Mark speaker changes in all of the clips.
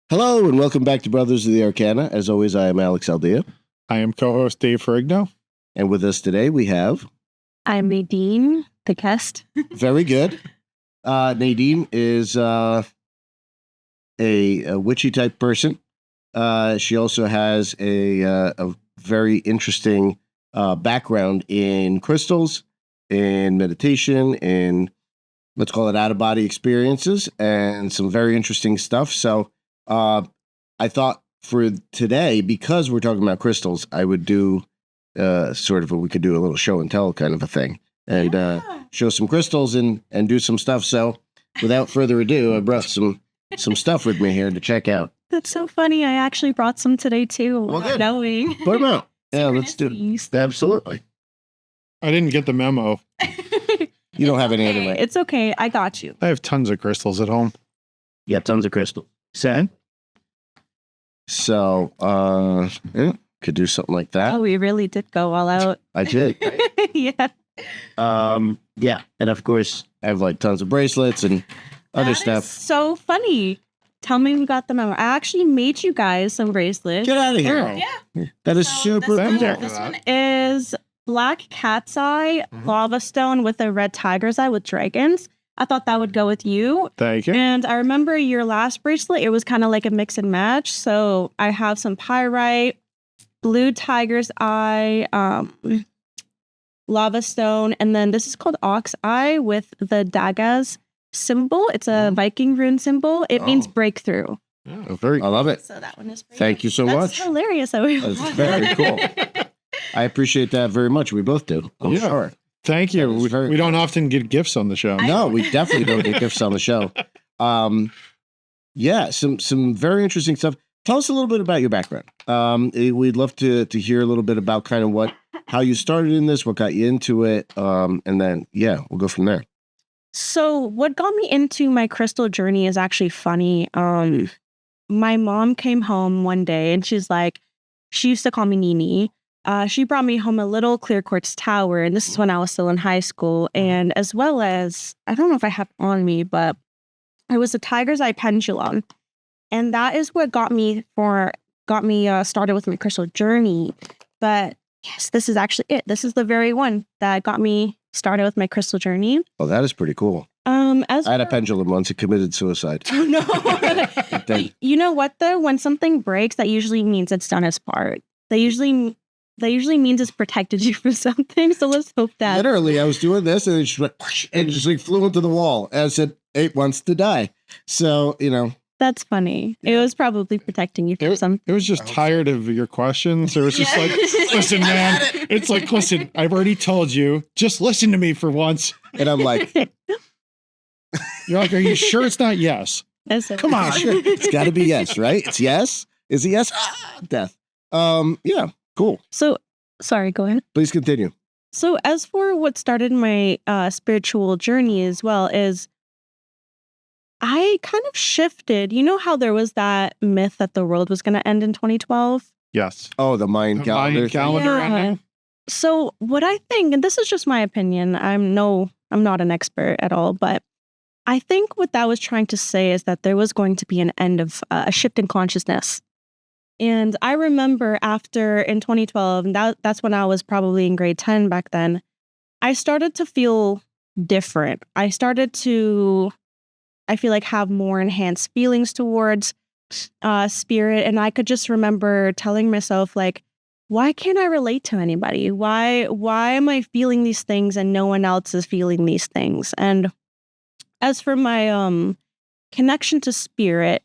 Speaker 1: Hello and welcome back to Brothers of the Arcana. As always, I am Alex Aldea.
Speaker 2: I am co-host Dave Ferrigno.
Speaker 1: And with us today we have...
Speaker 3: I'm Nadine, the guest.
Speaker 1: Very good. Nadine is a witchy type person. She also has a very interesting background in crystals, in meditation, in let's call it out-of-body experiences, and some very interesting stuff. So I thought for today, because we're talking about crystals, I would do we could do a little show and tell kind of a thing and show some crystals and do some stuff. So without further ado, I brought some stuff with me here to check out.
Speaker 3: That's so funny. I actually brought some today too.
Speaker 1: Well, good.
Speaker 3: Knowing.
Speaker 1: Put them out. Yeah, let's do it. Absolutely.
Speaker 2: I didn't get the memo.
Speaker 1: You don't have any anyway.
Speaker 3: It's okay. I got you.
Speaker 2: I have tons of crystals at home.
Speaker 1: Yeah, tons of crystals. Sad. So, yeah, could do something like that.
Speaker 3: Oh, we really did go all out.
Speaker 1: I did.
Speaker 3: Yeah.
Speaker 1: Yeah, and of course, I have like tons of bracelets and other
Speaker 3: That
Speaker 1: stuff.
Speaker 3: is so funny. Tell me we got the memo. I actually made you guys some bracelets.
Speaker 1: Get out of here.
Speaker 3: Yeah.
Speaker 1: That is
Speaker 3: So
Speaker 1: super
Speaker 3: this
Speaker 1: cool.
Speaker 3: one, this one is black cat's eye, lava stone with a red tiger's eye with dragons. I thought that would go with you.
Speaker 2: Thank you.
Speaker 3: And I remember your last bracelet, it was kind of like a mix and match. So I have some pyrite, blue tiger's eye, lava stone, and then this is called ox eye with the Dagas symbol. It's a Viking rune symbol. It means breakthrough.
Speaker 2: Oh, very
Speaker 1: I love it.
Speaker 3: So that one is great.
Speaker 1: Thank you so
Speaker 3: That's
Speaker 1: much.
Speaker 3: hilarious.
Speaker 1: That's very cool. I appreciate that very much. We both do. I'm
Speaker 2: Yeah.
Speaker 1: sure.
Speaker 2: Thank you.
Speaker 1: That is very
Speaker 2: We don't often get gifts on the show.
Speaker 1: No, we definitely don't get gifts on the show. Yeah, some very interesting stuff. Tell us a little bit about your background. We'd love to hear a little bit about kind of how you started in this, what got you into it, and then we'll go from there.
Speaker 3: So what got me into my crystal journey is actually funny. My mom came home one day and she's like, she used to call me Nini. She brought me home a little clear quartz tower, and this is when I was still in high school. And as well as, I don't know if I have it on me, but it was a tiger's eye pendulum. And that is what got me started with my crystal journey. But yes, this is actually it. This is the very one that got me started with my crystal journey.
Speaker 1: Oh, that is pretty cool. I had a pendulum once. It committed suicide.
Speaker 3: Oh, no. You know what, though? When something breaks, that usually means it's done its part. That usually means it's protected you from something. So let's hope that.
Speaker 1: Literally, I was doing this and it just went whoosh, and just like flew into the wall. And I said, it wants to die. So,
Speaker 3: That's funny. It was probably protecting you from something.
Speaker 2: It was just tired of your questions. It was just like, listen, man. It's like, listen, I've already told you. Just listen to me for once.
Speaker 1: And I'm like,
Speaker 2: You're like, are you sure it's not yes? Come on.
Speaker 1: It's got to be yes, right? It's yes. Is it yes? Death. Yeah, cool.
Speaker 3: So, sorry, go ahead.
Speaker 1: Please continue.
Speaker 3: So as for what started my spiritual journey as well is I kind of shifted. You know how there was that myth that the world was going to end in 2012?
Speaker 2: Yes.
Speaker 1: Oh, the Mayan calendar.
Speaker 2: Mayan calendar ending.
Speaker 3: So what I think, and this is just my opinion, I'm not an expert at all, but I think what that was trying to say is that there was going to be an end of a shift in consciousness. And I remember in 2012, and that's when I was probably in grade 10 back then, I started to feel different. I started to, I feel like, have more enhanced feelings towards spirit. And I could just remember telling myself, like, why can't I relate to anybody? Why am I feeling these things and no one else is feeling these things? And as for my connection to spirit,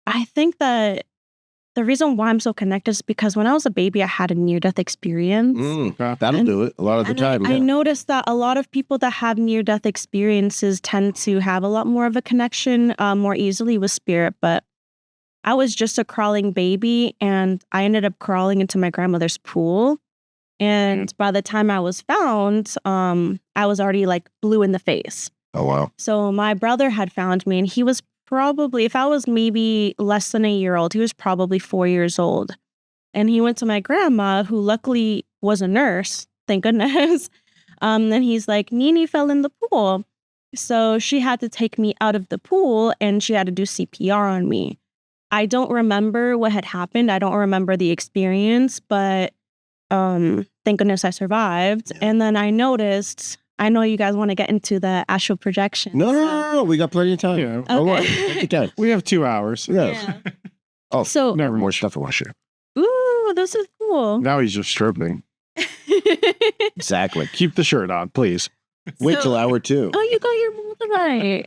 Speaker 3: I think that the reason why I'm so connected is because when I was a baby, I had a near-death experience.
Speaker 1: That'll do it a lot of the time.
Speaker 3: I noticed that a lot of people that have near-death experiences tend to have a lot more of a connection more easily with spirit. But I was just a crawling baby, and I ended up crawling into my grandmother's pool. And by the time I was found, I was already like blue in the face.
Speaker 1: Oh, wow.
Speaker 3: So my brother had found me, and he was probably, if I was maybe less than a year old, he was probably 4 years old. And he went to my grandma, who luckily was a nurse, thank goodness. And he's like, Nini fell in the pool. So she had to take me out of the pool and she had to do CPR on me. I don't remember what had happened. I don't remember the experience, but thank goodness I survived.
Speaker 1: Yeah.
Speaker 3: And then I noticed, I know you guys want to get into the astral projection.
Speaker 1: No. We got plenty of time.
Speaker 2: Yeah.
Speaker 1: Don't worry.
Speaker 3: Okay.
Speaker 1: Take your time.
Speaker 2: We have 2 hours.
Speaker 1: Yeah.
Speaker 3: Yeah.
Speaker 1: Oh,
Speaker 3: So,
Speaker 2: Never
Speaker 1: more
Speaker 2: more.
Speaker 1: stuff I want to share.
Speaker 3: ooh, this is cool.
Speaker 2: Now he's just stripping.
Speaker 1: Exactly.
Speaker 2: Keep the shirt on, please.
Speaker 1: Wait
Speaker 3: So-
Speaker 1: till hour 2.
Speaker 3: Oh, you got your Moldavite.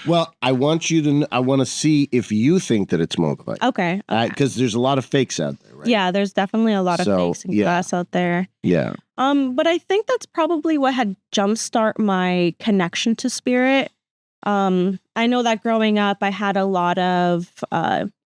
Speaker 1: Well, I want you to. I want to see if you think that it's Moldavite.
Speaker 3: Okay.
Speaker 1: Because there's a lot of fakes out there, right?
Speaker 3: Yeah, there's definitely a lot of
Speaker 1: So,
Speaker 3: fakes and
Speaker 1: yeah.
Speaker 3: glass out there.
Speaker 1: Yeah.
Speaker 3: But I think that's probably what had jumpstart my connection to spirit. I know that growing up, I had a lot of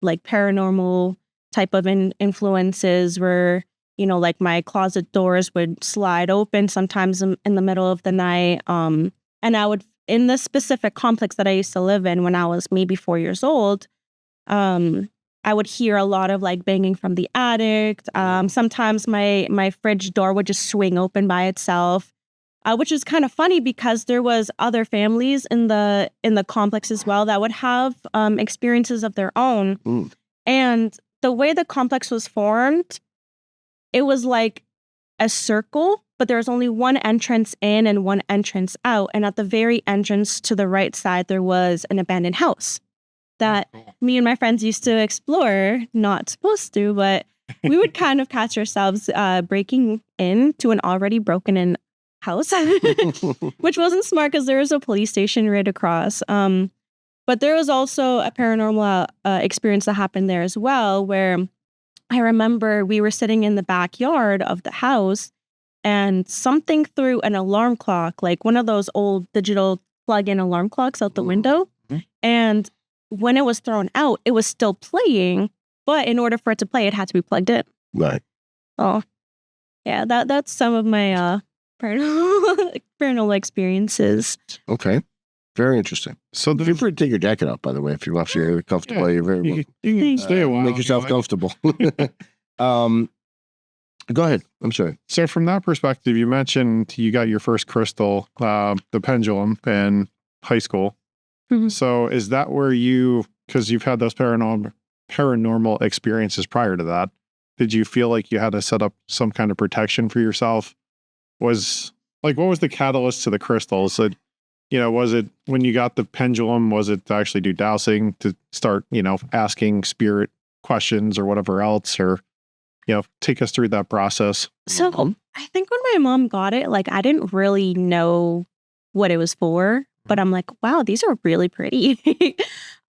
Speaker 3: like paranormal type of influences where, you know, like my closet doors would slide open sometimes in the middle of the night. And I would, in this specific complex that I used to live in when I was maybe 4 years old, I would hear a lot of like banging from the attic. Sometimes my fridge door would just swing open by itself, which is kind of funny because there was other families in the complex as well that would have experiences of their own.
Speaker 1: Mm.
Speaker 3: And the way the complex was formed, it was like a circle, but there was only one entrance in and one entrance out. And at the very entrance to the right side, there was an abandoned house that me and my friends used to explore. Not supposed to, but we would kind of catch ourselves breaking into an already broken in house, which wasn't smart because there was a police station right across. But there was also a paranormal experience that happened there as well, where I remember we were sitting in the backyard of the house and something threw an alarm clock, like one of those old digital plug-in alarm clocks out the window. And when it was thrown out, it was still playing, but in order for it to play, it had to be plugged in.
Speaker 1: Right.
Speaker 3: Oh, yeah, that's some of my paranormal experiences.
Speaker 1: Okay. Very interesting.
Speaker 2: So
Speaker 1: Feel free to take your jacket off, by the way, if you're actually comfortable.
Speaker 2: Yeah,
Speaker 1: You're very
Speaker 2: you can stay a while.
Speaker 1: make yourself
Speaker 2: if you like.
Speaker 1: comfortable. Go ahead. I'm sorry.
Speaker 2: So from that perspective, you mentioned you got your first crystal, the pendulum, in high school.
Speaker 3: Mhm.
Speaker 2: So is that where because you've had those paranormal experiences prior to that, did you feel like you had to set up some kind of protection for yourself? What was the catalyst to the crystals? Was it when you got the pendulum, was it to actually do dowsing, to start, asking spirit questions or whatever else, or, take us through that process?
Speaker 3: So I think when my mom got it, like I didn't really know what it was for, but I'm like, wow, these are really pretty.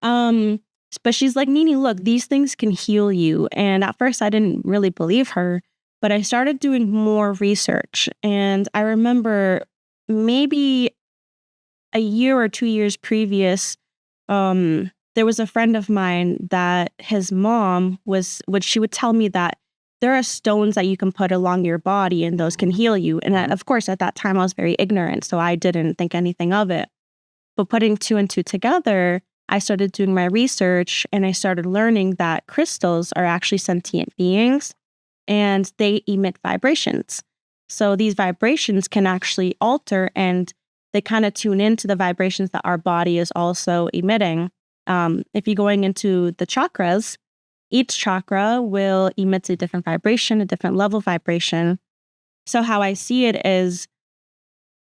Speaker 3: But she's like, Nini, look, these things can heal you. And at first I didn't really believe her, but I started doing more research. And I remember maybe a year or 2 years previous, there was a friend of mine that his mom she would tell me that there are stones that you can put along your body and those can heal you. And of course, at that time, I was very ignorant, so I didn't think anything of it. But putting 2 and 2 together, I started doing my research and I started learning that crystals are actually sentient beings and they emit vibrations. So these vibrations can actually alter and they kind of tune into the vibrations that our body is also emitting. If you're going into the chakras, each chakra will emit a different vibration, a different level vibration. So how I see it is,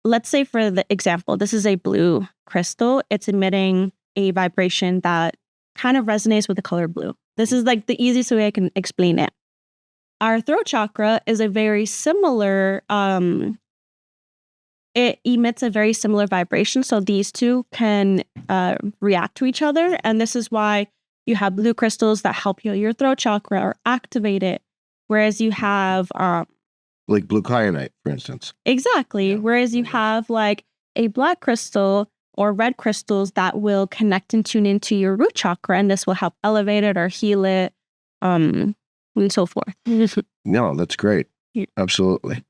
Speaker 3: let's say for the example, this is a blue crystal. It's emitting a vibration that kind of resonates with the color blue. This is like the easiest way I can explain it. Our throat chakra is a very similar, it emits a very similar vibration. So these two can react to each other. And this is why you have blue crystals that help heal your throat chakra or activate it. Whereas you have...
Speaker 1: like blue kyanite, for instance.
Speaker 3: Exactly.
Speaker 1: Yeah.
Speaker 3: Whereas you have like a black crystal or red crystals that will connect and tune into your root chakra. And this will help elevate it or heal it, and so forth.
Speaker 1: No, that's great.
Speaker 3: Yeah.
Speaker 1: Absolutely.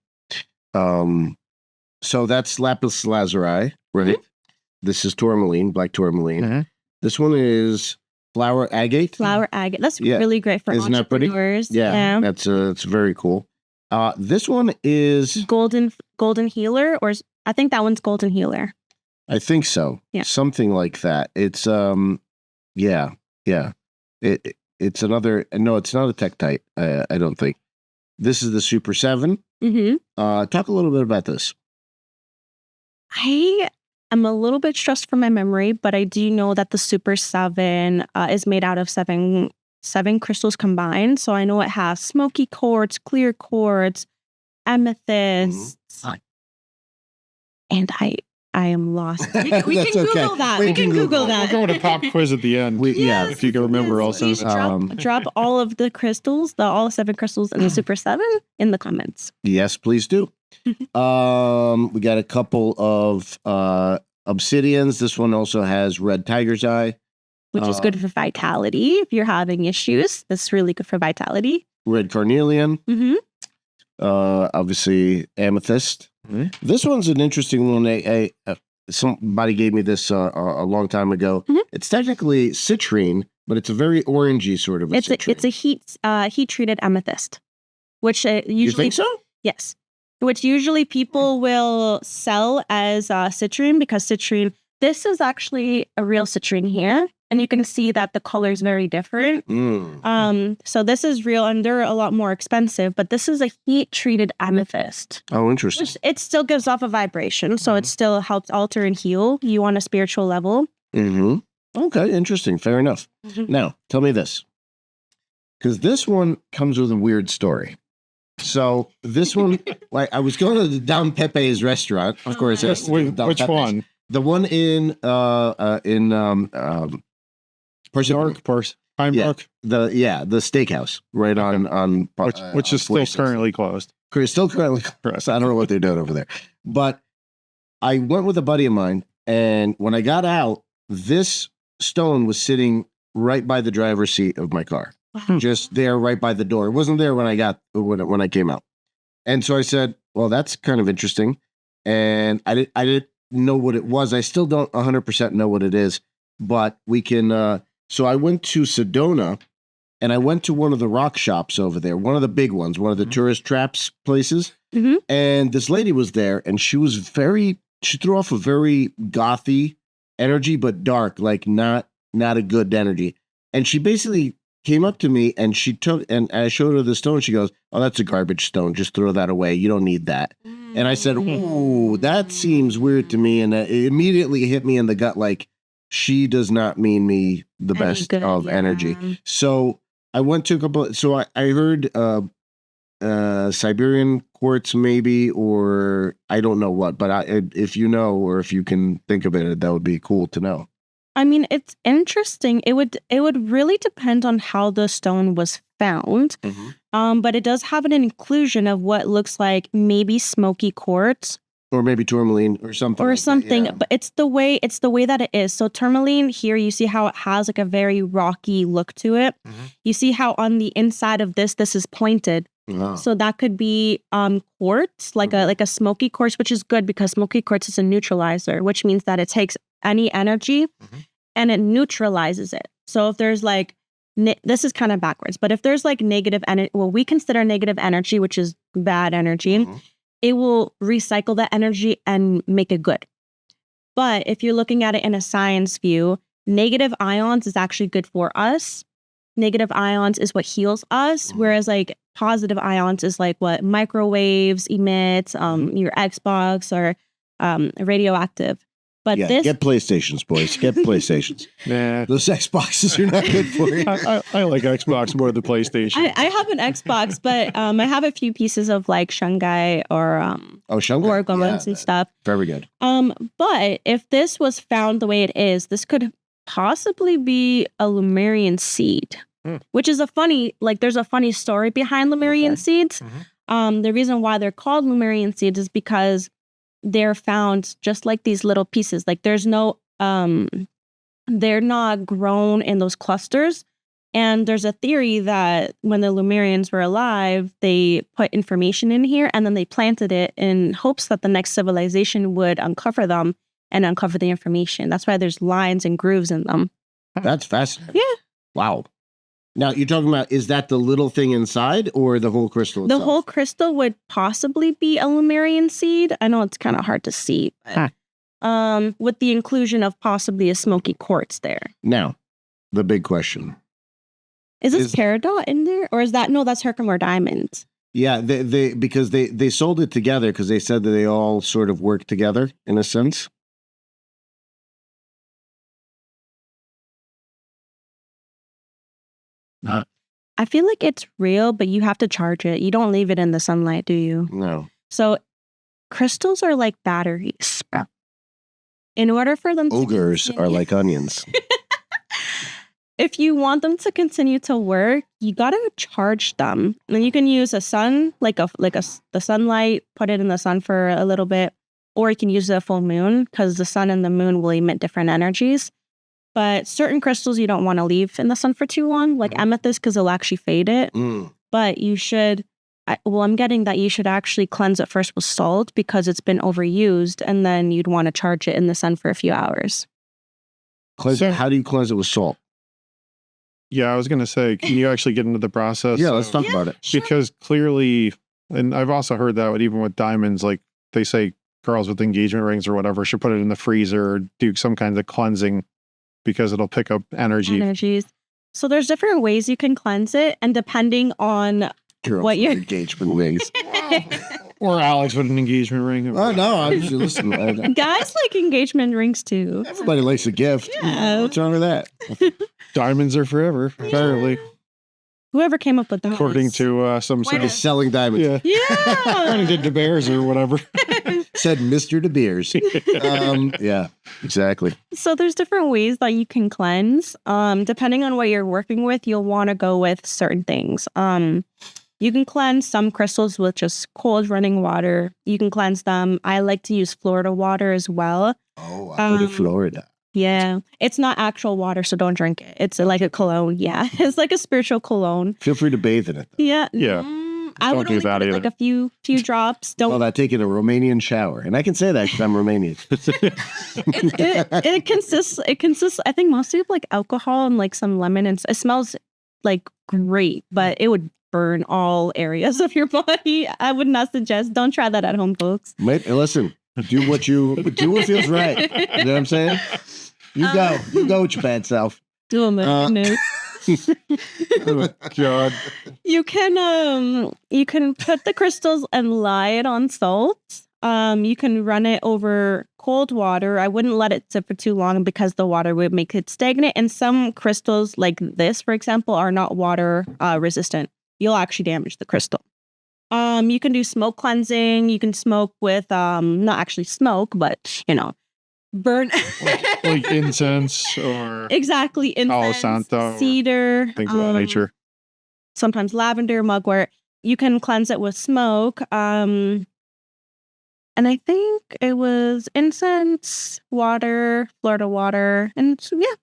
Speaker 1: So that's lapis lazuli, right?
Speaker 3: Mhm.
Speaker 1: This is tourmaline, black tourmaline.
Speaker 2: Mhm.
Speaker 1: This one is flower agate.
Speaker 3: Flower agate. That's
Speaker 1: Yeah.
Speaker 3: really great for
Speaker 1: Isn't that pretty?
Speaker 3: entrepreneurs.
Speaker 1: Yeah, that's it's very cool. This one is,
Speaker 3: Golden healer, or I think that one's golden healer.
Speaker 1: I think so.
Speaker 3: Yeah.
Speaker 1: Something like that. It's yeah. it's another. No, it's not a Tektite. I don't think. This is the Super 7. Talk a little bit about this.
Speaker 3: I am a little bit stressed from my memory, but I do know that the Super 7 is made out of seven crystals combined. So I know it has smoky quartz, clear quartz, amethysts, and I am lost. We can
Speaker 1: That's
Speaker 3: Google
Speaker 1: okay.
Speaker 3: that.
Speaker 1: We
Speaker 3: We
Speaker 1: can
Speaker 3: can
Speaker 1: Google
Speaker 3: Google
Speaker 2: We'll
Speaker 3: that.
Speaker 2: go to pop quiz at the end.
Speaker 1: Yeah,
Speaker 2: if you can remember also.
Speaker 3: Please drop all of the crystals, all 7 crystals in the Super 7 in the comments.
Speaker 1: Yes, please do. We got a couple of obsidians. This one also has red tiger's eye,
Speaker 3: Which is good for vitality. If you're having issues, that's really good for vitality.
Speaker 1: red carnelian, obviously amethyst. This one's an interesting one. Somebody gave me this a long time ago. It's technically citrine, but it's a very orangey sort of a citrine.
Speaker 3: It's a heat treated amethyst, which usually
Speaker 1: You think so?
Speaker 3: Yes, which usually people will sell as citrine because citrine. This is actually a real citrine here, and you can see that the color is very different. So this is real, and they're a lot more expensive. But this is a heat treated amethyst.
Speaker 1: Oh, interesting.
Speaker 3: Which it still gives off a vibration, so it still helps alter and heal you on a spiritual level.
Speaker 1: Okay, interesting. Fair enough. Now, tell me this. Because this one comes with a weird story. So this one, like I was going to the Don Pepe's restaurant. Of course, yes.
Speaker 2: Which one?
Speaker 1: The one in
Speaker 2: Pembroke,
Speaker 1: the steakhouse right on
Speaker 2: which is still currently closed.
Speaker 1: Still currently closed. I don't know what they're doing over there. But I went with a buddy of mine, and when I got out, this stone was sitting right by the driver's seat of my car, just there right by the door. It wasn't there when I came out, and so I said, "Well, that's kind of interesting," and I didn't know what it was. I still don't 100% know what it is, but we can. So I went to Sedona, and I went to one of the rock shops over there, one of the big ones, one of the tourist traps places. And this lady was there, and she threw off a very gothy energy, but dark, like not a good energy. And she basically came up to me, and I showed her the stone. She goes, "Oh, that's a garbage stone. Just throw that away. You don't need that." And I said, "Ooh, that seems weird to me." And it immediately hit me in the gut, like she does not mean me the best of energy. So I went to a couple. So I heard Siberian quartz, maybe, or I don't know what. But if you know, or if you can think of it, that would be cool to know.
Speaker 3: I mean, it's interesting. It would really depend on how the stone was found. But it does have an inclusion of what looks like maybe smoky quartz.
Speaker 1: Or maybe tourmaline or something.
Speaker 3: Or
Speaker 1: like
Speaker 3: something.
Speaker 1: That, yeah.
Speaker 3: But it's the way that it is. So tourmaline here, you see how it has like a very rocky look to it. You see how on the inside of this is pointed. So that could be quartz, like a smoky quartz, which is good because smoky quartz is a neutralizer, which means that it takes any energy and it neutralizes it. So if there's like, this is kind of backwards, but if there's like negative energy, well, we consider negative energy, which is bad energy, it will recycle that energy and make it good. But if you're looking at it in a science view, negative ions is actually good for us. Negative ions is what heals us, whereas like positive ions is like what microwaves emit, your Xbox or radioactive. But
Speaker 1: get PlayStations, boys. Get PlayStations.
Speaker 2: Nah.
Speaker 1: Those Xboxes are not good for you.
Speaker 2: I like Xbox more than PlayStation.
Speaker 3: I have an Xbox, but I have a few pieces of like Shungai or
Speaker 1: Shungai.
Speaker 3: Gorgons and stuff.
Speaker 1: Very good.
Speaker 3: But if this was found the way it is, this could possibly be a Lemurian seed, which is there's a funny story behind Lemurian seeds. The reason why they're called Lemurian seeds is because they're found just like these little pieces. Like there's no, they're not grown in those clusters. And there's a theory that when the Lemurians were alive, they put information in here and then they planted it in hopes that the next civilization would uncover them and uncover the information. That's why there's lines and grooves in them.
Speaker 1: That's fascinating.
Speaker 3: Yeah.
Speaker 1: Wow. Now, you're talking about, is that the little thing inside or the whole crystal itself?
Speaker 3: The whole crystal would possibly be a Lemurian seed. I know it's kind of hard to see, but, with the inclusion of possibly a smoky quartz there.
Speaker 1: Now, the big question.
Speaker 3: Is this peridot in there? Or is that, no, that's Herkimer diamonds.
Speaker 1: Yeah, because they sold it together because they said that they all sort of work together in a sense.
Speaker 3: I feel like it's real, but you have to charge it. You don't leave it in the sunlight, do you?
Speaker 1: No.
Speaker 3: So crystals are like batteries. In order for them
Speaker 1: Ogres are like onions.
Speaker 3: If you want them to continue to work, you gotta charge them. And you can use a sun, the sunlight, put it in the sun for a little bit, or you can use the full moon because the sun and the moon will emit different energies. But certain crystals you don't want to leave in the sun for too long, like amethyst, because it'll actually fade it. But you should. I'm getting that you should actually cleanse it first with salt because it's been overused, and then you'd want to charge it in the sun for a few hours.
Speaker 1: How do you cleanse it with salt?
Speaker 2: Yeah, I was going to say, can you actually get into the process?
Speaker 1: Yeah, let's talk about it.
Speaker 2: Because clearly, and I've also heard that even with diamonds, like they say girls with engagement rings or whatever should put it in the freezer or do some kind of cleansing because it'll pick up energies.
Speaker 3: So there's different ways you can cleanse it, and depending on what your
Speaker 1: engagement rings.
Speaker 2: Or Alex with an engagement ring.
Speaker 1: Oh, no, I'm just listening.
Speaker 3: Guys like engagement rings too.
Speaker 1: Everybody likes a gift.
Speaker 3: Yeah.
Speaker 1: What's wrong with that?
Speaker 2: Diamonds are forever, apparently.
Speaker 3: Whoever came up with that.
Speaker 2: According to some
Speaker 1: sort of selling diamonds.
Speaker 3: Yeah.
Speaker 2: According to De Beers or whatever.
Speaker 1: Said Mr. De Beers. Yeah, exactly.
Speaker 3: So there's different ways that you can cleanse. Depending on what you're working with, you'll want to go with certain things. You can cleanse some crystals with just cold running water. You can cleanse them. I like to use Florida water as well.
Speaker 1: Oh, I go to Florida.
Speaker 3: Yeah. It's not actual water, so don't drink it. It's like a cologne. Yeah. It's like a spiritual cologne.
Speaker 1: Feel free to bathe in it. Though.
Speaker 3: Yeah.
Speaker 2: Yeah.
Speaker 3: I would only put like a few drops. Don't.
Speaker 1: Well, I take it a Romanian shower, and I can say that because I'm Romanian.
Speaker 3: it consists. I think mostly of like alcohol and like some lemon, and it smells like great, but it would burn all areas of your body. I would not suggest. Don't try that at home, folks.
Speaker 1: Listen, do what feels right. You know what I'm saying? You go with your bad self.
Speaker 3: Oh my goodness.
Speaker 2: Oh, God.
Speaker 3: You can put the crystals and lie it on salt. You can run it over cold water. I wouldn't let it sit for too long because the water would make it stagnant. And some crystals like this, for example, are not water resistant. You'll actually damage the crystal. You can do smoke cleansing. You can smoke with not actually smoke, but burn
Speaker 2: like incense or
Speaker 3: exactly incense,
Speaker 2: Palo Santo,
Speaker 3: cedar,
Speaker 2: things of that nature.
Speaker 3: Sometimes lavender, mugwort. You can cleanse it with smoke. And I think it was incense, water, Florida water, and yeah,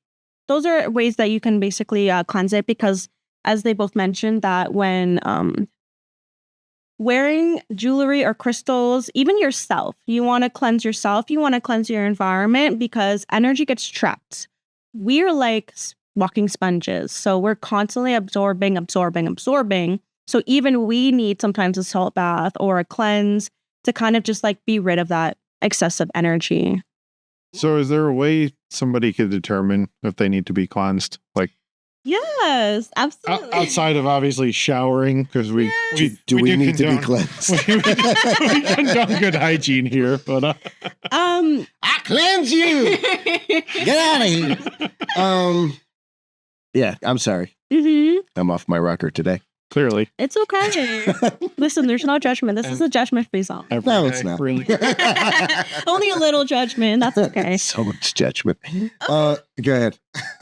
Speaker 3: those are ways that you can basically cleanse it because, as they both mentioned, that when wearing jewelry or crystals, even yourself, you want to cleanse yourself, you want to cleanse your environment because energy gets trapped. We're like walking sponges. So we're constantly absorbing. So even we need sometimes a salt bath or a cleanse to kind of just like be rid of that excessive energy.
Speaker 2: So is there a way somebody could determine if they need to be cleansed? Like,
Speaker 3: yes, absolutely.
Speaker 2: Outside of obviously showering, because we
Speaker 1: need to be cleansed.
Speaker 2: we condone good hygiene here, but
Speaker 1: I cleanse you. Get out of here. Yeah, I'm sorry.
Speaker 3: Mm-hmm.
Speaker 1: I'm off my rocker today.
Speaker 2: Clearly,
Speaker 3: it's okay. Listen, there's no judgment. This is a judgment-free zone.
Speaker 1: No, it's not.
Speaker 2: Really.
Speaker 3: Only a little judgment. That's okay.
Speaker 1: So much judgment. Go ahead.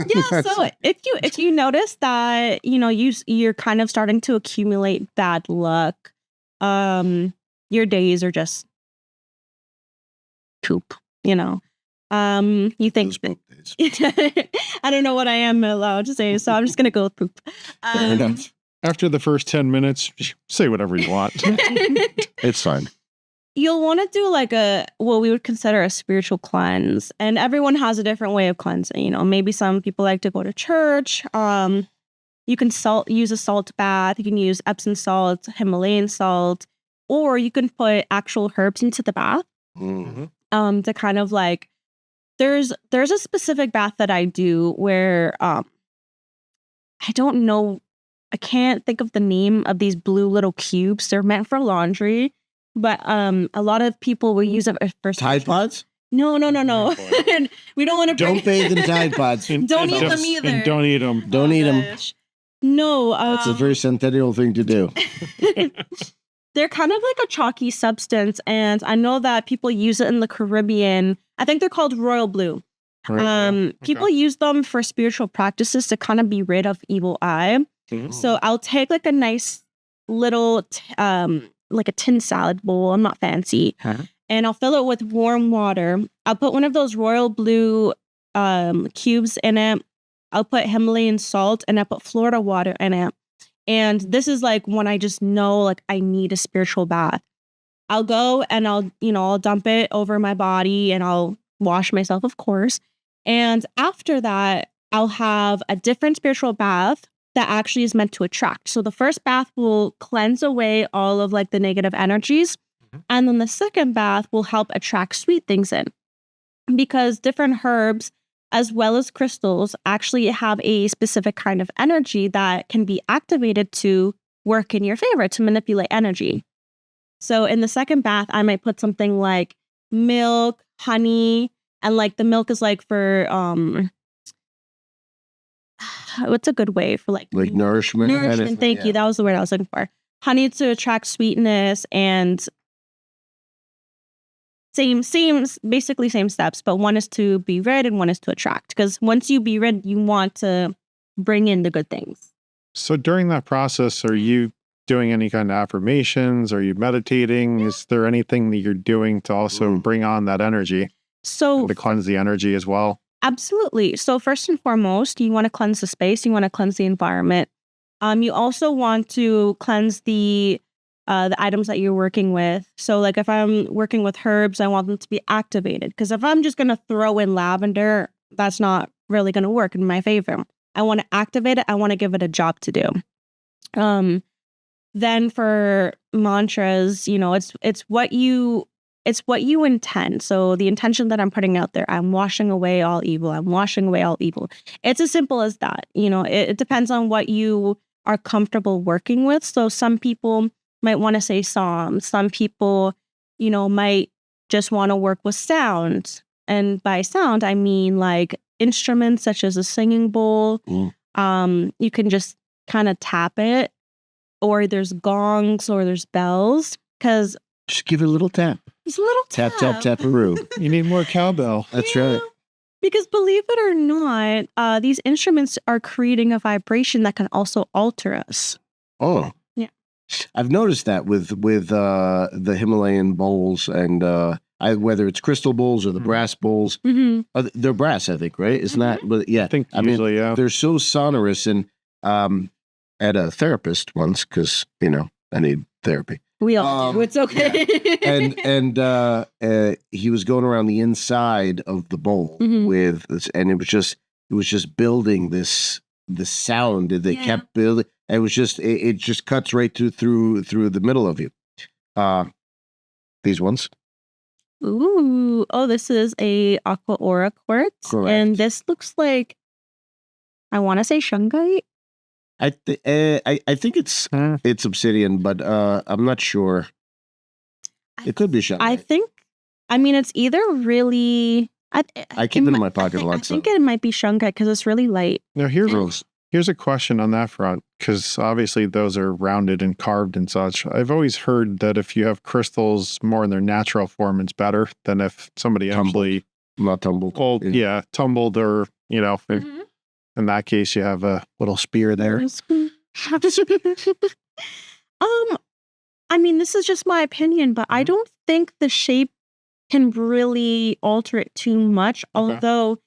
Speaker 3: Yeah. So if you notice that you're kind of starting to accumulate bad luck, your days are just poop. You think I don't know what I am allowed to say, so I'm just gonna go with poop.
Speaker 1: Fair enough.
Speaker 2: After the first 10 minutes, say whatever you want.
Speaker 1: It's fine.
Speaker 3: You'll want to do like what we would consider a spiritual cleanse. And everyone has a different way of cleansing. Maybe some people like to go to church. You can use a salt bath. You can use Epsom salt, Himalayan salt, or you can put actual herbs into the bath.
Speaker 1: Mm-hmm.
Speaker 3: To kind of like, there's a specific bath that I do where I don't know. I can't think of the name of these blue little cubes. They're meant for laundry, but a lot of people will use it for
Speaker 1: Tide Pods?
Speaker 3: No.
Speaker 2: Oh,
Speaker 3: We don't want to
Speaker 1: Don't bathe in Tide Pods.
Speaker 3: Don't eat them either.
Speaker 2: And don't eat them.
Speaker 1: Don't eat them.
Speaker 3: Gosh. No,
Speaker 1: That's a very centennial thing to do.
Speaker 3: they're kind of like a chalky substance, and I know that people use it in the Caribbean. I think they're called royal blue. People use them for spiritual practices to kind of be rid of evil eye. So I'll take like a nice little like a tin salad bowl. I'm not fancy. And I'll fill it with warm water. I'll put one of those royal blue cubes in it. I'll put Himalayan salt, and I put Florida water in it. And this is like when I just know like I need a spiritual bath. I'll go and I'll dump it over my body, and I'll wash myself, of course. And after that, I'll have a different spiritual bath that actually is meant to attract. So the first bath will cleanse away all of like the negative energies. And then the second bath will help attract sweet things in, because different herbs as well as crystals actually have a specific kind of energy that can be activated to work in your favor, to manipulate energy. So in the second bath, I might put something like milk, honey, and like the milk is like for what's a good way for like
Speaker 1: nourishment?
Speaker 3: Nourishment, thank you. That was the word I was looking for. Honey to attract sweetness, and basically same steps, but one is to be rid and one is to attract. Because once you be rid, you want to bring in the good things.
Speaker 2: So during that process, are you doing any kind of affirmations? Are you meditating? Is there anything that you're doing to also bring on that energy?
Speaker 3: So
Speaker 2: to cleanse the energy as well?
Speaker 3: Absolutely. So first and foremost, you want to cleanse the space. You want to cleanse the environment. You also want to cleanse the items that you're working with. So like if I'm working with herbs, I want them to be activated. Because if I'm just going to throw in lavender, that's not really going to work in my favor. I want to activate it. I want to give it a job to do. Then for mantras, it's what you intend. So the intention that I'm putting out there, I'm washing away all evil. I'm washing away all evil. It's as simple as that. It depends on what you are comfortable working with. So some people might want to say psalms. Some people, might just want to work with sound. And by sound, I mean like instruments such as a singing bowl. You can just kind of tap it, or there's gongs, or there's bells. Because
Speaker 1: just give it a little tap.
Speaker 3: Just a little
Speaker 1: tap. Tap-a-roo.
Speaker 2: You need more cowbell.
Speaker 1: That's right.
Speaker 3: Because believe it or not, these instruments are creating a vibration that can also alter us.
Speaker 1: Oh.
Speaker 3: Yeah.
Speaker 1: I've noticed that with the Himalayan bowls, and whether it's crystal bowls or the brass bowls. They're brass, I think, right? Isn't that? But yeah.
Speaker 2: I mean,
Speaker 1: they're so sonorous. And I had a therapist once, because, I need therapy.
Speaker 3: We all do. It's okay.
Speaker 1: Yeah. And he was going around the inside of the bowl with this, and it was just building the sound that they kept building. And it just cuts right through the middle of you. These ones.
Speaker 3: Ooh. Oh, this is a aqua aura quartz.
Speaker 1: Correct.
Speaker 3: And this looks like, I want to say shungite.
Speaker 1: I think it's obsidian, but I'm not sure. It could be shungite.
Speaker 3: It's either really.
Speaker 1: I keep it in my pocket a lot.
Speaker 3: I think it might be shungite because it's really light.
Speaker 2: Now here's a question on that front, because obviously those are rounded and carved and such. I've always heard that if you have crystals more in their natural form, it's better than if somebody actually
Speaker 1: not tumbled.
Speaker 2: Well, tumbled, or in that case, you have a little spear there.
Speaker 3: This is just my opinion, but I don't think the shape can really alter it too much. Okay. Although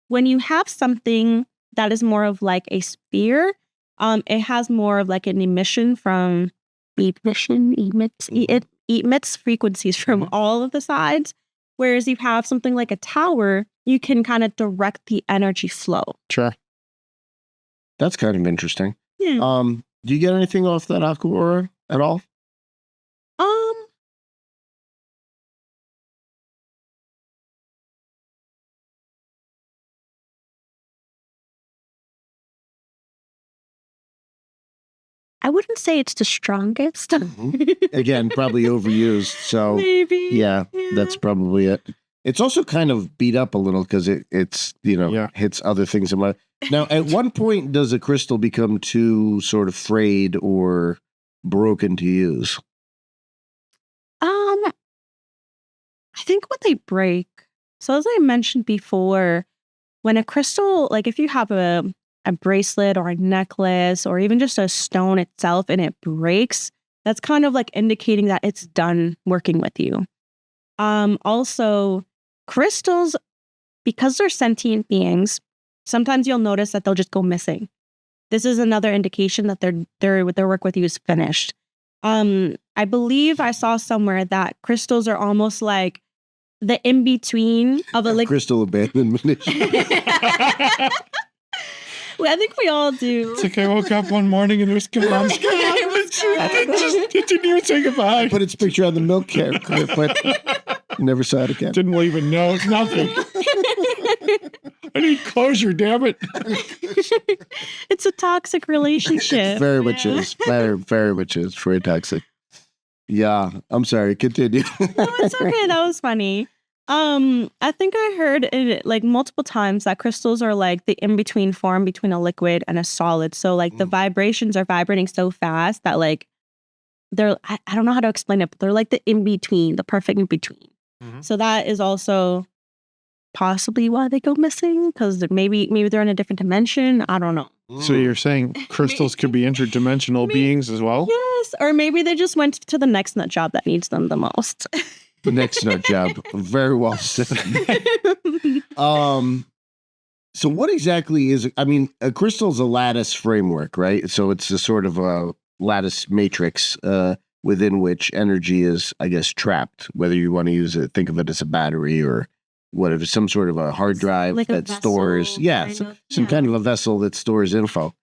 Speaker 3: when you have something that is more of like a spear, it has more of like an emission from it emits frequencies from all of the sides. Whereas you have something like a tower, you can kind of direct the energy flow.
Speaker 2: Sure.
Speaker 1: That's kind of interesting.
Speaker 3: Yeah.
Speaker 1: Do you get anything off that aqua aura at all?
Speaker 3: I wouldn't say it's the strongest.
Speaker 1: Again, probably overused. So
Speaker 3: Maybe.
Speaker 1: yeah, that's probably it. It's also kind of beat up a little because it's hits other things in my. Now, at one point, does a crystal become too sort of frayed or broken to use?
Speaker 3: I think when they break. So as I mentioned before, when a crystal, like if you have a bracelet or a necklace or even just a stone itself and it breaks, that's kind of like indicating that it's done working with you. Also, crystals, because they're sentient beings, sometimes you'll notice that they'll just go missing. This is another indication that their work with you is finished. I believe I saw somewhere that crystals are almost like the in-between of a
Speaker 1: crystal abandonment.
Speaker 3: Well, I think we all do.
Speaker 2: It's like I woke up one morning and it was gone. It didn't even say goodbye.
Speaker 1: Put its picture on the milk carton, but never saw it again.
Speaker 2: Didn't leave a note, nothing. I need closure, damn it.
Speaker 3: It's a toxic relationship.
Speaker 1: Very much is. Very much is. Very toxic. Yeah. I'm sorry. Continue.
Speaker 3: No, it's okay. That was funny. I think I heard it like multiple times that crystals are like the in-between form between a liquid and a solid. So like the vibrations are vibrating so fast that like they're, I don't know how to explain it, but they're like the in-between, the perfect in-between.
Speaker 2: Mm-hmm.
Speaker 3: So that is also possibly why they go missing, because maybe they're in a different dimension. I don't know.
Speaker 2: So you're saying crystals could be interdimensional beings as well?
Speaker 3: Yes, or maybe they just went to the next nut job that needs them the most.
Speaker 1: The next nut job. Very well said. So what exactly is, I mean, a crystal is a lattice framework, right? So it's a sort of a lattice matrix within which energy is, I guess, trapped, whether you want to use it, think of it as a battery or whatever, some sort of a hard drive
Speaker 3: like
Speaker 1: that stores, some kind of a vessel that stores info.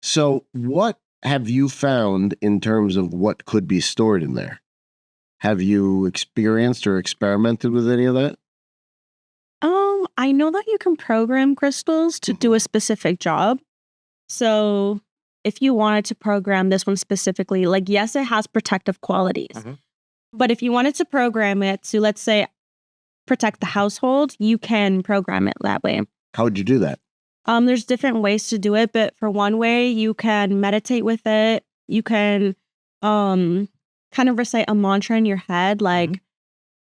Speaker 1: So what have you found in terms of what could be stored in there? Have you experienced or experimented with any of that?
Speaker 3: I know that you can program crystals to do a specific job. So if you wanted to program this one specifically, like, yes, it has protective qualities.
Speaker 2: Mm-hmm.
Speaker 3: But if you wanted to program it to, let's say, protect the household, you can program it that way.
Speaker 1: How would you do that?
Speaker 3: There's different ways to do it, but for one way, you can meditate with it. You can kind of recite a mantra in your head, like,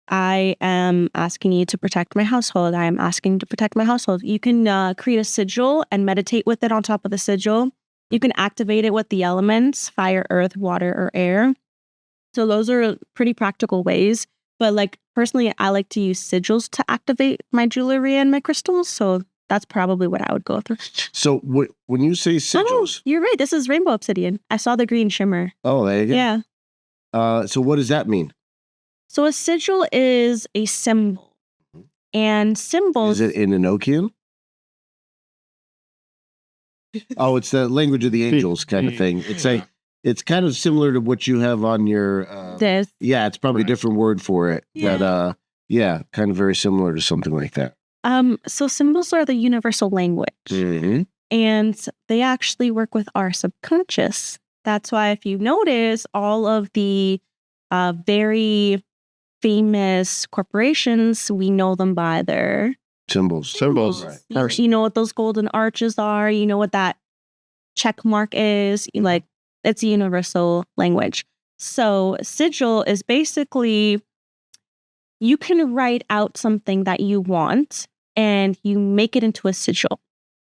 Speaker 3: I am asking you to protect my household. I am asking to protect my household. You can create a sigil and meditate with it on top of the sigil. You can activate it with the elements, fire, earth, water, or air. So those are pretty practical ways. But like personally, I like to use sigils to activate my jewelry and my crystals. So that's probably what I would go through.
Speaker 1: So when you say sigils...
Speaker 3: you're right. This is rainbow obsidian. I saw the green shimmer.
Speaker 1: Oh, there you go.
Speaker 3: Yeah.
Speaker 1: So what does that mean?
Speaker 3: So a sigil is a symbol. And symbols...
Speaker 1: Is it in Enochian? Oh, it's the language of the angels kind of thing. It's kind of similar to what you have on your...
Speaker 3: this.
Speaker 1: Yeah, it's probably a different word for it.
Speaker 3: Yeah.
Speaker 1: But kind of very similar to something like that.
Speaker 3: So symbols are the universal language.
Speaker 1: Mm-hmm.
Speaker 3: And they actually work with our subconscious. That's why if you notice, all of the very famous corporations, we know them by their
Speaker 1: Symbols.
Speaker 2: Right.
Speaker 3: You know what those golden arches are. You know what that check mark is. Like, it's a universal language. So sigil is basically, you can write out something that you want and you make it into a sigil.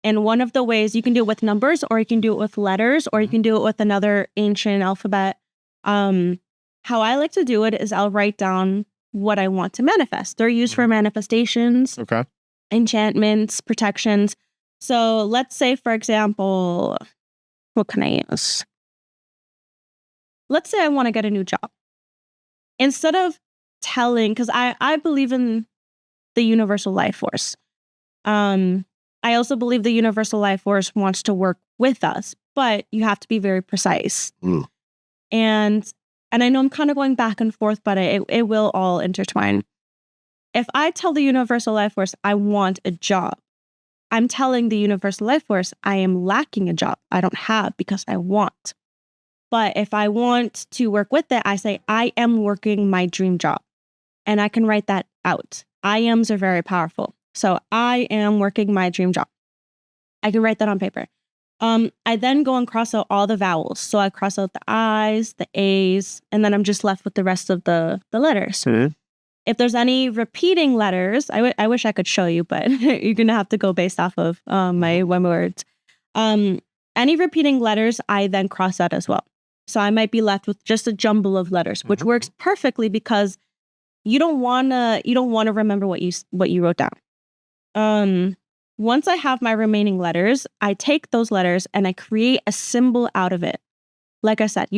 Speaker 3: And one of the ways, you can do it with numbers, or you can do it with letters, or you can do it with another ancient alphabet. How I like to do it is I'll write down what I want to manifest. They're used for manifestations,
Speaker 2: Okay.
Speaker 3: enchantments, protections. So let's say, for example, what can I use? Let's say I want to get a new job. Instead of telling, because I believe in the universal life force. I also believe the universal life force wants to work with us, but you have to be very precise.
Speaker 1: Mm.
Speaker 3: And I know I'm kind of going back and forth, but it will all intertwine. If I tell the universal life force I want a job, I'm telling the universal life force I am lacking a job. I don't have because I want. But if I want to work with it, I say, I am working my dream job. And I can write that out. I ams are very powerful. So I am working my dream job. I can write that on paper. I then go and cross out all the vowels. So I cross out the I's, the A's, and then I'm just left with the rest of the letters. If there's any repeating letters, I wish I could show you, but you're going to have to go based off of my words. Any repeating letters, I then cross out as well. So I might be left with just a jumble of letters, which works perfectly because you don't want to remember what you wrote down. Once I have my remaining letters, I take those letters and I create a symbol out of it. Like I said,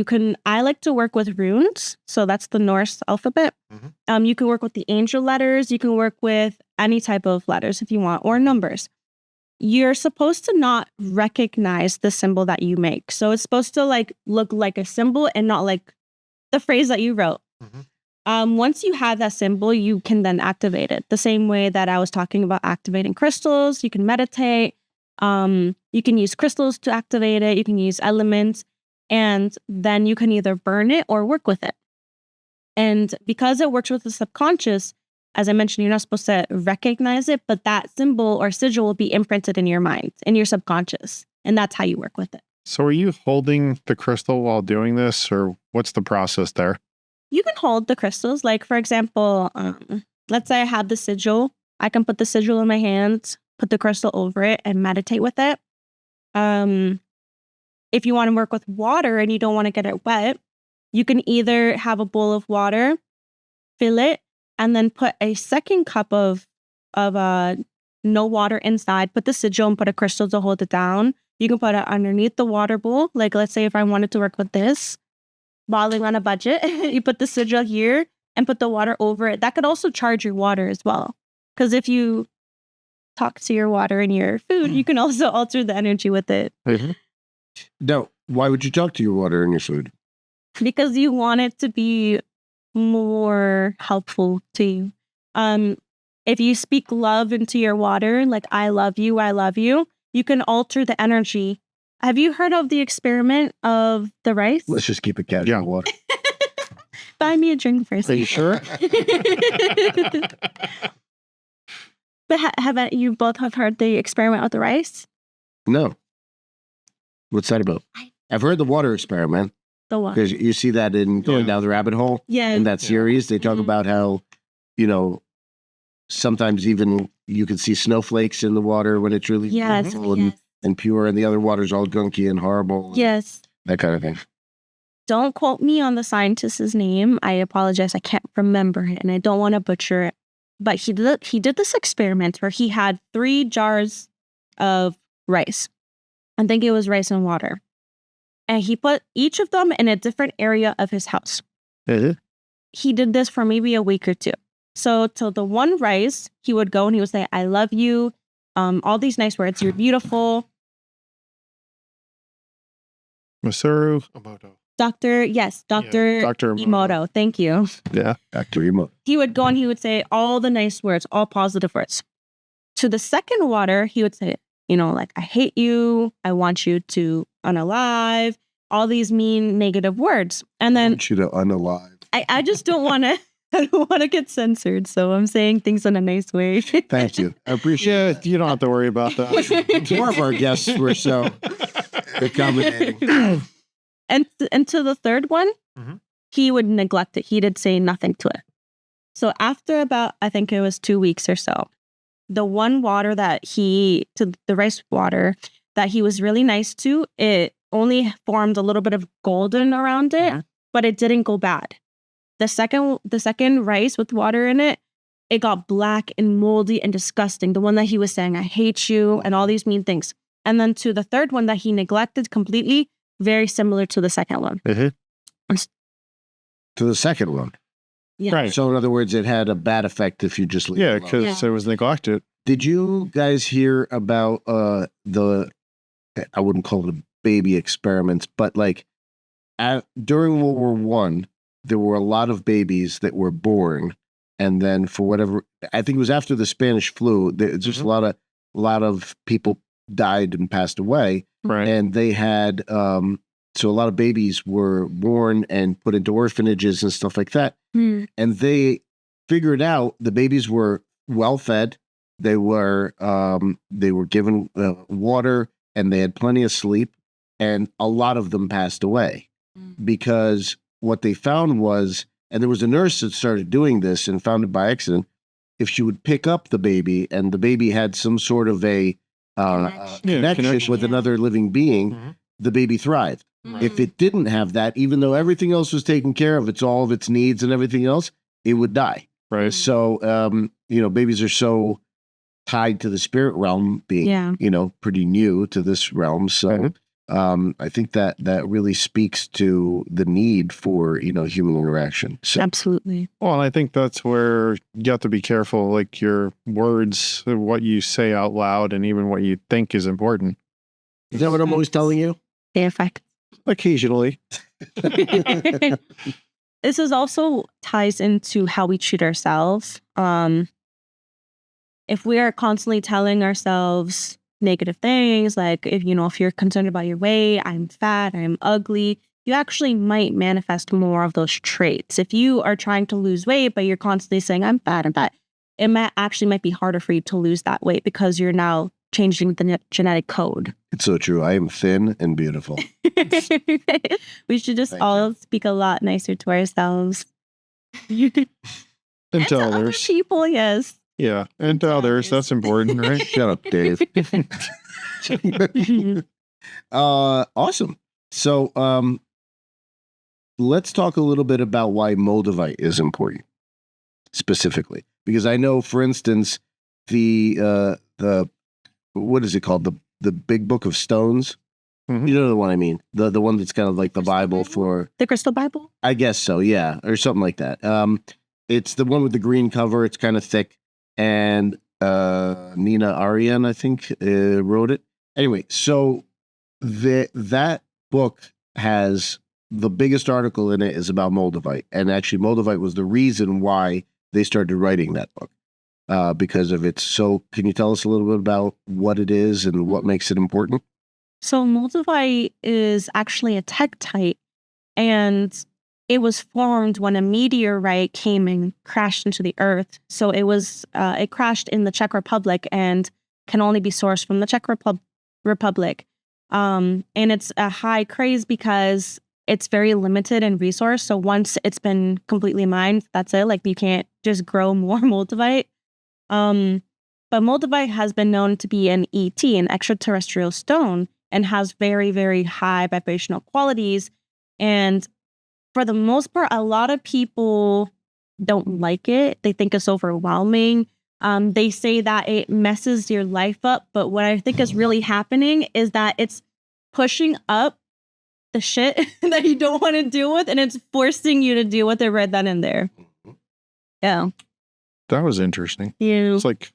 Speaker 3: I like to work with runes. So that's the Norse alphabet. You can work with the angel letters. You can work with any type of letters if you want, or numbers. You're supposed to not recognize the symbol that you make. So it's supposed to look like a symbol and not like the phrase that you wrote. Once you have that symbol, you can then activate it. The same way that I was talking about activating crystals, you can meditate. You can use crystals to activate it. You can use elements. And then you can either burn it or work with it. And because it works with the subconscious, as I mentioned, you're not supposed to recognize it, but that symbol or sigil will be imprinted in your mind, in your subconscious. And that's how you work with it.
Speaker 2: So are you holding the crystal while doing this, or what's the process there?
Speaker 3: You can hold the crystals. Like, for example, let's say I have the sigil. I can put the sigil in my hands, put the crystal over it, and meditate with it. If you want to work with water and you don't want to get it wet, you can either have a bowl of water, fill it, and then put a second cup of no water inside, put the sigil and put a crystal to hold it down. You can put it underneath the water bowl. Like, let's say if I wanted to work with this, bottling on a budget, you put the sigil here and put the water over it. That could also charge your water as well. Because if you talk to your water and your food, you can also alter the energy with it.
Speaker 1: Now, why would you talk to your water and your food?
Speaker 3: Because you want it to be more helpful to you. If you speak love into your water, like I love you, you can alter the energy. Have you heard of the experiment of the rice?
Speaker 1: Let's just keep it casual.
Speaker 2: Yeah.
Speaker 1: Water.
Speaker 3: Buy me a drink first.
Speaker 2: Are you sure?
Speaker 3: But have you both have heard the experiment with the rice?
Speaker 1: No. What's that about? I've heard the water experiment.
Speaker 3: The what?
Speaker 1: Because you see that in Going Down the Rabbit Hole.
Speaker 3: Yeah.
Speaker 1: In that series, they talk about how, sometimes even you can see snowflakes in the water when it's really beautiful and pure, and the other water's all gunky and horrible.
Speaker 3: Yes.
Speaker 1: That kind of thing.
Speaker 3: Don't quote me on the scientist's name. I apologize. I can't remember it, and I don't want to butcher it. But he did this experiment where he had 3 jars of rice. I think it was rice and water. And he put each of them in a different area of his house. He did this for maybe a week or 2. So to the one rice, he would go and he would say, I love you. All these nice words. You're beautiful.
Speaker 2: Masaru Emoto.
Speaker 3: Dr.
Speaker 2: Dr.
Speaker 3: Emoto. Thank you.
Speaker 2: Yeah.
Speaker 1: Dr. Emoto.
Speaker 3: He would go and he would say all the nice words, all positive words. To the second water, he would say, like, I hate you. I want you to unalive. All these mean negative words. And then
Speaker 1: I want you to unalive.
Speaker 3: I just don't want to. I don't want to get censored, so I'm saying things in a nice way.
Speaker 1: Thank you. I appreciate
Speaker 2: Yeah, you don't have to worry about that.
Speaker 1: More of our guests were so accommodating.
Speaker 3: And to the third one, he would neglect it. He did say nothing to it. So after about, I think it was 2 weeks or so, the one water the rice water that he was really nice to, it only formed a little bit of golden around it, but it didn't go bad. The second rice with water in it, it got black and moldy and disgusting. The one that he was saying, I hate you, and all these mean things. And then to the third one that he neglected completely, very similar to the second one.
Speaker 1: To the second one.
Speaker 3: Yeah.
Speaker 2: Right.
Speaker 1: So in other words, it had a bad effect if you just leave it alone.
Speaker 2: because it was neglected.
Speaker 1: Did you guys hear about I wouldn't call it a baby experiments, but during World War One, there were a lot of babies that were born, and then for whatever, I think it was after the Spanish flu, just a lot of people died and passed away,
Speaker 2: Right.
Speaker 1: and they had So a lot of babies were born and put into orphanages and stuff like that.
Speaker 3: Mm.
Speaker 1: And they figured out the babies were well fed. They were given water, and they had plenty of sleep. And a lot of them passed away because what they found was, and there was a nurse that started doing this and found it by accident. If she would pick up the baby and the baby had some sort of a connection with another living being, the baby thrived. If it didn't have that, even though everything else was taken care of, it's all of its needs and everything else, it would die.
Speaker 2: Right.
Speaker 1: So, babies are so tied to the spirit realm, being, pretty new to this realm. So I think that really speaks to the need for, human interaction. So,
Speaker 3: Absolutely.
Speaker 2: Well, and I think that's where you have to be careful, like your words, what you say out loud, and even what you think is important.
Speaker 1: is that what I'm always telling you?
Speaker 3: The effect.
Speaker 2: Occasionally.
Speaker 3: This is also ties into how we treat ourselves. If we are constantly telling ourselves negative things, like if you're concerned about your weight, I'm fat, I'm ugly, you actually might manifest more of those traits. If you are trying to lose weight, but you're constantly saying, I'm fat, it might be harder for you to lose that weight because you're now changing the genetic code.
Speaker 1: It's so true. I am thin and beautiful.
Speaker 3: We should just all speak a lot nicer to ourselves.
Speaker 2: And to
Speaker 3: to other
Speaker 2: others.
Speaker 3: people, yes.
Speaker 2: Yeah. And to others. That's important, right?
Speaker 1: Shut up, Dave. Awesome. So let's talk a little bit about why Moldavite is important specifically. Because I know, for instance, the what is it called? The Big Book of Stones.
Speaker 2: Mhm.
Speaker 1: You know the one I mean. The one that's kind of like the Bible for,
Speaker 3: The Crystal Bible?
Speaker 1: I guess so, yeah, or something like that. It's the one with the green cover. It's kind of thick, and Nina Arian, I think, wrote it. Anyway, so that book has the biggest article in it is about Moldavite, and actually Moldavite was the reason why they started writing that book. Because of it. So can you tell us a little bit about what it is and what makes it important?
Speaker 3: So Moldavite is actually a tektite, and it was formed when a meteorite came and crashed into the earth. So it crashed in the Czech Republic and can only be sourced from the Czech Republic. And it's a high craze because it's very limited in resource. So once it's been completely mined, that's it. Like you can't just grow more Moldavite. But Moldavite has been known to be an ET, an extraterrestrial stone, and has very, very high vibrational qualities. And for the most part, a lot of people don't like it. They think it's overwhelming. They say that it messes your life up. But what I think is really happening is that it's pushing up the shit that you don't want to deal with, and it's forcing you to deal with it right then and there. Yeah.
Speaker 2: That was interesting.
Speaker 3: You.
Speaker 2: It's like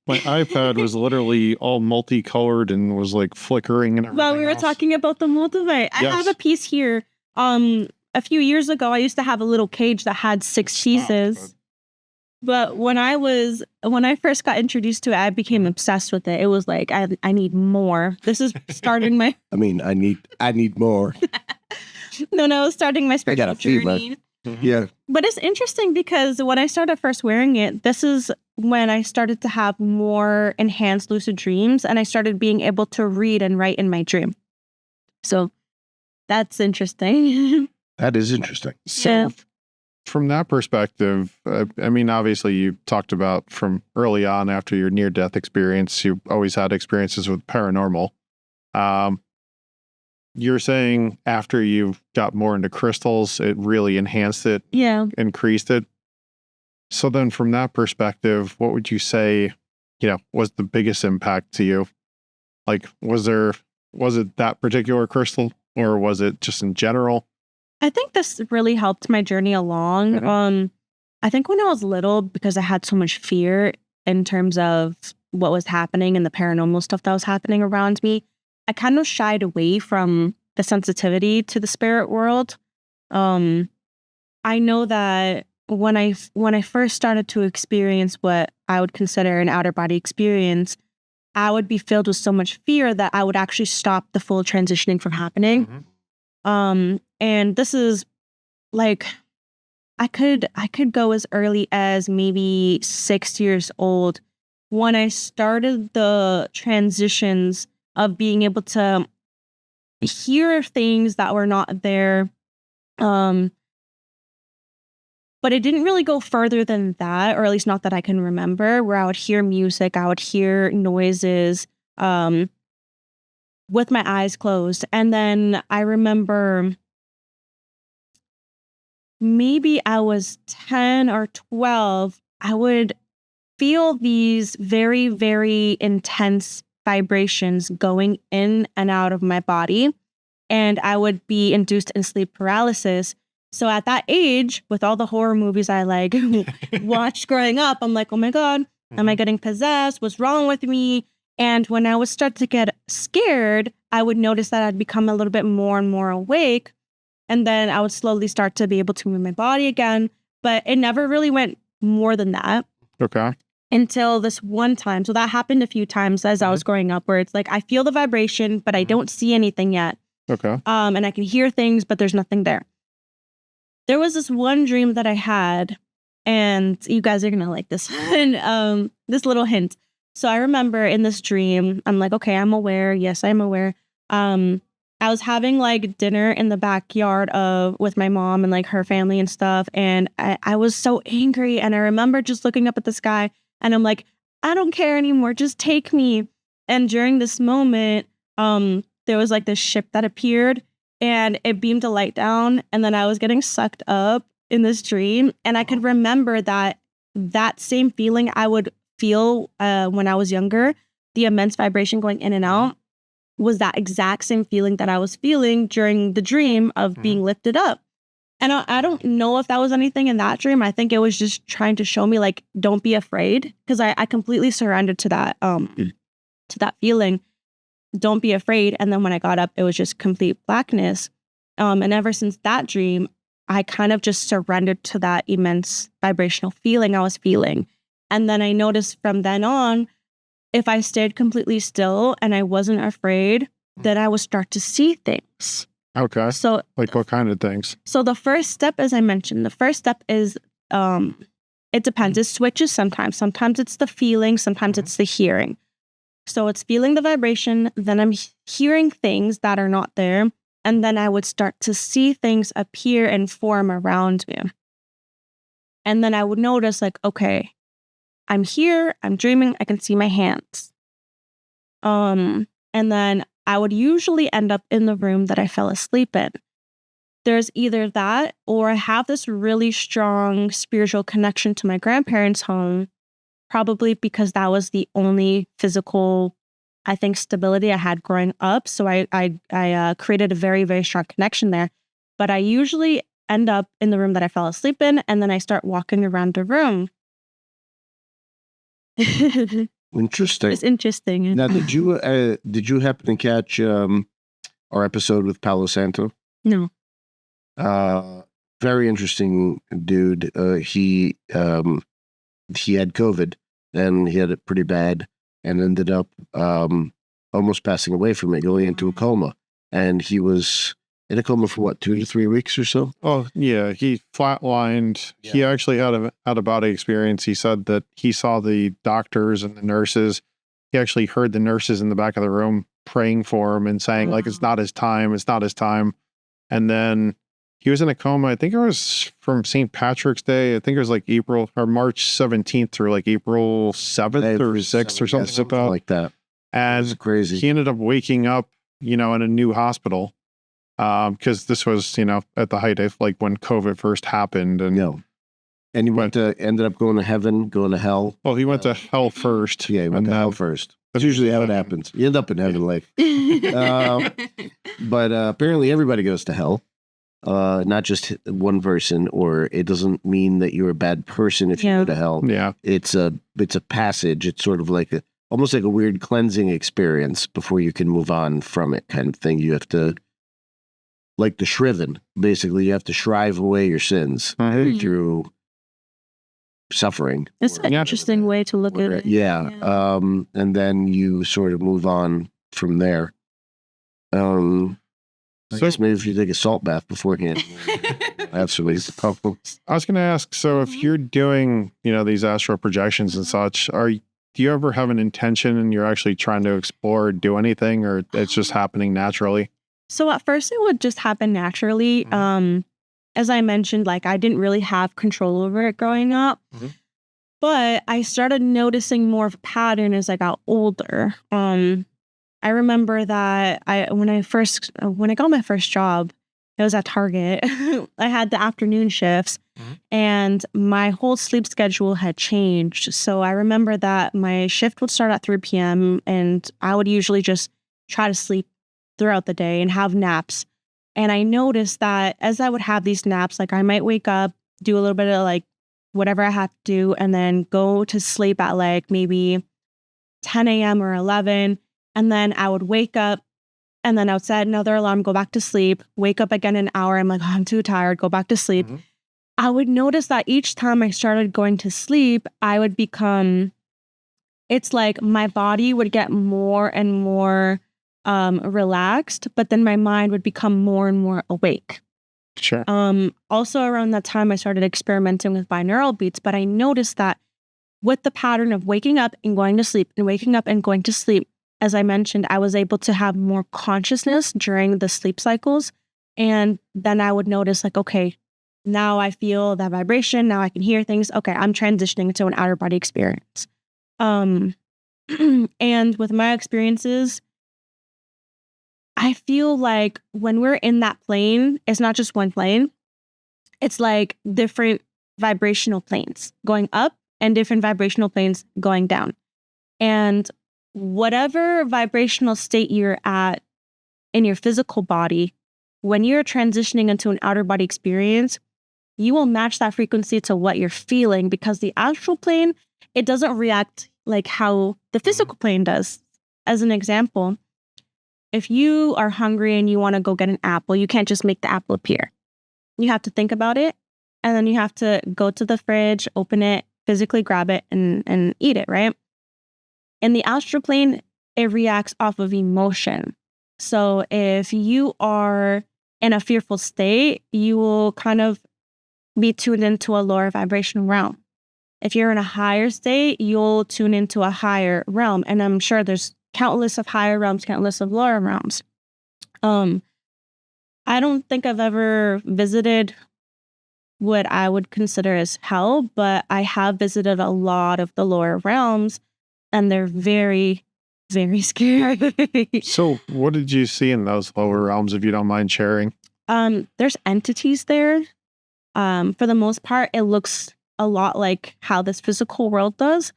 Speaker 2: my iPad was literally all multicolored and was like flickering and everything.
Speaker 3: Well, we were
Speaker 2: else.
Speaker 3: talking about the Moldavite. I have a piece here. A few years ago, I used to have a little cage that had 6 pieces. But when I first got introduced to it, I became obsessed with it. It was like I need more. This is starting my.
Speaker 1: I mean, I need more.
Speaker 3: No, starting my spiritual
Speaker 1: I got a fever.
Speaker 3: journey.
Speaker 1: Yeah.
Speaker 3: But it's interesting because when I started first wearing it, this is when I started to have more enhanced lucid dreams, and I started being able to read and write in my dream. So that's interesting.
Speaker 1: That is interesting.
Speaker 2: So
Speaker 3: Yeah.
Speaker 2: from that perspective, I mean, obviously you talked about from early on after your near-death experience, you always had experiences with paranormal. You're saying after you got more into crystals, it really enhanced it,
Speaker 3: Yeah.
Speaker 2: increased it. So then from that perspective, what would you say, was the biggest impact to you? Like, was it that particular crystal, or was it just in general?
Speaker 3: I think this really helped my journey along.
Speaker 2: Mhm.
Speaker 3: I think when I was little, because I had so much fear in terms of what was happening and the paranormal stuff that was happening around me, I kind of shied away from the sensitivity to the spirit world. I know that when I first started to experience what I would consider an outer body experience, I would be filled with so much fear that I would actually stop the full transitioning from happening.
Speaker 2: Mhm.
Speaker 3: And this is like I could go as early as maybe 6 years old when I started the transitions of being able to hear things that were not there. But it didn't really go further than that, or at least not that I can remember, where I would hear music, I would hear noises with my eyes closed. And then I remember maybe I was 10 or 12, I would feel these very, very intense vibrations going in and out of my body. And I would be induced in sleep paralysis. So at that age, with all the horror movies I like watched growing up, I'm like, oh my God, am I getting possessed? What's wrong with me? And when I would start to get scared, I would notice that I'd become a little bit more and more awake. And then I would slowly start to be able to move my body again. But it never really went more than that.
Speaker 2: Okay.
Speaker 3: Until this one time. So that happened a few times as I was growing up, where it's like, I feel the vibration, but I don't see anything yet.
Speaker 2: Okay.
Speaker 3: And I can hear things, but there's nothing there. There was this one dream that I had, and you guys are going to like this one, this little hint. So I remember in this dream, I'm like, okay, I'm aware. Yes, I'm aware. I was having like dinner in the backyard with my mom and like her family and stuff. And I was so angry. And I remember just looking up at the sky and I'm like, I don't care anymore. Just take me. And during this moment, there was like this ship that appeared and it beamed a light down. And then I was getting sucked up in this dream. And I could remember that same feeling I would feel when I was younger, the immense vibration going in and out, was that exact same feeling that I was feeling during the dream of being lifted up. And I don't know if that was anything in that dream. I think it was just trying to show me, like, don't be afraid, because I completely surrendered to that feeling. Don't be afraid. And then when I got up, it was just complete blackness. And ever since that dream, I kind of just surrendered to that immense vibrational feeling I was feeling. And then I noticed from then on, if I stayed completely still and I wasn't afraid, then I would start to see things.
Speaker 2: Okay.
Speaker 3: So,
Speaker 2: like what kind of things?
Speaker 3: So the first step, as I mentioned, is it depends. It switches sometimes. Sometimes it's the feeling, sometimes it's the hearing. So it's feeling the vibration, then I'm hearing things that are not there, and then I would start to see things appear and form around me. And then I would notice, like, okay, I'm here, I'm dreaming, I can see my hands. And then I would usually end up in the room that I fell asleep in. There's either that, or I have this really strong spiritual connection to my grandparents' home, probably because that was the only physical, I think, stability I had growing up. So I created a very, very strong connection there. But I usually end up in the room that I fell asleep in, and then I start walking around the room.
Speaker 1: Interesting.
Speaker 3: It's interesting.
Speaker 1: Now, did you happen to catch our episode with Palo Santo?
Speaker 3: No.
Speaker 1: Very interesting dude. He had COVID, and he had it pretty bad, and ended up almost passing away from it, going into a coma. And he was in a coma for what, 2 to 3 weeks or so?
Speaker 2: Oh, yeah. He flatlined. Yeah. He actually had a out-of-body experience. He said that he saw the doctors and the nurses. He actually heard the nurses in the back of the room praying for him and saying, like, it's not his time. It's not his time. And then he was in a coma. I think it was from St. Patrick's Day. I think it was like April or March 17th through like April 7th or 6th or something
Speaker 1: like that.
Speaker 2: And
Speaker 1: it's crazy.
Speaker 2: He ended up waking up, in a new hospital. Because this was, at the height of like when COVID first happened. And
Speaker 1: and he ended up going to heaven, going to hell.
Speaker 2: Well, he went to hell first.
Speaker 1: Yeah, he went to hell first. That's usually how it happens. You end up in heaven, like. But apparently everybody goes to hell. Not just one person, or it doesn't mean that you're a bad person if you go to hell.
Speaker 2: Yeah.
Speaker 1: It's a passage. It's sort of like almost like a weird cleansing experience before you can move on from it, kind of thing. You have to, like the shriven, basically, you have to shrive away your sins through suffering.
Speaker 3: It's an interesting way to look at it.
Speaker 1: Yeah. And then you sort of move on from there. So I guess maybe if you take a salt bath beforehand, that's the way it's comfortable.
Speaker 2: I was going to ask, so if you're doing, these astral projections and such, do you ever have an intention and you're actually trying to explore or do anything, or it's just happening naturally?
Speaker 3: So at first it would just happen naturally. As I mentioned, like I didn't really have control over it growing up, but I started noticing more of a pattern as I got older. I remember that when I got my first job, it was at Target. I had the afternoon shifts and my whole sleep schedule had changed. So I remember that my shift would start at 3 p.m. and I would usually just try to sleep throughout the day and have naps. And I noticed that as I would have these naps, like I might wake up, do a little bit of like whatever I have to do, and then go to sleep at like maybe 10 a.m. or 11. And then I would wake up and then I would set another alarm, go back to sleep, wake up again an hour. I'm like, oh, I'm too tired, go back to sleep. I would notice that each time I started going to sleep, I would it's like my body would get more and more relaxed, but then my mind would become more and more awake.
Speaker 2: Sure.
Speaker 3: Also around that time, I started experimenting with binaural beats, but I noticed that with the pattern of waking up and going to sleep and waking up and going to sleep, as I mentioned, I was able to have more consciousness during the sleep cycles. And then I would notice like, okay, now I feel that vibration. Now I can hear things. Okay, I'm transitioning to an outer body experience. And with my experiences, I feel like when we're in that plane, it's not just one plane. It's like different vibrational planes going up and different vibrational planes going down. And whatever vibrational state you're at in your physical body, when you're transitioning into an outer body experience, you will match that frequency to what you're feeling, because the astral plane, it doesn't react like how the physical plane does. As an example, if you are hungry and you want to go get an apple, you can't just make the apple appear. You have to think about it, and then you have to go to the fridge, open it, physically grab it, and eat it, right? In the astral plane, it reacts off of emotion. So if you are in a fearful state, you will kind of be tuned into a lower vibrational realm. If you're in a higher state, you'll tune into a higher realm. And I'm sure there's countless of higher realms, countless of lower realms. I don't think I've ever visited what I would consider as hell, but I have visited a lot of the lower realms, and they're very, very scary.
Speaker 2: So what did you see in those lower realms, if you don't mind sharing?
Speaker 3: There's entities there. For the most part, it looks a lot like how this physical world does.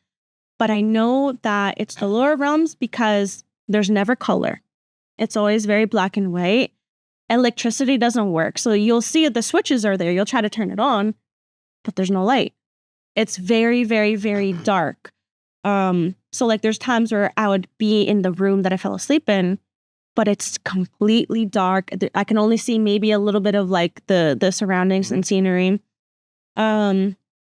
Speaker 3: But I know that it's the lower realms because there's never color. It's always very black and white. Electricity doesn't work. So you'll see the switches are there. You'll try to turn it on, but there's no light. It's very, very, very dark. So like there's times where I would be in the room that I fell asleep in, but it's completely dark. I can only see maybe a little bit of like the surroundings and scenery.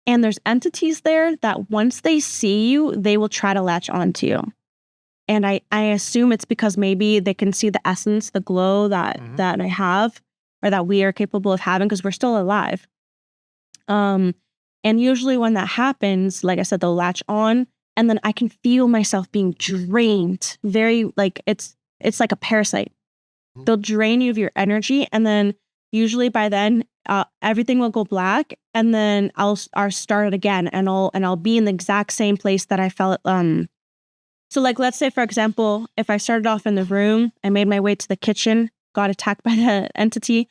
Speaker 3: And there's entities there that once they see you, they will try to latch onto you. And I assume it's because maybe they can see the essence, the glow that I have, or that we are capable of having, because we're still alive. And usually when that happens, like I said, they'll latch on, and then I can feel myself being drained. Very like it's like a parasite. They'll drain you of your energy, and then usually by then everything will go black, and then I'll start again, and I'll be in the exact same place that I felt. So like let's say for example, if I started off in the room, I made my way to the kitchen, got attacked by the entity,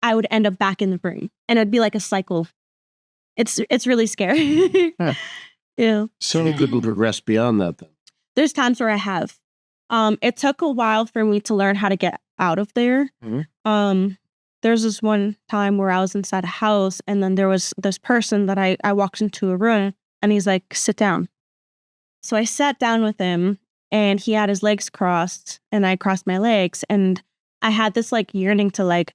Speaker 3: I would end up back in the room, and it'd be like a cycle. It's really scary. Yeah.
Speaker 1: So you couldn't progress beyond that then?
Speaker 3: There's times where I have. It took a while for me to learn how to get out of there. There's this one time where I was inside a house, and then there was this person that I walked into a room, and he's like, sit down. So I sat down with him, and he had his legs crossed, and I crossed my legs, and I had this like yearning to like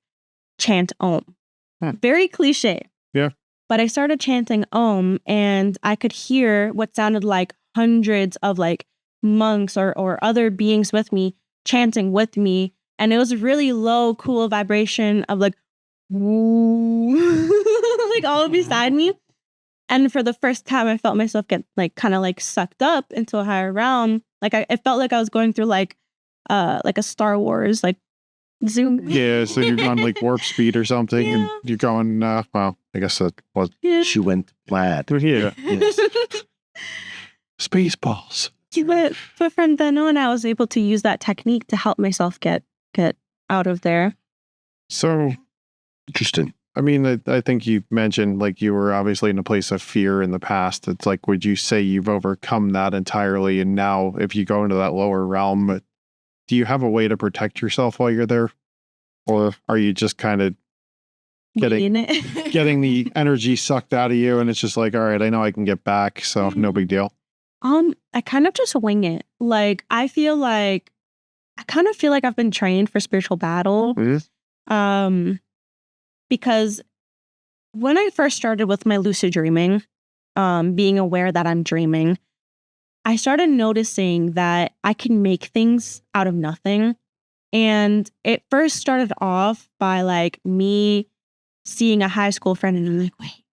Speaker 3: chant Om. Very cliche.
Speaker 2: Yeah.
Speaker 3: But I started chanting Om, and I could hear what sounded like hundreds of like monks or other beings with me chanting with me. And it was a really low, cool vibration of like, woo, like all beside me. And for the first time, I felt myself get like kind of like sucked up into a higher realm. Like it felt like I was going through like a Star Wars like zoom.
Speaker 2: Yeah, so you're on like warp speed or something,
Speaker 3: Yeah.
Speaker 2: and you're going. Well, I guess that was.
Speaker 3: Yeah.
Speaker 1: She went flat.
Speaker 2: Yeah,
Speaker 1: Yes.
Speaker 2: Spaceballs.
Speaker 3: But from then on, I was able to use that technique to help myself get out of there.
Speaker 2: So,
Speaker 1: Interesting.
Speaker 2: I mean, I think you mentioned like you were obviously in a place of fear in the past. It's like, would you say you've overcome that entirely? And now, if you go into that lower realm, do you have a way to protect yourself while you're there, or are you just kind of getting the energy sucked out of you, and it's just like, all right, I know I can get back, so no big deal.
Speaker 3: I kind of just wing it. Like I kind of feel like I've been trained for spiritual battle.
Speaker 2: Mm-hmm.
Speaker 3: Because when I first started with my lucid dreaming, being aware that I'm dreaming, I started noticing that I can make things out of nothing. And it first started off by like me seeing a high school friend and I'm like, wait,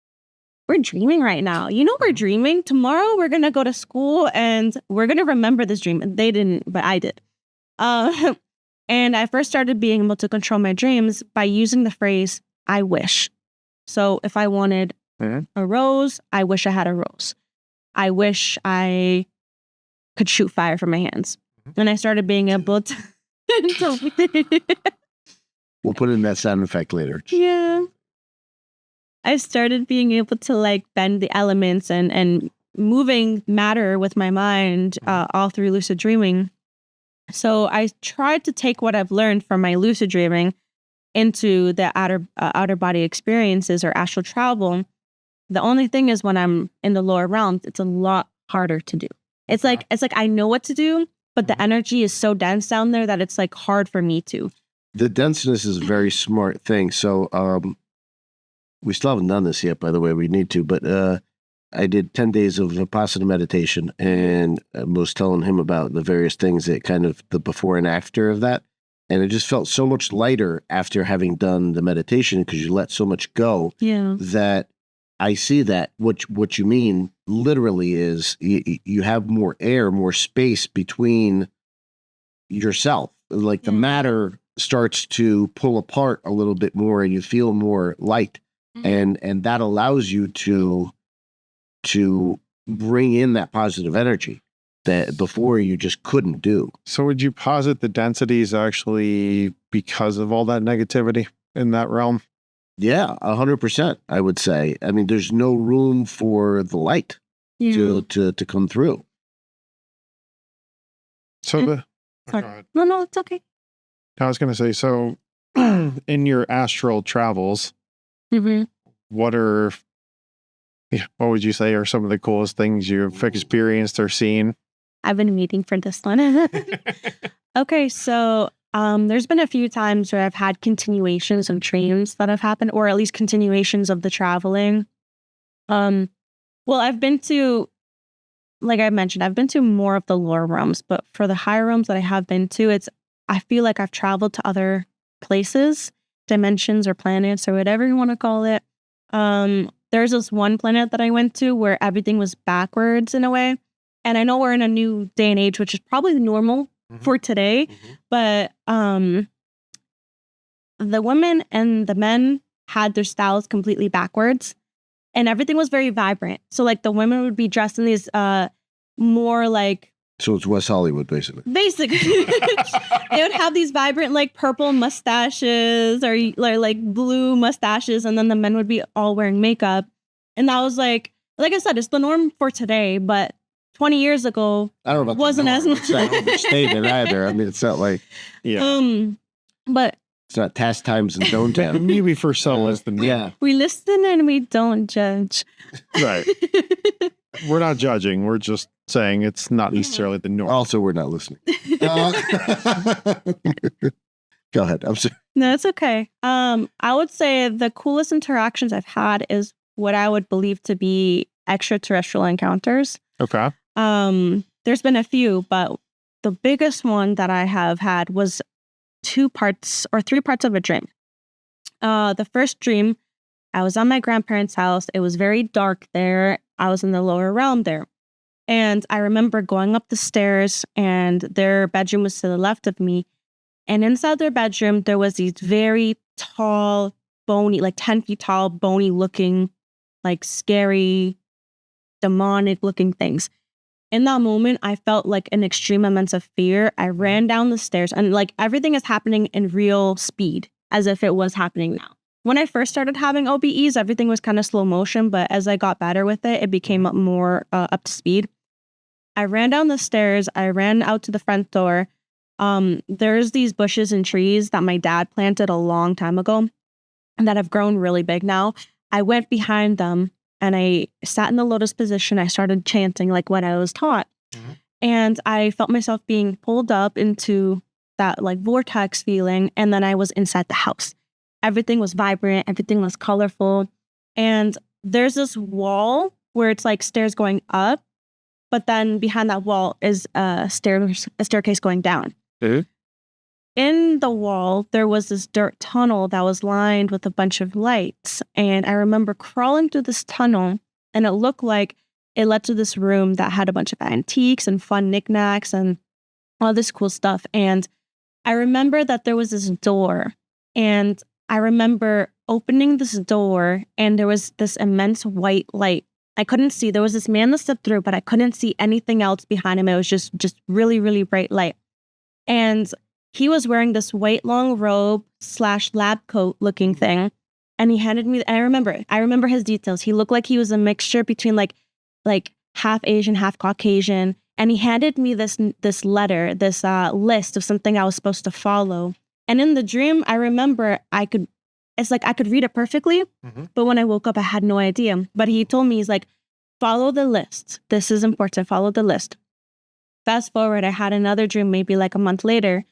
Speaker 3: we're dreaming right now. You know, we're dreaming. Tomorrow we're going to go to school and we're going to remember this dream. And they didn't, but I did. And I first started being able to control my dreams by using the phrase, I wish. So if I wanted a rose, I wish I had a rose. I wish I could shoot fire from my hands. And I started being able to...
Speaker 1: We'll put in that sound effect later.
Speaker 3: Yeah. I started being able to like bend the elements and moving matter with my mind all through lucid dreaming. So I tried to take what I've learned from my lucid dreaming into the outer body experiences or astral travel. The only thing is when I'm in the lower realms, it's a lot harder to do. It's like I know what to do, but the energy is so dense down there that it's like hard for me to.
Speaker 1: The denseness is a very smart thing. So we still haven't done this yet, by the way. We need to, but I did 10 days of Vipassana meditation and was telling him about the various things that kind of the before and after of that. And it just felt so much lighter after having done the meditation because you let so much go that I see that what you mean literally is you have more air, more space between yourself. Like the matter starts to pull apart a little bit more and you feel more light. And that allows you to bring in that positive energy that before you just couldn't do.
Speaker 2: So would you posit the density is actually because of all that negativity in that realm?
Speaker 1: Yeah, 100%, I would say. I mean, there's no room for the light to come through.
Speaker 2: So
Speaker 3: No, it's okay.
Speaker 2: I was going to say, so in your astral travels, what would you say are some of the coolest things you've experienced or seen?
Speaker 3: I've been waiting for this one. Okay, so there's been a few times where I've had continuations of dreams that have happened, or at least continuations of the traveling. Well, I've been to, like I mentioned, I've been to more of the lower realms, but for the higher realms that I have been to, I feel like I've traveled to other places, dimensions or planets or whatever you want to call it. There's this one planet that I went to where everything was backwards in a way. And I know we're in a new day and age, which is probably normal for today. But the women and the men had their styles completely backwards. And everything was very vibrant. So like the women would be dressed in these more like...
Speaker 1: So it's West Hollywood, basically.
Speaker 3: Basically. They would have these vibrant like purple mustaches or like blue mustaches. And then the men would be all wearing makeup. And that was like I said, it's the norm for today. But 20 years ago,
Speaker 1: I don't know about
Speaker 3: wasn't as much.
Speaker 1: It's not overstated either. I mean, it's not like...
Speaker 3: But...
Speaker 1: It's not Task Times and Don't Town.
Speaker 2: Maybe for some less than
Speaker 3: we listen and we don't judge.
Speaker 2: Right. We're not judging. We're just saying it's not necessarily the norm.
Speaker 1: Also, we're not listening. Go ahead. I'm sorry.
Speaker 3: No, it's okay. I would say the coolest interactions I've had is what I would believe to be extraterrestrial encounters.
Speaker 2: Okay.
Speaker 3: There's been a few, but the biggest one that I have had was two parts or three parts of a dream. The first dream, I was on my grandparents' house. It was very dark there. I was in the lower realm there. And I remember going up the stairs, and their bedroom was to the left of me. And inside their bedroom, there was these very tall, bony, like 10 feet tall, bony looking, like scary, demonic looking things. In that moment, I felt like an extreme amount of fear. I ran down the stairs, and like everything is happening in real speed, as if it was happening now. When I first started having OBEs, everything was kind of slow motion, but as I got better with it, it became more up to speed. I ran down the stairs. I ran out to the front door. There's these bushes and trees that my dad planted a long time ago and that have grown really big now. I went behind them and I sat in the lotus position. I started chanting like what I was taught. Mm-hmm. And I felt myself being pulled up into that like vortex feeling. And then I was inside the house. Everything was vibrant. Everything was colorful. And there's this wall where it's like stairs going up. But then behind that wall is a staircase going down. Mm-hmm. In the wall, there was this dirt tunnel that was lined with a bunch of lights. And I remember crawling through this tunnel, and it looked like it led to this room that had a bunch of antiques and fun knickknacks and all this cool stuff. And I remember that there was this door, and I remember opening this door, and there was this immense white light. I couldn't see. There was this man that stepped through, but I couldn't see anything else behind him. It was just really, really bright light. And he was wearing this white long robe / lab coat looking thing. And he handed me, I remember his details. He looked like he was a mixture between like half Asian, half Caucasian. And he handed me this letter, this list of something I was supposed to follow. And in the dream, I remember I could read it perfectly, but when I woke up, I had no idea. But he told me, he's like, follow the list. This is important. Follow the list. Fast forward, I had another dream maybe like a month later.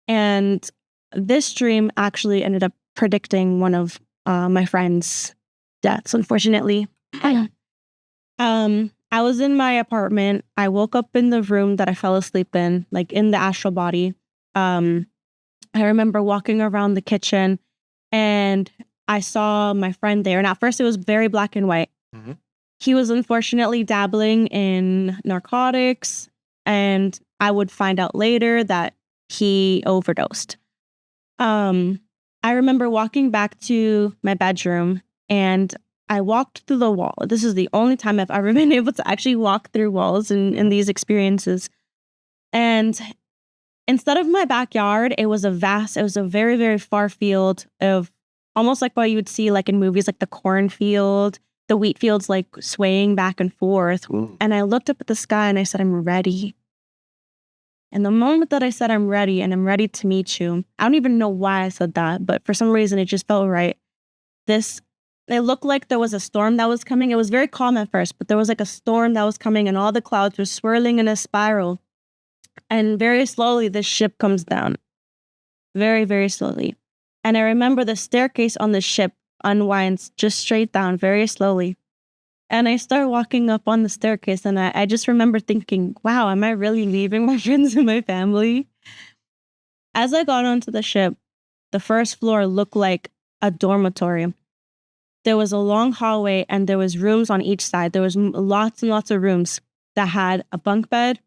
Speaker 3: And this dream actually ended up predicting one of my friend's deaths, unfortunately. I was in my apartment. I woke up in the room that I fell asleep in, like in the astral body. I remember walking around the kitchen, and I saw my friend there. And at first it was very black and white. Mm-hmm. He was unfortunately dabbling in narcotics. And I would find out later that he overdosed. I remember walking back to my bedroom, and I walked through the wall. This is the only time I've ever been able to actually walk through walls in these experiences. And instead of my backyard, it was a very, very far field of almost like what you would see like in movies, like the cornfield, the wheat fields like swaying back and forth. Mm. And I looked up at the sky and I said, I'm ready. And the moment that I said, I'm ready and I'm ready to meet you, I don't even know why I said that, but for some reason it just felt right. It looked like there was a storm that was coming. It was very calm at first, but there was like a storm that was coming and all the clouds were swirling in a spiral. And very slowly, this ship comes down. Very, very slowly. And I remember the staircase on the ship unwinds just straight down very slowly. And I start walking up on the staircase, and I just remember thinking, wow, am I really leaving my friends and my family? As I got onto the ship, the first floor looked like a dormitory. There was a long hallway, and there was rooms on each side. There was lots and lots of rooms that had a bunk bed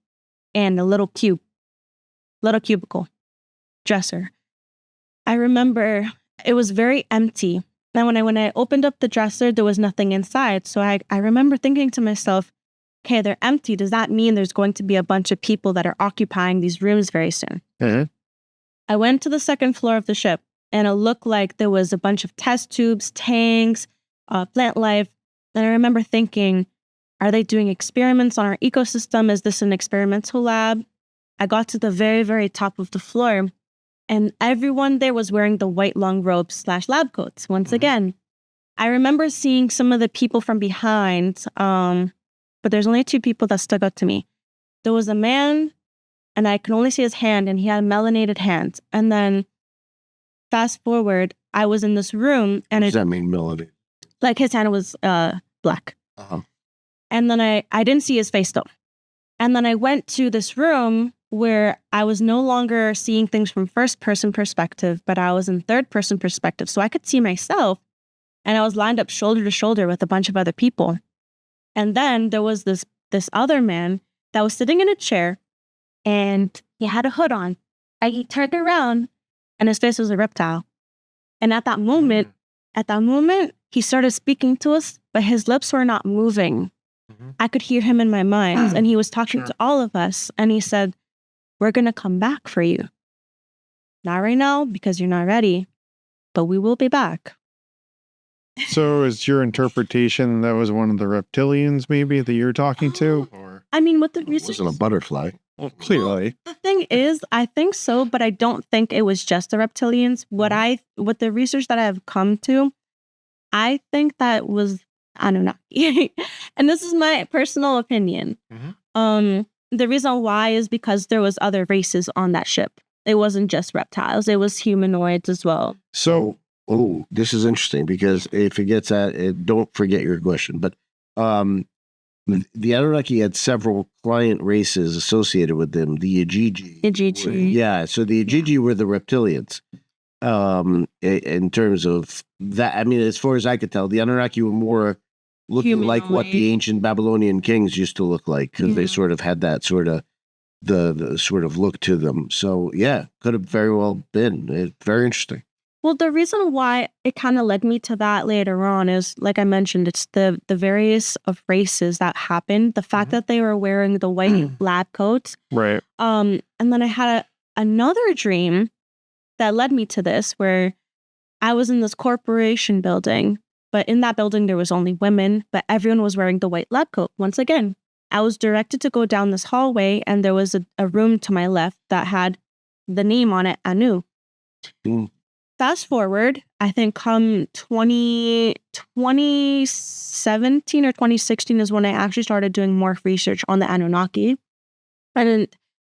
Speaker 3: and a little cubicle, dresser. I remember it was very empty. Now, when I opened up the dresser, there was nothing inside. So I remember thinking to myself, okay, they're empty. Does that mean there's going to be a bunch of people that are occupying these rooms very soon? Mm-hmm. I went to the second floor of the ship, and it looked like there was a bunch of test tubes, tanks, plant life. And I remember thinking, are they doing experiments on our ecosystem? Is this an experimental lab? I got to the very, very top of the floor, and everyone there was wearing the white long robes / lab coats. Once again, I remember seeing some of the people from behind, but there's only two people that stuck out to me. There was a man, and I could only see his hand, and he had a melanated hand. And then fast forward, I was in this room, and
Speaker 1: what does that mean, melanated?
Speaker 3: Like his hand was black. Uh-huh. And then I didn't see his face though. And then I went to this room where I was no longer seeing things from first person perspective, but I was in third person perspective. So I could see myself, and I was lined up shoulder to shoulder with a bunch of other people. And then there was this other man that was sitting in a chair, and he had a hood on. And he turned around, and his face was a reptile. And at that moment, he started speaking to us, but his lips were not moving. I could hear him in my mind, and he was talking to all of us, and he said, "We're going to come back for you. Not right now because you're not ready, but we will be back."
Speaker 2: So is your interpretation that was one of the reptilians maybe that you're talking to? Or
Speaker 3: I mean, with the
Speaker 1: It
Speaker 3: research,
Speaker 1: wasn't a butterfly.
Speaker 2: well, clearly.
Speaker 3: the thing is, I think so, but I don't think it was just the reptilians. What the research that I've come to, I think that was Anunnaki. And this is my personal opinion. The reason why is because there was other races on that ship. It wasn't just reptiles. It was humanoids as well.
Speaker 2: So
Speaker 1: Oh, this is interesting because if it gets at it, don't forget your question. But the Anunnaki had several client races associated with them. The Igigi. Yeah, so the Igigi were the reptilians. In terms of that, I mean, as far as I could tell, the Anunnaki were more looking like what the ancient Babylonian kings used to look like, because they sort of had that sort of the sort of look to them. So yeah, could have very well been. Very interesting.
Speaker 3: Well, the reason why it kind of led me to that later on is, like I mentioned, it's the various of races that happened. The fact that they were wearing the white lab coats.
Speaker 2: right.
Speaker 3: And then I had another dream that led me to this, where I was in this corporation building, but in that building there was only women, but everyone was wearing the white lab coat. Once again, I was directed to go down this hallway, and there was a room to my left that had the name on it, Anu. Fast forward, I think come 2017 or 2016 is when I actually started doing more research on the Anunnaki. And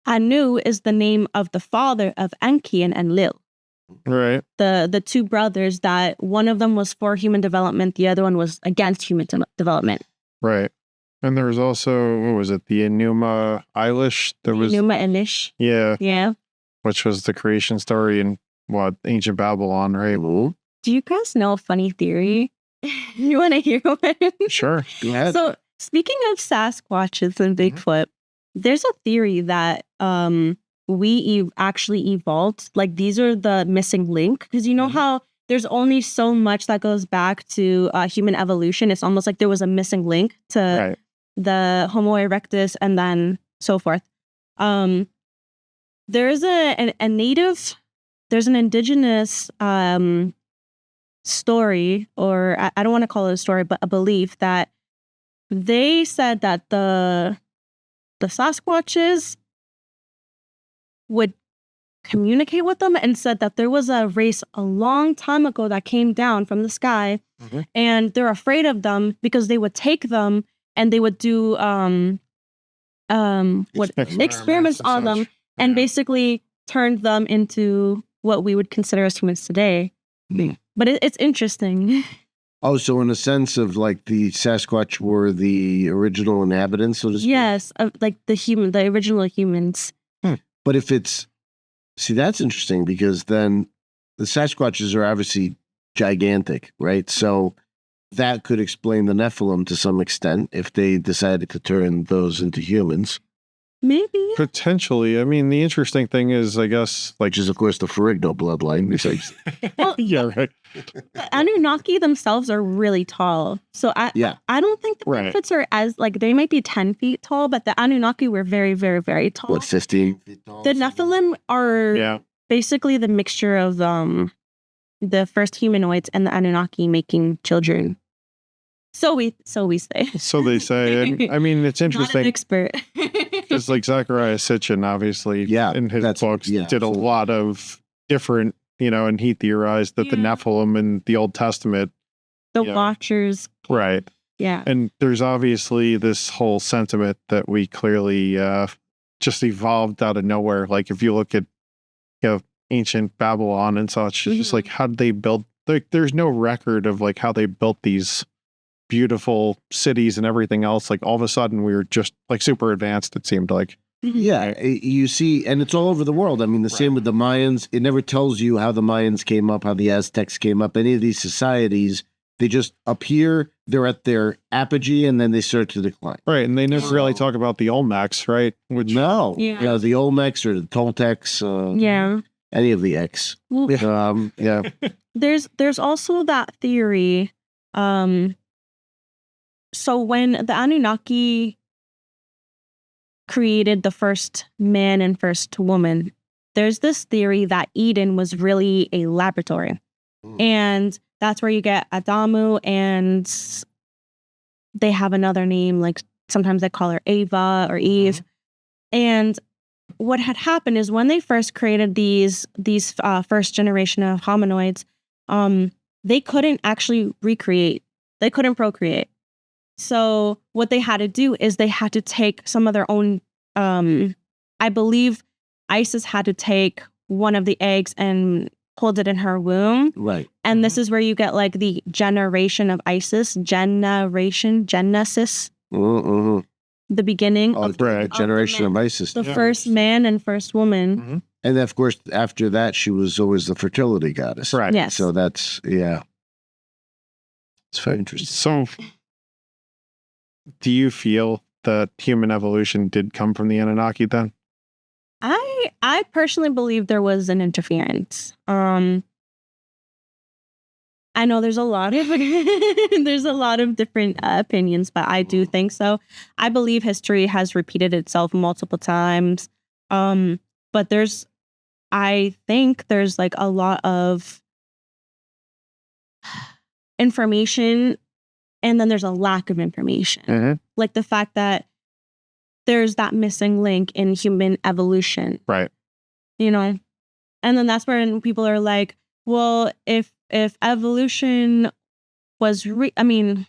Speaker 3: Anu is the name of the father of Enki and Enlil.
Speaker 2: Right.
Speaker 3: The two brothers, that one of them was for human development, the other one was against human development.
Speaker 2: Right. And there was also, what was it? The Enuma Elish? There was
Speaker 3: Enuma Elish.
Speaker 2: Yeah.
Speaker 3: Yeah.
Speaker 2: Which was the creation story in ancient Babylon, right?
Speaker 3: Do you guys know a funny theory? You want to hear one?
Speaker 2: Sure.
Speaker 1: Go ahead.
Speaker 3: So, speaking of Sasquatches and Bigfoot, there's a theory that we actually evolved. Like, these are the missing link. Because you know how there's only so much that goes back to human evolution. It's almost like there was a missing link to the Homo erectus and then so forth. There's a native... There's an indigenous story, or I don't want to call it a story, but a belief that they said that the Sasquatches would communicate with them, and said that there was a race a long time ago that came down from the sky, and they're afraid of them because they would take them and they would do experiments on them and basically turned them into what we would consider as humans today. But it's interesting.
Speaker 1: Oh, so in a sense of like the Sasquatch were the original inhabitants, so to speak?
Speaker 3: Yes, like the original humans.
Speaker 1: But if it's, see, that's interesting, because then the Sasquatches are obviously gigantic, right? So that could explain the Nephilim to some extent if they decided to turn those into humans.
Speaker 3: Maybe.
Speaker 2: Potentially. I mean, the interesting thing is, I guess, like,
Speaker 1: Which is, of course, the Ferrigno bloodline.
Speaker 3: Well,
Speaker 2: yeah, right.
Speaker 3: The Anunnaki themselves are really tall. So I don't think the Bigfoots are as, like, they might be 10 feet tall, but the Anunnaki were very, very, very tall.
Speaker 1: What, 15 feet tall?
Speaker 3: The Nephilim are basically the mixture of the first humanoids and the Anunnaki making children. So we say.
Speaker 2: So they say. And, I mean, it's interesting.
Speaker 3: Not an expert.
Speaker 2: Because like Zachariah Sitchin, obviously, in his books, did a lot of different, and he theorized that the Nephilim in the Old Testament.
Speaker 3: The Watchers.
Speaker 2: Right.
Speaker 3: Yeah.
Speaker 2: And there's obviously this whole sentiment that we clearly just evolved out of nowhere. Like if you look at, ancient Babylon and such, it's just like, how did they build? Like, there's no record of like how they built these beautiful cities and everything else. Like all of a sudden we were just like super advanced, it seemed like.
Speaker 1: Yeah, you see, and it's all over the world. I mean, the same with the Mayans. It never tells you how the Mayans came up, how the Aztecs came up. Any of these societies, they just appear, they're at their apogee, and then they start to decline.
Speaker 2: Right, and they never really talk about the Olmecs, right? Which
Speaker 1: No.
Speaker 3: Yeah.
Speaker 1: You know, the Olmecs or the Toltecs,
Speaker 3: Yeah.
Speaker 1: any of the X.
Speaker 3: Well,
Speaker 1: Yeah.
Speaker 3: there's also that theory. So when the Anunnaki created the first man and first woman, there's this theory that Eden was really a laboratory. And that's where you get Adamu, and they have another name, like sometimes they call her Ava or Eve. And what had happened is when they first created these first generation of hominoids, they couldn't actually recreate. They couldn't procreate. So what they had to do is they had to take some of their own, I believe Isis had to take one of the eggs and hold it in her womb.
Speaker 1: Right.
Speaker 3: And this is where you get like the generation of Isis, Genesis, the beginning of
Speaker 1: the generation of Isis.
Speaker 3: the first man and first woman.
Speaker 1: And of course, after that, she was always the fertility goddess.
Speaker 2: Right.
Speaker 3: Yes.
Speaker 1: So that's, yeah. It's very interesting.
Speaker 2: So, do you feel that human evolution did come from the Anunnaki then?
Speaker 3: I personally believe there was an interference. I know there's a lot of different opinions, but I do think so. I believe history has repeated itself multiple times. But I think there's like a lot of information, and then there's a lack of information. Like the fact that there's that missing link in human evolution.
Speaker 2: Right.
Speaker 3: You know? And then that's where people are like, well, if evolution was I mean,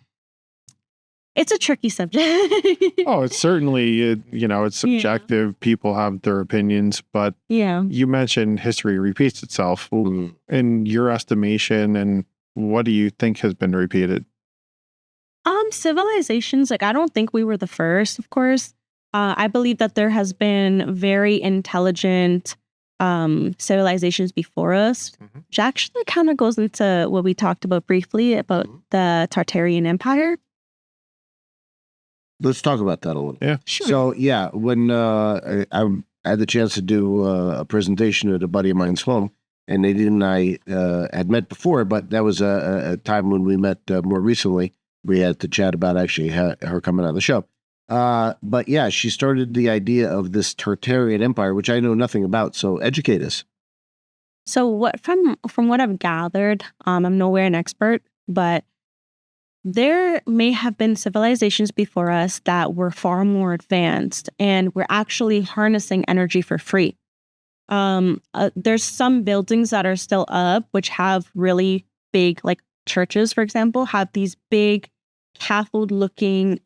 Speaker 3: it's a tricky subject.
Speaker 2: Oh, it's certainly, it's subjective. People have their opinions, but you mentioned history repeats itself. In your estimation, and what do you think has been repeated?
Speaker 3: Civilizations, like I don't think we were the first, of course. I believe that there has been very intelligent civilizations before us, which actually kind of goes into what we talked about briefly about the Tartarian Empire.
Speaker 1: Let's talk about that a little.
Speaker 2: Yeah.
Speaker 3: Sure.
Speaker 1: So, yeah, when I had the chance to do a presentation at a buddy of mine's home, and Nadine and I had met before, but that was a time when we met more recently. We had to chat about actually her coming on the show. But yeah, she started the idea of this Tartarian Empire, which I know nothing about. So educate us.
Speaker 3: So from what I've gathered, I'm nowhere an expert, but there may have been civilizations before us that were far more advanced and were actually harnessing energy for free. There's some buildings that are still up, which have really big, like churches, for example, have these big cathode-looking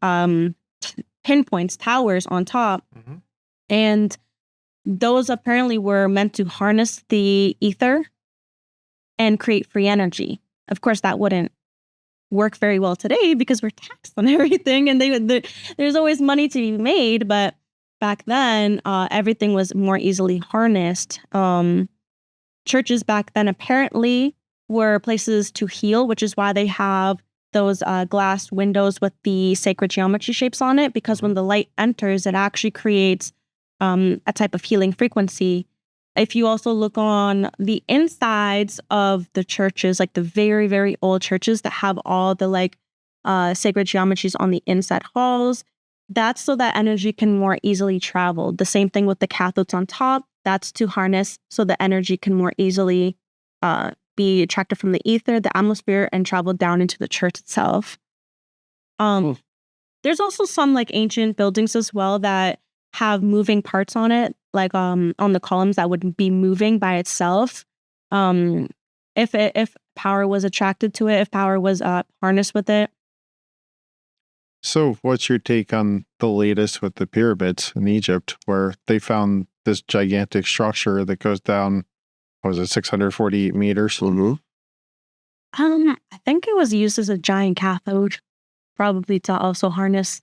Speaker 3: pinpoints, towers on top. And those apparently were meant to harness the ether and create free energy. Of course, that wouldn't work very well today because we're taxed on everything, and there's always money to be made. But back then, everything was more easily harnessed. Churches back then apparently were places to heal, which is why they have those glass windows with the sacred geometry shapes on it, because when the light enters, it actually creates a type of healing frequency. If you also look on the insides of the churches, like the very, very old churches that have all the sacred geometries on the inside halls, that's so that energy can more easily travel. The same thing with the cathodes on top. That's to harness so the energy can more easily be attracted from the ether, the atmosphere, and travel down into the church itself. There's also some ancient buildings as well that have moving parts on it, like on the columns that would be moving by itself. If power was attracted to it, if power was harnessed with it.
Speaker 2: So what's your take on the latest with the pyramids in Egypt, where they found this gigantic structure that goes down, what was it, 648 meters?
Speaker 3: I think it was used as a giant cathode, probably to also harness.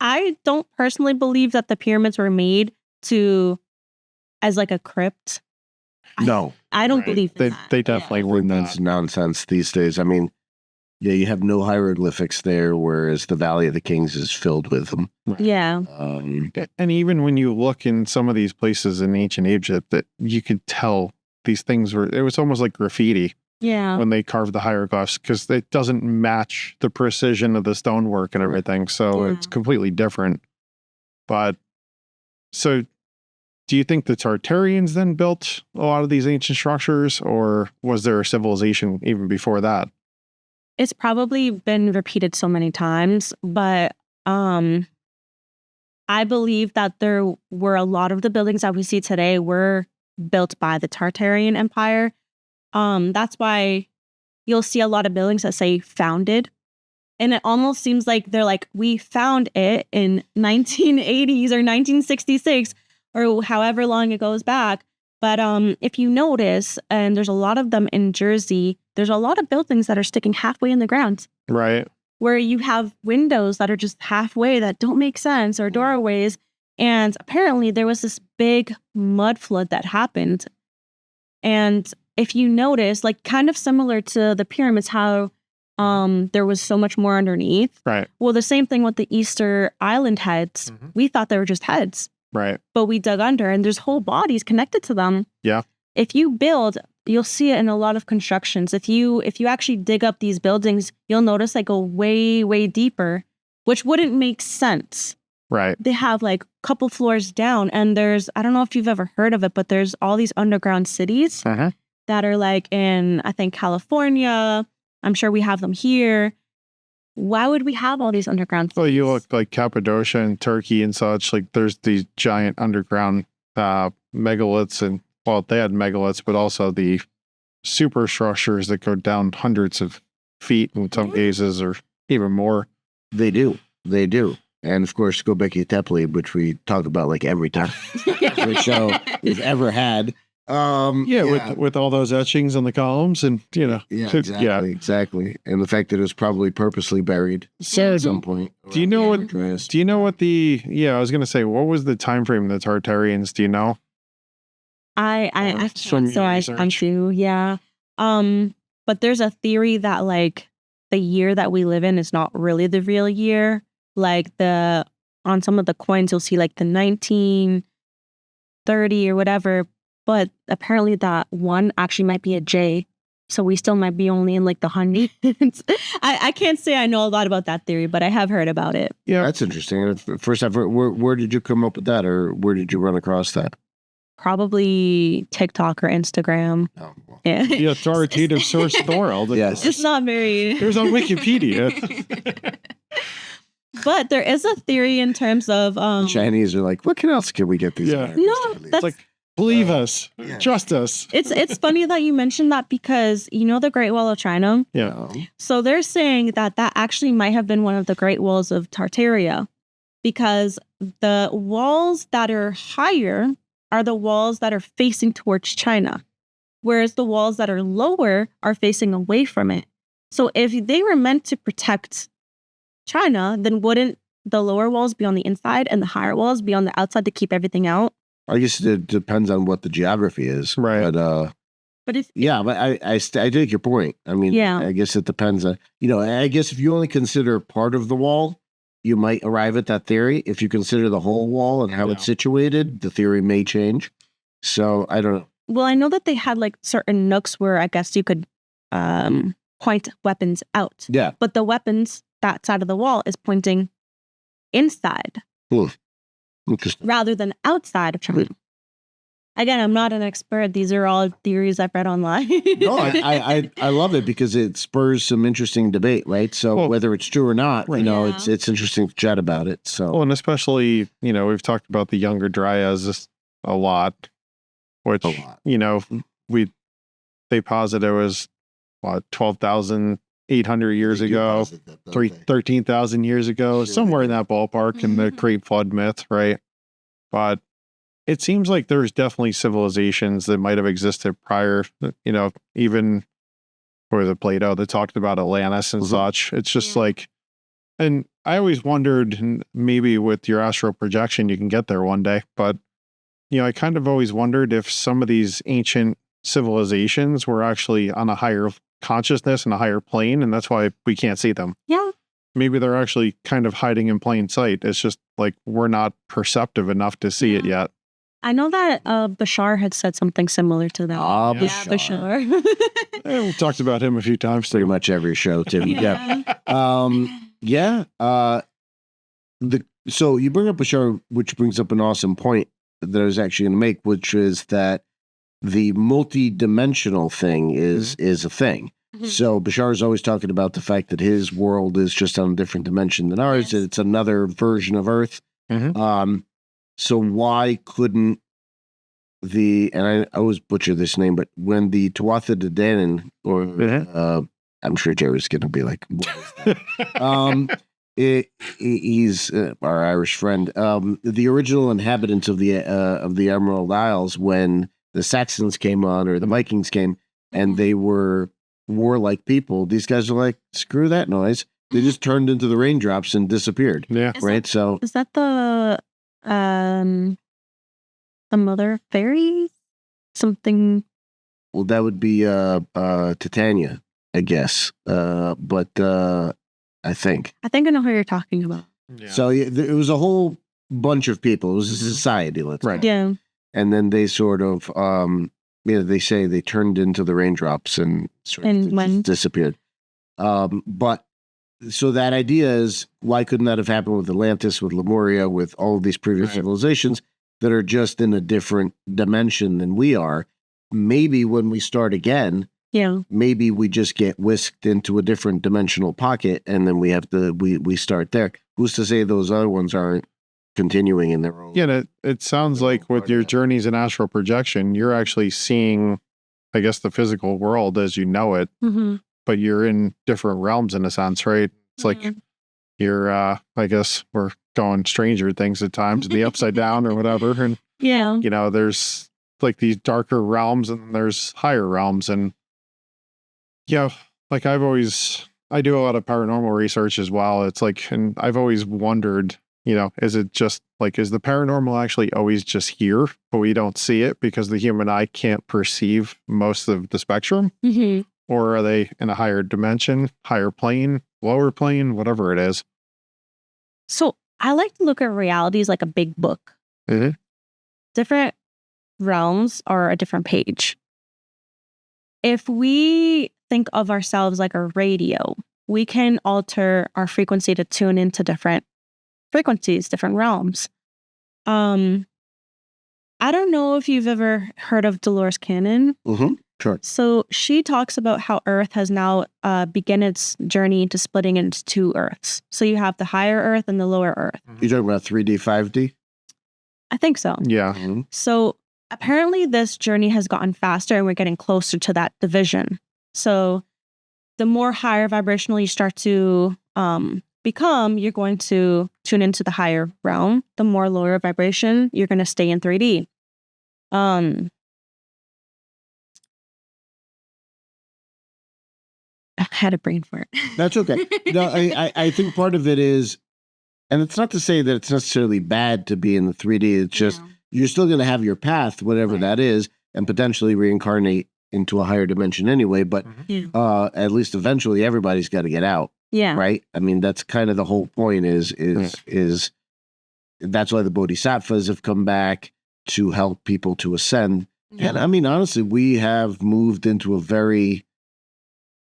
Speaker 3: I don't personally believe that the pyramids were made to as like a crypt.
Speaker 1: No,
Speaker 3: I don't
Speaker 2: Right.
Speaker 3: believe in
Speaker 2: They
Speaker 3: that.
Speaker 2: they definitely were
Speaker 1: that's
Speaker 2: not.
Speaker 1: nonsense these days. I mean, yeah, you have no hieroglyphics there, whereas the Valley of the Kings is filled with them.
Speaker 3: Yeah.
Speaker 2: And even when you look in some of these places in ancient Egypt, that you could tell these things were, it was almost like graffiti
Speaker 3: Yeah.
Speaker 2: when they carved the hieroglyphs, because it doesn't match the precision of the stonework and everything. So
Speaker 3: Yeah.
Speaker 2: it's completely different. But so do you think the Tartarians then built a lot of these ancient structures, or was there a civilization even before that?
Speaker 3: It's probably been repeated so many times, but I believe that there were a lot of the buildings that we see today were built by the Tartarian Empire. That's why you'll see a lot of buildings that say founded. And it almost seems like they're like, we found it in 1980s or 1966 or however long it goes back. But if you notice, and there's a lot of them in Jersey, there's a lot of buildings that are sticking halfway in the ground,
Speaker 2: Right.
Speaker 3: where you have windows that are just halfway that don't make sense, or doorways. And apparently there was this big mud flood that happened. And if you notice, like kind of similar to the pyramids, how there was so much more underneath.
Speaker 2: Right.
Speaker 3: Well, the same thing with the Easter Island heads.
Speaker 2: Mhm.
Speaker 3: We thought they were just heads,
Speaker 2: Right.
Speaker 3: but we dug under and there's whole bodies connected to them.
Speaker 2: Yeah.
Speaker 3: If you build, you'll see it in a lot of constructions. If you actually dig up these buildings, you'll notice they go way, way deeper, which wouldn't make sense.
Speaker 2: Right.
Speaker 3: They have like a couple floors down, and there's, I don't know if you've ever heard of it, but there's all these underground cities
Speaker 2: Uh-huh.
Speaker 3: that are like in, I think, California. I'm sure we have them here. Why would we have all these underground cities?
Speaker 2: Well, you look like Cappadocia and Turkey and such. Like there's these giant underground megaliths, and well, they had megaliths, but also the superstructures that go down hundreds of feet in some cases, or even more.
Speaker 1: They do. They do. And of course, Göbekli Tepe, which we talk about like every time, every show we've ever had.
Speaker 2: With all those etchings on the columns, and
Speaker 1: Yeah, exactly. And the fact that it was probably purposely buried at some point.
Speaker 2: Do you know what?
Speaker 1: Andreas.
Speaker 2: Do you know what the? Yeah, I was gonna say, what was the time frame of the Tartarians? Do you know?
Speaker 3: I
Speaker 2: From your
Speaker 3: so I
Speaker 2: research.
Speaker 3: do, yeah. But there's a theory that like the year that we live in is not really the real year. Like on some of the coins you'll see like the 1930 or whatever, but apparently that one actually might be a J. So we still might be only in like the hundreds. I can't say I know a lot about that theory, but I have heard about it.
Speaker 2: Yeah,
Speaker 1: That's interesting. First, where did you come up with that, or where did you run across that?
Speaker 3: Probably TikTok or Instagram.
Speaker 1: Oh, well.
Speaker 3: Yeah.
Speaker 2: the authoritative source of the world.
Speaker 1: Yes.
Speaker 3: It's not very.
Speaker 2: There's on Wikipedia.
Speaker 3: But there is a theory in terms of
Speaker 1: Chinese are like, what else can we get these?
Speaker 2: Yeah.
Speaker 1: Americans
Speaker 3: No,
Speaker 1: to believe?"
Speaker 3: that's-
Speaker 2: Like, believe us,
Speaker 1: yeah.
Speaker 2: trust us.
Speaker 3: it's funny that you mentioned that, because you know the Great Wall of China.
Speaker 2: Yeah.
Speaker 1: No.
Speaker 3: So they're saying that actually might have been one of the Great Walls of Tartaria, because the walls that are higher are the walls that are facing towards China, whereas the walls that are lower are facing away from it. So if they were meant to protect China, then wouldn't the lower walls be on the inside and the higher walls be on the outside to keep everything out?
Speaker 1: I guess it depends on what the geography is.
Speaker 2: Right.
Speaker 1: But
Speaker 3: But if
Speaker 1: yeah, but I take your point. I mean,
Speaker 3: Yeah.
Speaker 1: I guess it depends. I guess if you only consider part of the wall, you might arrive at that theory. If you consider the whole wall and how it's situated, the theory may change. So I don't know.
Speaker 3: Well, I know that they had like certain nooks where I guess you could point weapons out,
Speaker 1: Yeah.
Speaker 3: but the weapons, that side of the wall, is pointing inside
Speaker 1: Interesting.
Speaker 3: rather than outside of China. Again, I'm not an expert. These are all theories I've read online.
Speaker 1: No, I love it because it spurs some interesting debate, right? So
Speaker 2: Well,
Speaker 1: whether it's true or not,
Speaker 2: right.
Speaker 3: Yeah.
Speaker 1: it's interesting to chat about it. So
Speaker 2: Well, and especially, we've talked about the younger Dryads a lot, which,
Speaker 1: a lot.
Speaker 2: they posit it was, 12,800 years
Speaker 1: They do
Speaker 2: ago,
Speaker 1: posit that, don't they?
Speaker 2: 13,000 years ago,
Speaker 1: Sure
Speaker 2: somewhere
Speaker 1: they
Speaker 2: in that ballpark in the Great Flood myth, right? But it seems like there's definitely civilizations that might have existed prior, even for the Plato that talked about Atlantis and
Speaker 1: Mhm.
Speaker 2: such. It's just
Speaker 3: Yeah.
Speaker 2: like, and I always wondered, and maybe with your astral projection, you can get there one day, but I kind of always wondered if some of these ancient civilizations were actually on a higher consciousness and a higher plane, and that's why we can't see them.
Speaker 3: Yeah.
Speaker 2: Maybe they're actually kind of hiding in plain sight. It's just like we're not perceptive enough to see it yet.
Speaker 3: I know that Bashar had said something similar to that.
Speaker 1: Ah,
Speaker 2: Yeah,
Speaker 3: Bashar.
Speaker 2: We've talked about him a few times.
Speaker 1: Pretty much every show, Tim. Yeah. So you bring up Bashar, which brings up an awesome point that I was actually going to make, which is that the multi-dimensional thing is a thing. So Bashar is always talking about the fact that his world is just on a different dimension than ours.
Speaker 3: Yes.
Speaker 1: It's another version of Earth. So why couldn't and I always butcher this name, but when the Tuatha De Danann, or I'm sure Jerry's going to be like, what is that? He's our Irish friend. The original inhabitants of the Emerald Isles, when the Saxons came on or the Vikings came, and they were warlike people, these guys are like, screw that noise. They just turned into the raindrops and disappeared.
Speaker 2: Yeah.
Speaker 1: Right. So
Speaker 3: Is that the mother fairy? Something.
Speaker 1: well, that would be Titania, I guess. But I think.
Speaker 3: I think I know who you're talking about.
Speaker 2: Yeah.
Speaker 1: So it was a whole bunch of people. It was a society, let's
Speaker 2: Right.
Speaker 1: say.
Speaker 3: Yeah.
Speaker 1: And then they sort of, they say they turned into the raindrops and sort of
Speaker 3: And
Speaker 1: just
Speaker 3: went.
Speaker 1: disappeared. But so that idea is, why couldn't that have happened with Atlantis, with Lemuria, with all of these previous
Speaker 2: Right.
Speaker 1: civilizations that are just in a different dimension than we are? Maybe when we start again,
Speaker 3: Yeah.
Speaker 1: maybe we just get whisked into a different dimensional pocket, and then we have to we start there. Who's to say those other ones aren't continuing in their own?
Speaker 2: Yeah, and it sounds like with your journeys in astral projection, you're actually seeing, I guess, the physical world as you know it,
Speaker 3: Mm-hmm.
Speaker 2: but you're in different realms in a sense, right? It's like you're, I guess we're going Stranger Things at times, the upside down or whatever. And,
Speaker 3: Yeah.
Speaker 2: there's like these darker realms and there's higher realms. And like I do a lot of paranormal research as well. It's like, and I've always wondered, is it just like, is the paranormal actually always just here, but we don't see it because the human eye can't perceive most of the spectrum?
Speaker 3: Mm-hmm.
Speaker 2: Or are they in a higher dimension, higher plane, lower plane, whatever it is?
Speaker 3: So I like to look at reality as like a big book.
Speaker 2: Mhm.
Speaker 3: Different realms are a different page. If we think of ourselves like a radio, we can alter our frequency to tune into different frequencies, different realms. I don't know if you've ever heard of Dolores Cannon.
Speaker 1: Mm-hmm. Sure.
Speaker 3: So she talks about how Earth has now begun its journey into splitting into two Earths. So you have the higher Earth and the lower Earth.
Speaker 1: You talking about 3D, 5D?
Speaker 3: I think so.
Speaker 2: Yeah.
Speaker 1: Mm-hmm.
Speaker 3: So apparently this journey has gotten faster and we're getting closer to that division. So the more higher vibrational you start to become, you're going to tune into the higher realm. The more lower vibration, you're going to stay in 3D. I had a brain fart.
Speaker 1: That's okay. No, I think part of it is, and it's not to say that it's necessarily bad to be in the 3D. It's just you're still going to have your path, whatever that is, and potentially reincarnate into a higher dimension anyway. But at least eventually, everybody's got to get out,
Speaker 3: Yeah.
Speaker 1: right? I mean, that's kind of the whole point. Is that's why the bodhisattvas have come back to help people to ascend. And I mean, honestly, we have moved into a very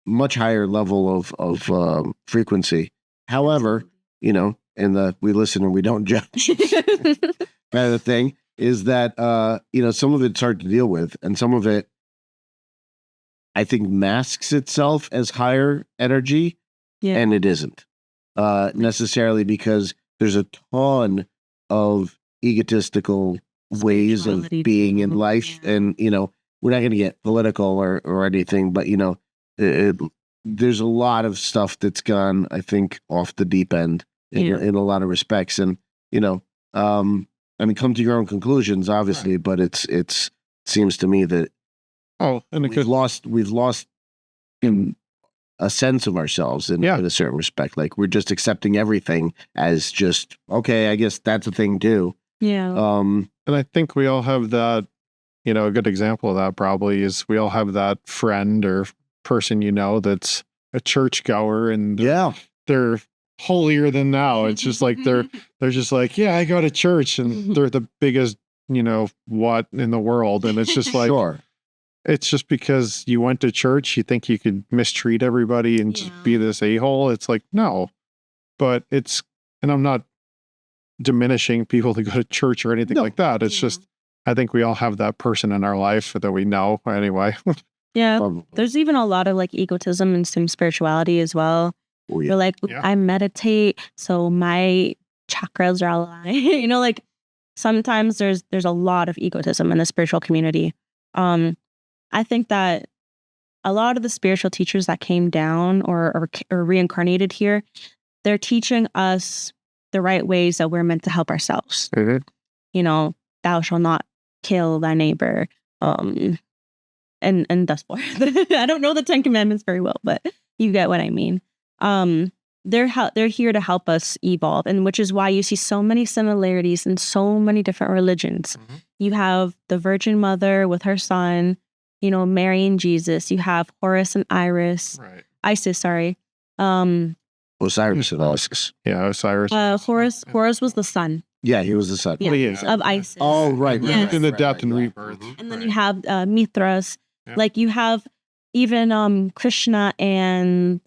Speaker 1: much higher level of frequency. However, and we listen and we don't judge. Kind of the thing is that some of it's hard to deal with, and some of it, I think, masks itself as higher energy, and it isn't necessarily, because there's a ton of egotistical ways of being in life, and we're not going to get political or anything, but there's a lot of stuff that's gone, I think, off the deep end in a lot of respects, and come to your own conclusions, obviously, but it seems to me that we've lost in a sense of ourselves in a certain respect. Like, we're just accepting everything as just, okay, I guess that's a thing too.
Speaker 3: Yeah.
Speaker 1: Um,
Speaker 2: And I think we all have that, a good example of that probably is we all have that friend or person, that's a churchgoer and
Speaker 1: yeah,
Speaker 2: they're holier than thou. It's just like they're just like, yeah, I go to church and they're the biggest, what in the world. And it's just like,
Speaker 1: sure.
Speaker 2: it's just because you went to church, you think you could mistreat everybody and just be this a-hole. It's like, no. But and I'm not diminishing people that go to church or anything like that. It's just, I think we all have that person in our life that we know anyway.
Speaker 3: Yeah. There's even a lot of like egotism and some spirituality as well.
Speaker 1: Oh, yeah.
Speaker 3: You're like,
Speaker 2: Yeah.
Speaker 3: I meditate, so my chakras are aligned. Like sometimes there's a lot of egotism in the spiritual community. I think that a lot of the spiritual teachers that came down or reincarnated here, they're teaching us the right ways that we're meant to help ourselves.
Speaker 2: Mm-hmm.
Speaker 3: Thou shalt not kill thy neighbor. And thus forth. I don't know the 10 Commandments very well, but you get what I mean. They're here to help us evolve, and which is why you see so many similarities in so many different religions.
Speaker 2: Mm-hmm.
Speaker 3: You have the Virgin Mother with her son, Mary and Jesus. You have Horus and Isis. Sorry.
Speaker 1: Osiris and Isis.
Speaker 2: Yeah, Osiris.
Speaker 3: Horus was the son.
Speaker 1: Yeah, he was the son.
Speaker 3: Yeah,
Speaker 2: Well, he is.
Speaker 3: of Isis.
Speaker 1: Oh, right.
Speaker 3: Yes.
Speaker 2: In the death and
Speaker 1: right.
Speaker 2: rebirth.
Speaker 3: And then you have Mithras.
Speaker 2: Yeah.
Speaker 3: Like you have even Krishna and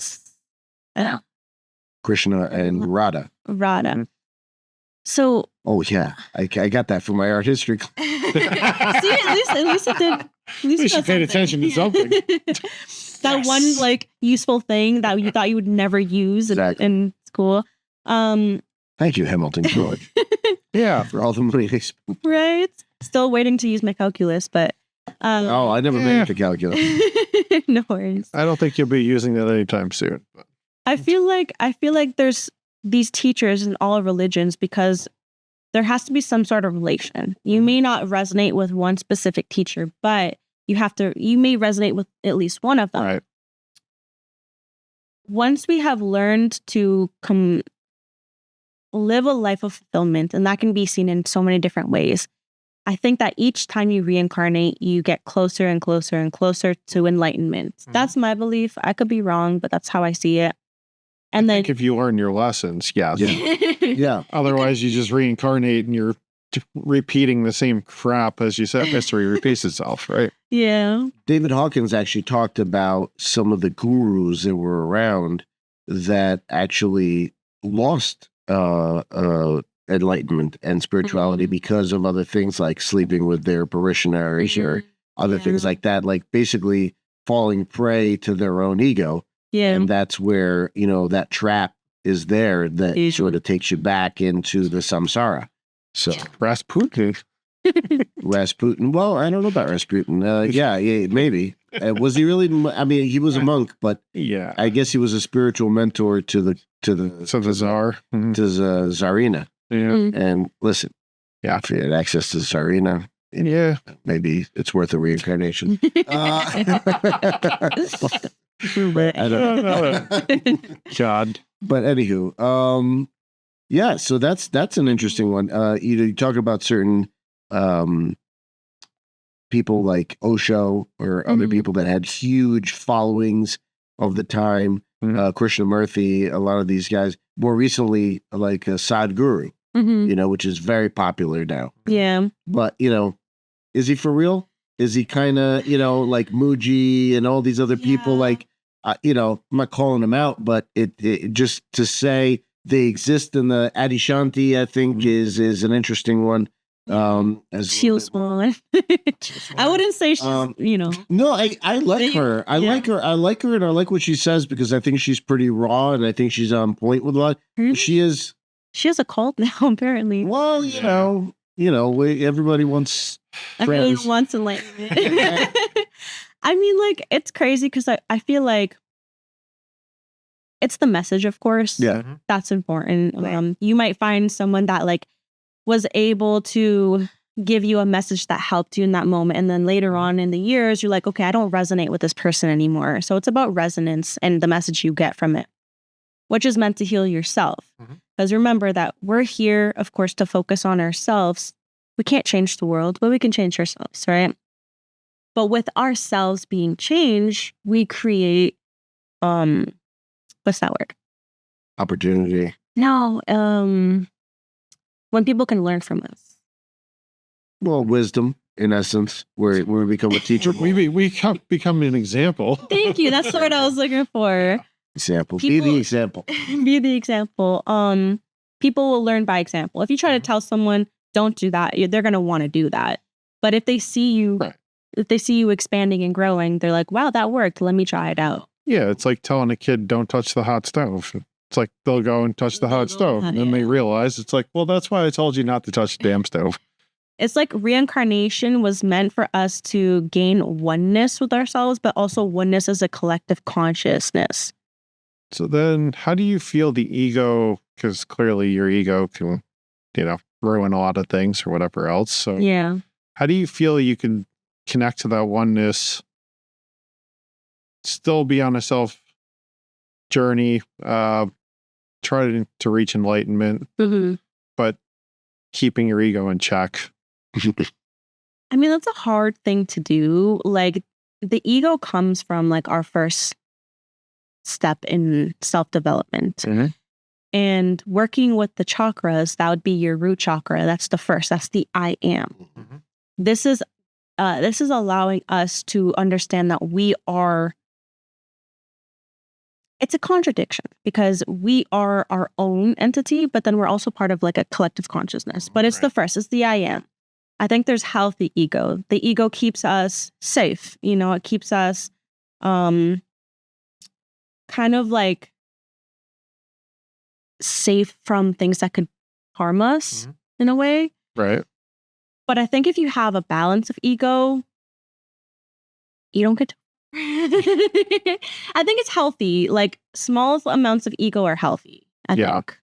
Speaker 1: Krishna and Radha.
Speaker 3: Radha.
Speaker 2: Mm-hmm.
Speaker 3: So
Speaker 1: Oh, yeah. I got that from my art history.
Speaker 3: see, at least it did. At
Speaker 2: least you
Speaker 3: got
Speaker 2: paid attention to something.
Speaker 3: That one like useful thing that you thought you would never use in school.
Speaker 1: Thank you, Hamilton George,
Speaker 2: Yeah.
Speaker 1: for all the money they spent.
Speaker 3: Right. Still waiting to use my calculus, but
Speaker 1: Oh, I never made it to calculus.
Speaker 3: no worries.
Speaker 2: I don't think you'll be using that anytime soon. But.
Speaker 3: I feel like there's these teachers in all religions because there has to be some sort of relation. You may not resonate with one specific teacher, but you may resonate with at least one of them.
Speaker 2: Right.
Speaker 3: Once we have learned to live a life of fulfillment, and that can be seen in so many different ways, I think that each time you reincarnate, you get closer and closer and closer to enlightenment.
Speaker 2: Mm-hmm.
Speaker 3: That's my belief. I could be wrong, but that's how I see it. And
Speaker 2: I
Speaker 3: then
Speaker 2: think if you learn your lessons, yes.
Speaker 1: Yeah. Yeah.
Speaker 2: Otherwise, you just reincarnate and you're repeating the same crap. As you said, history repeats itself, right?
Speaker 3: Yeah.
Speaker 1: David Hawkins actually talked about some of the gurus that were around that actually lost enlightenment and spirituality because of other things like sleeping with their parishioners or other things like that, like basically falling prey to their own ego.
Speaker 3: Yeah.
Speaker 1: And that's where, that trap is there that sort of takes you back into the samsara. So
Speaker 2: Rasputin.
Speaker 1: Rasputin. Well, I don't know about Rasputin. Yeah, maybe. Was he really? I mean, he was a monk, but
Speaker 2: Yeah.
Speaker 1: I guess he was a spiritual mentor to the
Speaker 2: So the Tsar. Mhm.
Speaker 1: to Tsarina.
Speaker 2: Yeah.
Speaker 1: And listen,
Speaker 2: Yeah.
Speaker 1: if you had access to Tsarina,
Speaker 2: Yeah.
Speaker 1: maybe it's worth a reincarnation. I don't know.
Speaker 2: God.
Speaker 1: But anywho, yeah. So that's an interesting one. You talk about certain people like Osho or other people that had huge followings of the time. Krishnamurti, a lot of these guys. More recently, like Sadhguru, which is very popular now.
Speaker 3: Yeah.
Speaker 1: But is he for real? Is he kind of like Muji and all these other people? Like, I'm not calling them out, but it just to say they exist in the Adishanti, I think is an interesting one. As
Speaker 3: She was one. I wouldn't say she's,
Speaker 1: No, I like her. I like her. I like her, and I like what she says because I think she's pretty raw, and I think she's on point with a lot.
Speaker 3: Really?
Speaker 1: She is.
Speaker 3: She has a cult now, apparently.
Speaker 1: Well, everybody wants
Speaker 3: Everyone
Speaker 1: friends.
Speaker 3: wants enlightenment. I mean, like, it's crazy because I feel like it's the message, of course.
Speaker 1: Yeah.
Speaker 3: That's important.
Speaker 1: Right.
Speaker 3: You might find someone that like was able to give you a message that helped you in that moment. And then later on in the years, you're like, okay, I don't resonate with this person anymore. So it's about resonance and the message you get from it, which is meant to heal yourself. Because remember that we're here, of course, to focus on ourselves. We can't change the world, but we can change ourselves, right? But with ourselves being changed, we create, what's that word?
Speaker 1: Opportunity.
Speaker 3: No, when people can learn from us.
Speaker 1: Well, wisdom, in essence, where we become a teacher.
Speaker 2: We become an example.
Speaker 3: Thank you. That's the word I was looking for.
Speaker 1: Example. Be
Speaker 3: People-
Speaker 1: the example.
Speaker 3: Be the example. People will learn by example. If you try to tell someone, don't do that, they're going to want to do that. But if they see you,
Speaker 2: Right.
Speaker 3: if they see you expanding and growing, they're like, wow, that worked. Let me try it out.
Speaker 2: Yeah, it's like telling a kid, don't touch the hot stove. It's like they'll go and touch the hot stove. And then they realize it's like, well, that's why I told you not to touch the damn stove.
Speaker 3: It's like reincarnation was meant for us to gain oneness with ourselves, but also oneness as a collective consciousness.
Speaker 2: So then how do you feel the ego? Because clearly your ego can, ruin a lot of things or whatever else. So
Speaker 3: Yeah.
Speaker 2: how do you feel you can connect to that oneness, still be on a self journey, try to reach enlightenment,
Speaker 3: Mm-hmm.
Speaker 2: but keeping your ego in check?
Speaker 3: I mean, that's a hard thing to do. Like, the ego comes from like our first step in self-development.
Speaker 1: Mhm.
Speaker 3: And working with the chakras, that would be your root chakra. That's the first. That's the I am.
Speaker 2: Mhm.
Speaker 3: This is allowing us to understand that we are. It's a contradiction because we are our own entity, but then we're also part of like a collective consciousness. But it's the first. It's the I am. I think there's healthy ego. The ego keeps us safe. It keeps us kind of like safe from things that could harm us
Speaker 2: Mhm.
Speaker 3: in a way.
Speaker 2: Right.
Speaker 3: But I think if you have a balance of ego, you don't get to. I think it's healthy. Like, small amounts of ego are healthy, I
Speaker 2: Yeah.
Speaker 3: think.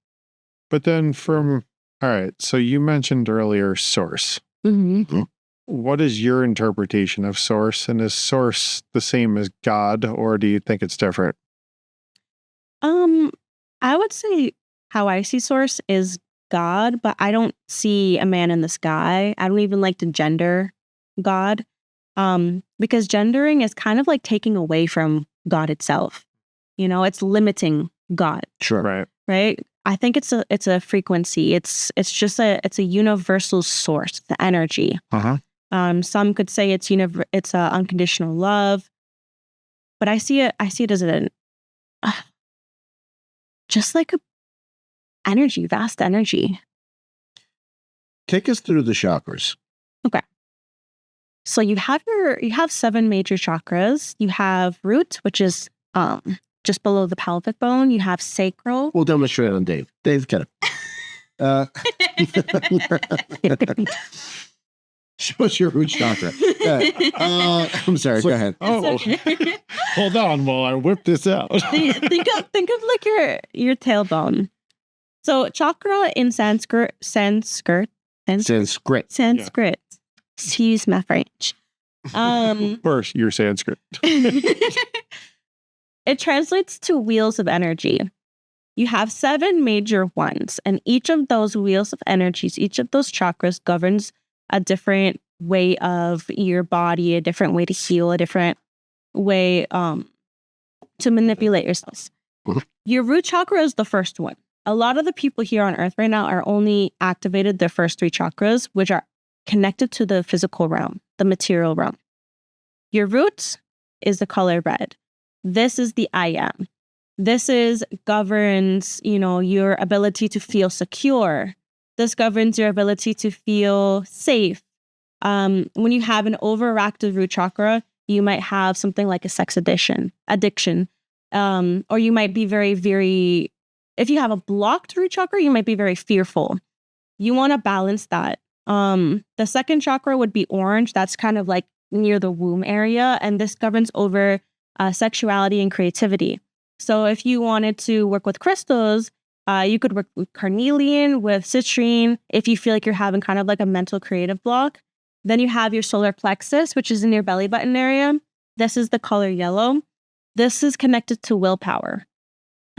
Speaker 2: But then all right, so you mentioned earlier source.
Speaker 3: Mm-hmm.
Speaker 2: What is your interpretation of source? And is source the same as God, or do you think it's different?
Speaker 3: I would say how I see source is God, but I don't see a man in the sky. I don't even like to gender God. Because gendering is kind of like taking away from God itself. It's limiting God,
Speaker 1: Sure.
Speaker 2: Right.
Speaker 3: I think it's a frequency. It's just a universal source, the energy.
Speaker 1: Uh-huh.
Speaker 3: Some could say it's unconditional love, but I see it as just like a energy, vast energy.
Speaker 1: Take us through the chakras.
Speaker 3: So you have 7 major chakras. You have root, which is just below the pelvic bone. You have sacral.
Speaker 1: We'll demonstrate on Dave. Dave, get it. Show us your root chakra. I'm sorry. Go ahead.
Speaker 2: Oh,
Speaker 3: Okay.
Speaker 2: hold on while I whip this out.
Speaker 3: think of like your tailbone. So chakra in Sanskrit.
Speaker 1: Sanskrit.
Speaker 3: Excuse my French.
Speaker 2: First, your Sanskrit.
Speaker 3: It translates to wheels of energy. You have 7 major ones, and each of those wheels of energies, each of those chakras governs a different way of your body, a different way to heal, a different way to manipulate yourselves.
Speaker 1: Mhm.
Speaker 3: Your root chakra is the first one. A lot of the people here on Earth right now are only activated their first 3 chakras, which are connected to the physical realm, the material realm. Your root is the color red. This is the I am. This governs, your ability to feel secure. This governs your ability to feel safe. When you have an overactive root chakra, you might have something like a sex addiction, or you might be very, very, if you have a blocked root chakra, you might be very fearful. You want to balance that. The second chakra would be orange. That's kind of like near the womb area. And this governs over sexuality and creativity. So if you wanted to work with crystals, you could work with carnelian, with citrine, if you feel like you're having kind of like a mental creative block. Then you have your solar plexus, which is in your belly button area. This is the color yellow. This is connected to willpower.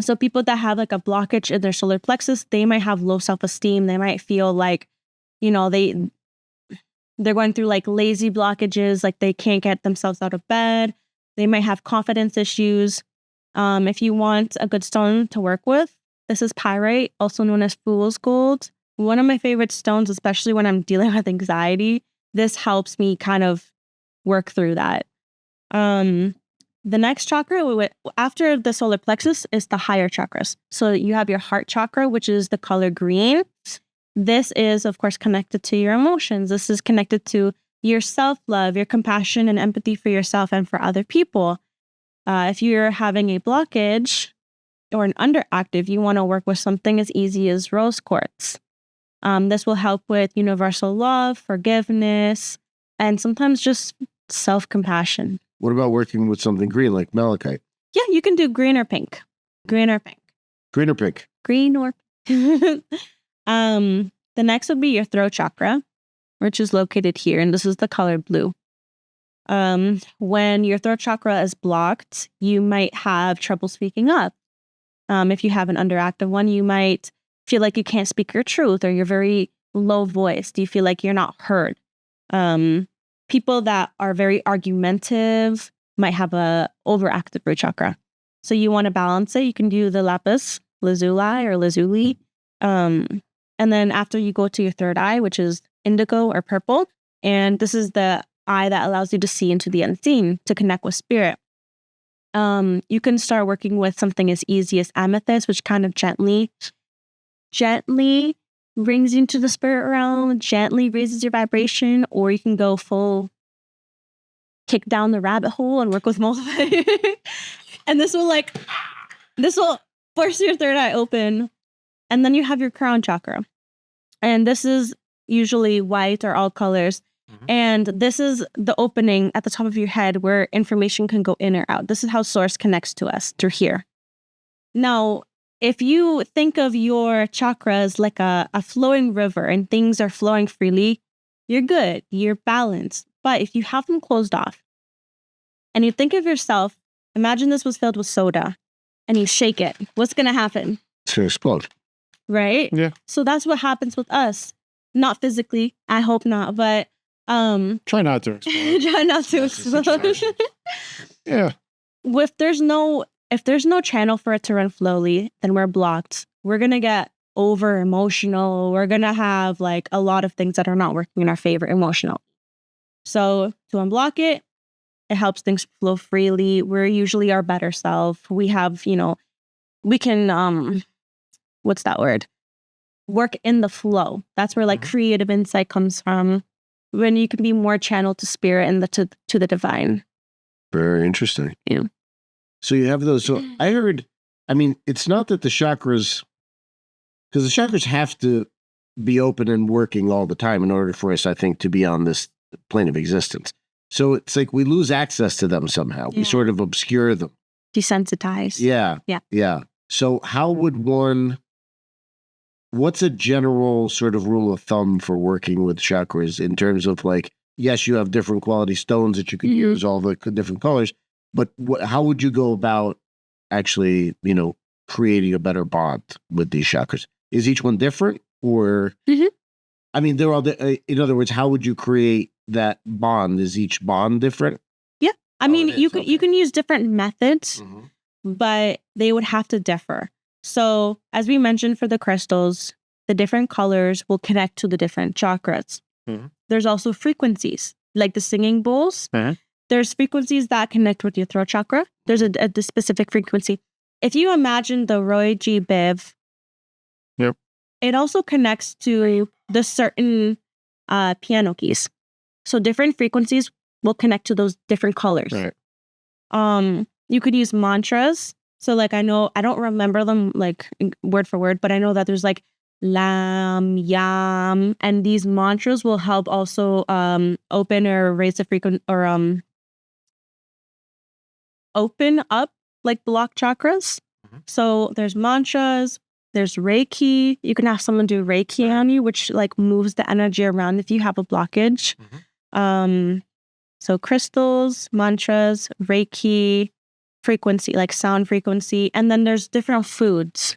Speaker 3: So people that have like a blockage in their solar plexus, they might have low self-esteem. They might feel like, they're going through like lazy blockages, like they can't get themselves out of bed. They might have confidence issues. If you want a good stone to work with, this is pyrite, also known as fool's gold. One of my favorite stones, especially when I'm dealing with anxiety. This helps me kind of work through that. The next chakra, after the solar plexus, is the higher chakras. So you have your heart chakra, which is the color green. This is, of course, connected to your emotions. This is connected to your self-love, your compassion and empathy for yourself and for other people. If you're having a blockage or an underactive, you want to work with something as easy as rose quartz. This will help with universal love, forgiveness, and sometimes just self-compassion.
Speaker 1: What about working with something green like malachite?
Speaker 3: Yeah, you can do green or pink. Green or pink.
Speaker 1: Green or pink?
Speaker 3: Green or pink. The next would be your throat chakra, which is located here, and this is the color blue. When your throat chakra is blocked, you might have trouble speaking up. If you have an underactive one, you might feel like you can't speak your truth, or you're very low voice. Do you feel like you're not heard? People that are very argumentative might have a overactive root chakra. So you want to balance it. You can do the lapis lazuli or lazuli. And then after you go to your third eye, which is indigo or purple. And this is the eye that allows you to see into the unseen, to connect with spirit. You can start working with something as easy as amethyst, which kind of gently brings you into the spirit realm, gently raises your vibration, or you can go full kick down the rabbit hole and work with Moldavite. And this will force your third eye open. And then you have your crown chakra. And this is usually white or all colors. And this is the opening at the top of your head where information can go in or out. This is how source connects to us, through here. Now, if you think of your chakras like a flowing river and things are flowing freely, you're good, you're balanced. But if you have them closed off and you think of yourself, imagine this was filled with soda and you shake it, what's going to happen?
Speaker 1: It's going to explode.
Speaker 3: Right?
Speaker 2: Yeah.
Speaker 3: So that's what happens with us. Not physically, I hope not, but
Speaker 2: try not to explode.
Speaker 3: try not to explode.
Speaker 2: Yeah.
Speaker 3: If there's no channel for it to run slowly, then we're blocked. We're gonna get over emotional. We're gonna have like a lot of things that are not working in our favor emotional. So to unblock it, it helps things flow freely. We're usually our better self. We have, we can what's that word? Work in the flow. That's where like creative insight comes from. When you can be more channeled to spirit and to the divine.
Speaker 1: Very interesting.
Speaker 3: Yeah.
Speaker 1: So you have those. So I heard, it's not that the chakras, because the chakras have to be open and working all the time in order for us, I think, to be on this plane of existence. So it's like we lose access to them somehow.
Speaker 3: Yeah.
Speaker 1: We sort of obscure them.
Speaker 3: Desensitized.
Speaker 1: Yeah. So how would what's a general sort of rule of thumb for working with chakras in terms of like, yes, you have different quality stones that you could use, all the different colors, but how would you go about actually, creating a better bond with these chakras? Is each one different or, they're all, in other words, how would you create that bond? Is each bond different?
Speaker 3: Yeah. You can use different methods, but they would have to differ. So as we mentioned for the crystals, the different colors will connect to the different chakras. There's also frequencies, like the singing bowls. There's frequencies that connect with your throat chakra. There's a specific frequency. If you imagine the Roy G. Biv, it also connects to the certain piano keys. So different frequencies will connect to those different colors.
Speaker 1: Right.
Speaker 3: You could use mantras. So like I don't remember them like word for word, but I know that there's like lam, yam, and these mantras will help also open or raise the frequency or open up like block chakras. So there's mantras, there's Reiki. You can have someone do Reiki on you, which like moves the energy around if you have a blockage. So crystals, mantras, Reiki, frequency, like sound frequency. And then there's different foods.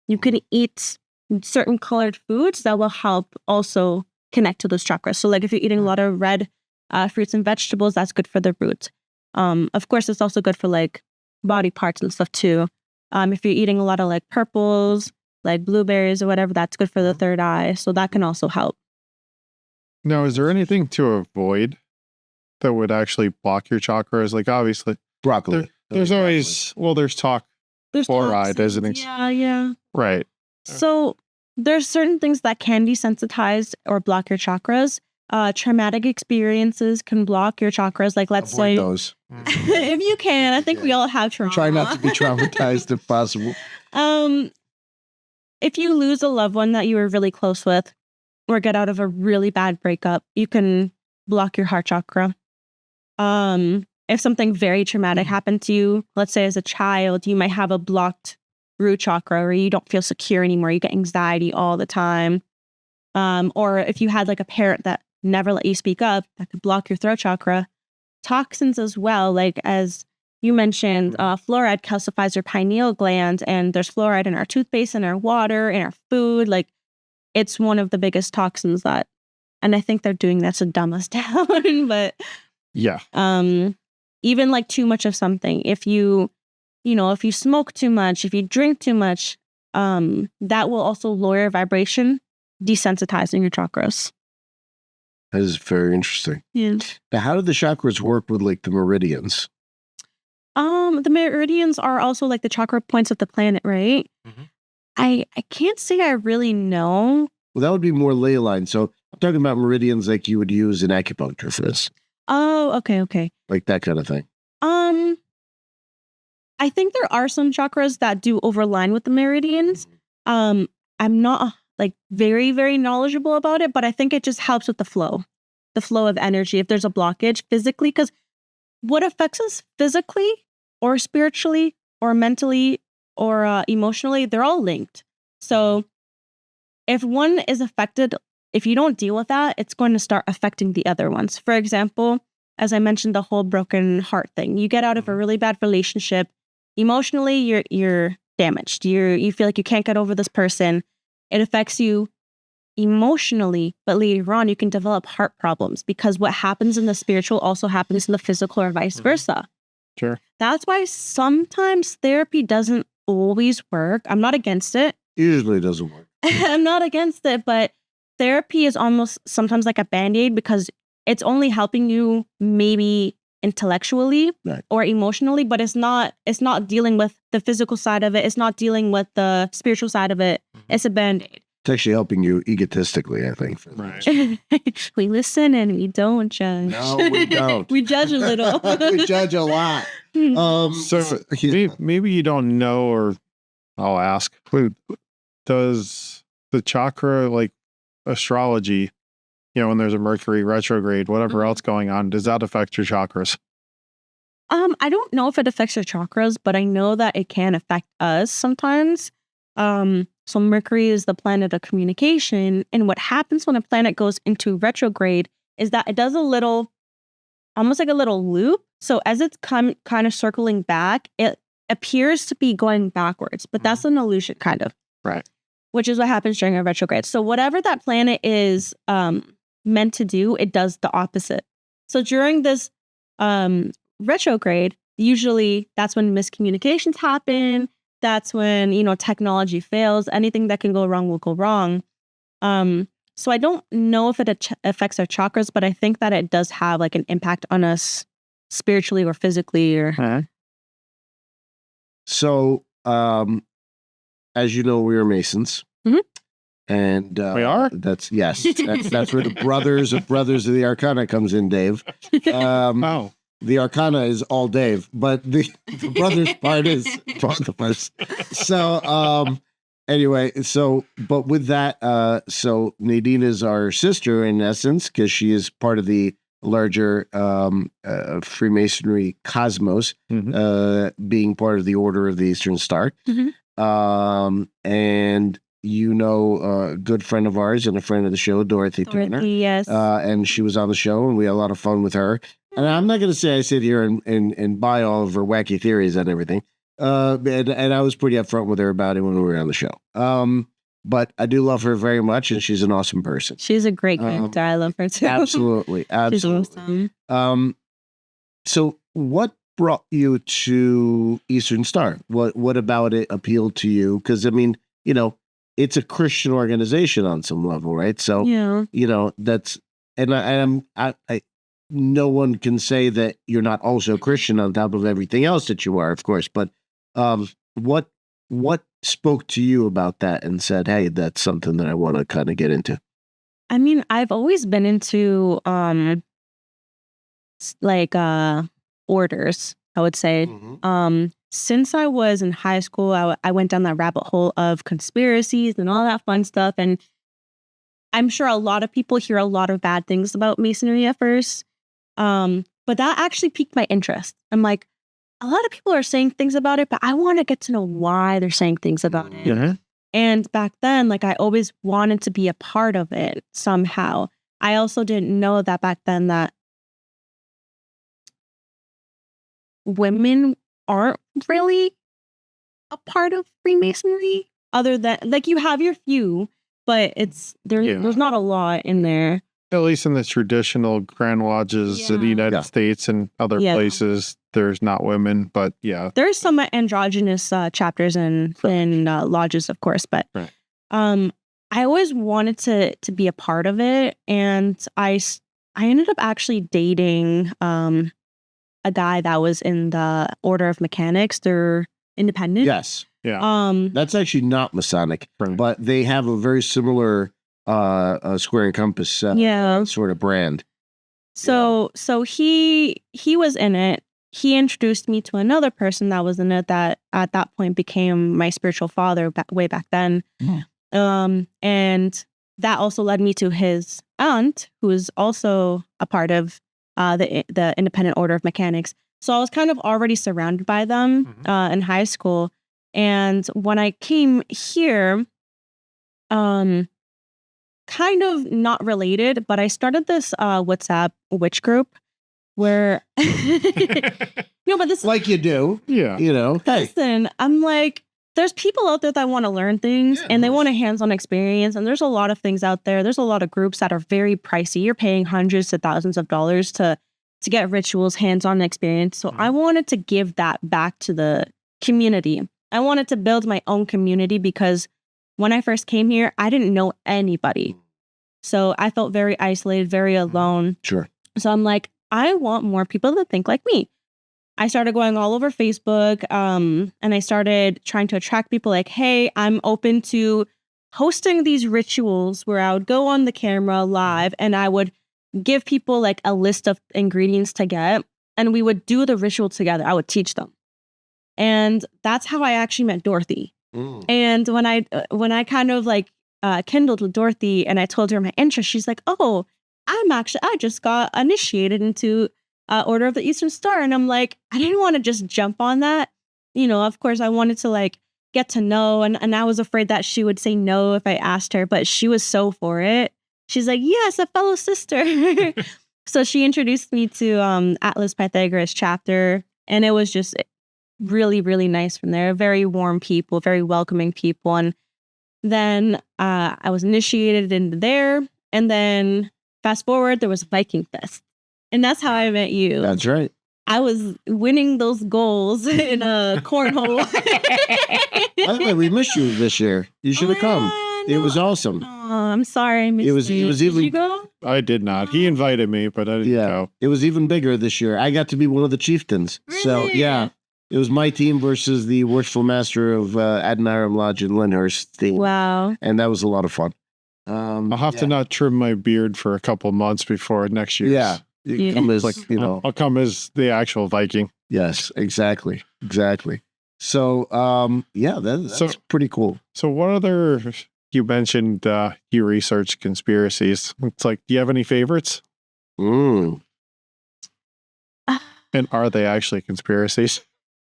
Speaker 3: You can eat certain colored foods that will help also connect to those chakras. So like if you're eating a lot of red fruits and vegetables, that's good for the root. Of course, it's also good for like body parts and stuff too. If you're eating a lot of like purples, like blueberries or whatever, that's good for the third eye. So that can also help.
Speaker 2: Now, is there anything to avoid that would actually block your chakras? Like obviously,
Speaker 1: Broccoli.
Speaker 2: there's always, well, there's
Speaker 3: There's
Speaker 2: fluoride as an
Speaker 3: toxins. Yeah.
Speaker 2: right.
Speaker 3: So there's certain things that can desensitize or block your chakras. Traumatic experiences can block your chakras. Like let's
Speaker 1: Avoid
Speaker 3: say,
Speaker 1: those.
Speaker 3: if you can, I think we all have trauma.
Speaker 1: Try not to be traumatized if possible.
Speaker 3: If you lose a loved one that you were really close with, or get out of a really bad breakup, you can block your heart chakra. If something very traumatic happened to you, let's say as a child, you might have a blocked root chakra, or you don't feel secure anymore. You get anxiety all the time. Or if you had like a parent that never let you speak up, that could block your throat chakra. Toxins as well, like as you mentioned, fluoride calcifies your pineal gland, and there's fluoride in our toothpaste, in our water, in our food. Like it's one of the biggest toxins that, and I think they're doing that to dumb us down. But
Speaker 2: Yeah.
Speaker 3: even like too much of something, if you smoke too much, if you drink too much, that will also lower your vibration, desensitizing your chakras.
Speaker 1: That is very interesting.
Speaker 3: Yeah.
Speaker 1: Now, how do the chakras work with like the meridians?
Speaker 3: The meridians are also like the chakra points of the planet, right?
Speaker 1: Mhm.
Speaker 3: I can't say I really know.
Speaker 1: Well, that would be more ley line. So I'm talking about meridians like you would use in acupuncture for this,
Speaker 3: Oh, okay.
Speaker 1: like that kind of thing.
Speaker 3: I think there are some chakras that do overline with the meridians. I'm not like very, very knowledgeable about it, but I think it just helps with the flow of energy. If there's a blockage physically, because what affects us physically or spiritually or mentally or emotionally, they're all linked. So if one is affected, if you don't deal with that, it's going to start affecting the other ones. For example, as I mentioned, the whole broken heart thing. You get out of a really bad relationship. Emotionally, you're damaged. You feel like you can't get over this person. It affects you emotionally, but later on you can develop heart problems because what happens in the spiritual also happens in the physical or vice versa.
Speaker 2: Sure.
Speaker 3: That's why sometimes therapy doesn't always work. I'm not against it.
Speaker 1: Usually doesn't work.
Speaker 3: I'm not against it, but therapy is almost sometimes like a band-aid because it's only helping you maybe intellectually
Speaker 1: Right.
Speaker 3: or emotionally, but it's not dealing with the physical side of it. It's not dealing with the spiritual side of it. It's a band-aid.
Speaker 1: It's actually helping you egotistically, I think.
Speaker 2: Right.
Speaker 3: We listen and we don't judge.
Speaker 1: No, we don't.
Speaker 3: We judge a little.
Speaker 1: We judge a lot.
Speaker 2: So maybe you don't know, or I'll ask, does the chakra, like astrology, when there's a Mercury retrograde, whatever else going on, does that affect your chakras?
Speaker 3: I don't know if it affects your chakras, but I know that it can affect us sometimes. So Mercury is the planet of communication, and what happens when a planet goes into retrograde is that it does almost like a little loop. So as it's kind of circling back, it appears to be going backwards, but that's an illusion, kind of.
Speaker 2: Right.
Speaker 3: Which is what happens during a retrograde. So whatever that planet is meant to do, it does the opposite. So during this retrograde, usually that's when miscommunications happen. That's when, technology fails. Anything that can go wrong will go wrong. So I don't know if it affects our chakras, but I think that it does have like an impact on us spiritually or physically. Or
Speaker 1: So, as you know, we are Masons.
Speaker 3: Mhm.
Speaker 1: And
Speaker 2: We are?
Speaker 1: That's where the brothers of the Arcana comes in, Dave.
Speaker 2: Oh,
Speaker 1: The Arcana is all Dave, but the brothers part is both of us. So, anyway, but with that, so Nadine is our sister in essence, because she is part of the larger Freemasonry cosmos, being part of the Order of the Eastern Star. And a good friend of ours and a friend of the show, Dorothy Turner.
Speaker 3: Yes.
Speaker 1: And she was on the show, and we had a lot of fun with her. And I'm not going to say I sit here and buy all of her wacky theories and everything. And I was pretty upfront with her about it when we were on the show. But I do love her very much, and she's an awesome person.
Speaker 3: She's a great character. I love her too.
Speaker 1: Absolutely.
Speaker 3: She's awesome.
Speaker 1: So what brought you to Eastern Star? What about it appealed to you? Because I mean, it's a Christian organization on some level, right? So that's I no one can say that you're not also Christian on top of everything else that you are, of course. But what spoke to you about that and said, hey, that's something that I want to kind of get into?
Speaker 3: I mean, I've always been into orders, I would say.
Speaker 1: Mm-hmm.
Speaker 3: Since I was in high school, I went down that rabbit hole of conspiracies and all that fun stuff. And I'm sure a lot of people hear a lot of bad things about Masonry at first. But that actually piqued my interest. I'm like, a lot of people are saying things about it, but I want to get to know why they're saying things about it.
Speaker 1: Yeah.
Speaker 3: And back then, I always wanted to be a part of it somehow. I also didn't know that back then that women aren't really a part of Freemasonry, other than you have your few, but there's not a lot in there.
Speaker 2: At least in the traditional Grand Lodges in the United States and other places, there's not women, but
Speaker 3: there's some androgynous chapters and lodges, of course, but I always wanted to be a part of it, and I ended up actually dating a guy that was in the Order of Mechanics. They're independent.
Speaker 1: Yes.
Speaker 2: Yeah.
Speaker 1: That's actually not Masonic, but they have a very similar square and compass sort of brand.
Speaker 3: So he was in it. He introduced me to another person that was in it that at that point became my spiritual father way back then. Mm. And that also led me to his aunt, who is also a part of the Independent Order of Mechanics. So I was kind of already surrounded by them in high school. And when I came here, kind of not related, but I started this WhatsApp witch group where no, but this
Speaker 1: like you do.
Speaker 2: Yeah.
Speaker 1: Hey.
Speaker 3: Listen, I'm like, there's people out there that want to learn things and they want a hands-on experience. And there's a lot of things out there. There's a lot of groups that are very pricey. You're paying hundreds to thousands of dollars to get rituals, hands-on experience. So I wanted to give that back to the community. I wanted to build my own community because when I first came here, I didn't know anybody. So I felt very isolated, very alone.
Speaker 1: Sure.
Speaker 3: So I'm like, I want more people that think like me. I started going all over Facebook, and I started trying to attract people like, hey, I'm open to hosting these rituals where I would go on the camera live and I would give people like a list of ingredients to get, and we would do the ritual together. I would teach them. And that's how I actually met Dorothy. Mm. And when I kind of kindled with Dorothy and I told her my interest, she's like, oh, I just got initiated into Order of the Eastern Star. And I'm like, I didn't want to just jump on that. Of course, I wanted to get to know. And I was afraid that she would say no if I asked her, but she was so for it. She's like, yes, a fellow sister. So she introduced me to Atlas Pythagoras chapter. And it was just really, really nice from there. Very warm people, very welcoming people. And then I was initiated into there. And then fast forward, there was Viking Fest. And that's how I met you.
Speaker 1: That's right.
Speaker 3: I was winning those goals in a cornhole.
Speaker 1: By the way, we missed you this year. You should have come. No. It was awesome.
Speaker 3: Oh, I'm sorry I missed you.
Speaker 1: It was even.
Speaker 3: Did you go?
Speaker 2: I did not. He invited me, but I didn't go.
Speaker 1: It was even bigger this year. I got to be one of the chieftains.
Speaker 3: Really?
Speaker 1: So, yeah. It was my team versus the worshipful master of Adoniram Lodge in Lyndhurst team.
Speaker 3: Wow.
Speaker 1: And that was a lot of fun.
Speaker 2: I'll have to not trim my beard for a couple months before next year.
Speaker 1: Yeah. Come as,
Speaker 2: I'll come as the actual Viking.
Speaker 1: Yes, exactly. So, that's pretty cool.
Speaker 2: So what other, you mentioned you researched conspiracies. It's like, do you have any favorites? And are they actually conspiracies?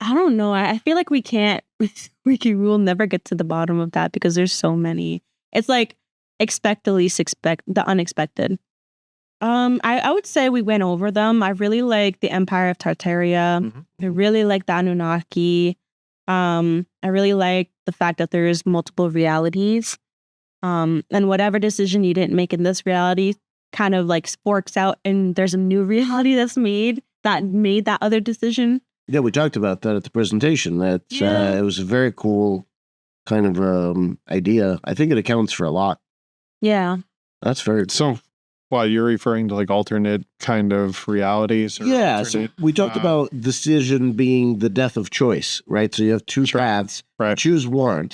Speaker 3: I don't know. I feel like we will never get to the bottom of that because there's so many. It's like, expect the least, expect the unexpected. I would say we went over them. I really like the Empire of Tartaria.
Speaker 2: Mhm.
Speaker 3: I really like the Anunnaki. I really like the fact that there's multiple realities. And whatever decision you didn't make in this reality kind of like forks out and there's a new reality that's made that other decision.
Speaker 1: Yeah, we talked about that at the presentation. That
Speaker 3: Yeah.
Speaker 1: it was a very cool kind of idea. I think it accounts for a lot.
Speaker 3: Yeah.
Speaker 1: That's very
Speaker 2: So, well, you're referring to like alternate kind of realities? Or
Speaker 1: yeah. So
Speaker 2: alternate-
Speaker 1: we talked about decision being the death of choice, right? So you have two
Speaker 2: Sure.
Speaker 1: paths.
Speaker 2: Right.
Speaker 1: Choose one,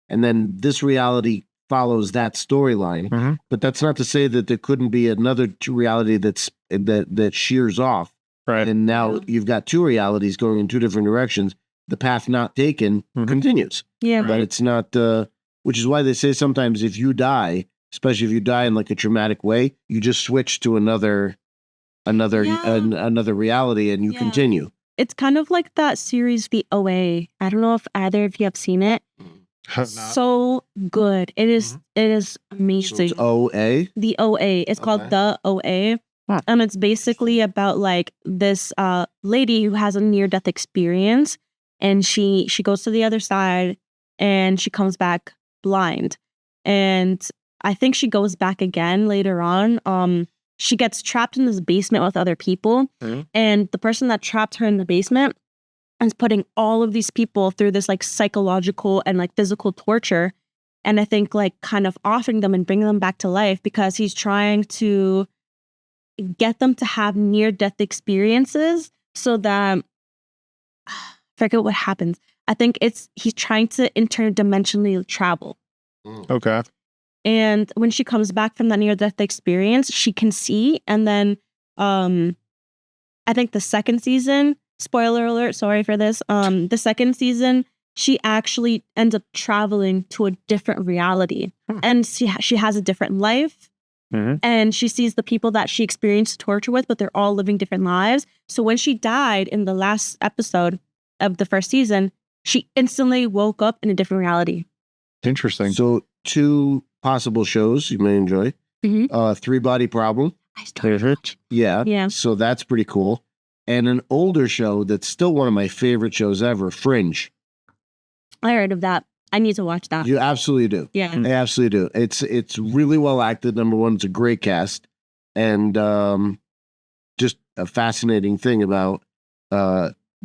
Speaker 1: and then this reality follows that storyline.
Speaker 2: Mhm.
Speaker 1: But that's not to say that there couldn't be another reality that shears off.
Speaker 2: Right.
Speaker 1: And now you've got two realities going in two different directions. The path not taken
Speaker 2: Mhm.
Speaker 1: continues.
Speaker 3: Yeah.
Speaker 1: But it's not, which is why they say sometimes if you die, especially if you die in like a traumatic way, you just switch to another reality and you
Speaker 3: Yeah.
Speaker 1: continue.
Speaker 3: It's kind of like that series, The OA. I don't know if either of you have seen it.
Speaker 2: Have not.
Speaker 3: So good. It is.
Speaker 2: Mhm.
Speaker 3: It is
Speaker 1: So
Speaker 3: amazing.
Speaker 1: it's OA.
Speaker 3: The OA. It's called
Speaker 1: Okay.
Speaker 3: The OA.
Speaker 2: Huh.
Speaker 3: And it's basically about like this lady who has a near-death experience, and she goes to the other side and she comes back blind. And I think she goes back again later on. She gets trapped in this basement with other people,
Speaker 2: Mhm.
Speaker 3: and the person that trapped her in the basement is putting all of these people through this like psychological and like physical torture. And I think like kind of offering them and bringing them back to life because he's trying to get them to have near-death experiences so that I forget what happens. I think he's trying to interdimensionally travel.
Speaker 2: Okay.
Speaker 3: And when she comes back from that near-death experience, she can see. And then I think the second season, spoiler alert, sorry for this. The second season, she actually ends up traveling to a different reality. And she has a different life.
Speaker 2: Mhm.
Speaker 3: And she sees the people that she experienced torture with, but they're all living different lives. So when she died in the last episode of the first season, she instantly woke up in a different reality.
Speaker 2: Interesting.
Speaker 1: So two possible shows you may enjoy.
Speaker 3: Mhm.
Speaker 1: Three Body Problem.
Speaker 3: I started.
Speaker 1: Yeah.
Speaker 3: Yeah.
Speaker 1: So that's pretty cool. And an older show that's still one of my favorite shows ever, Fringe.
Speaker 3: I heard of that. I need to watch that.
Speaker 1: You absolutely do.
Speaker 3: Yeah.
Speaker 1: I absolutely do. It's really well acted. Number one, it's a great cast, and just a fascinating thing about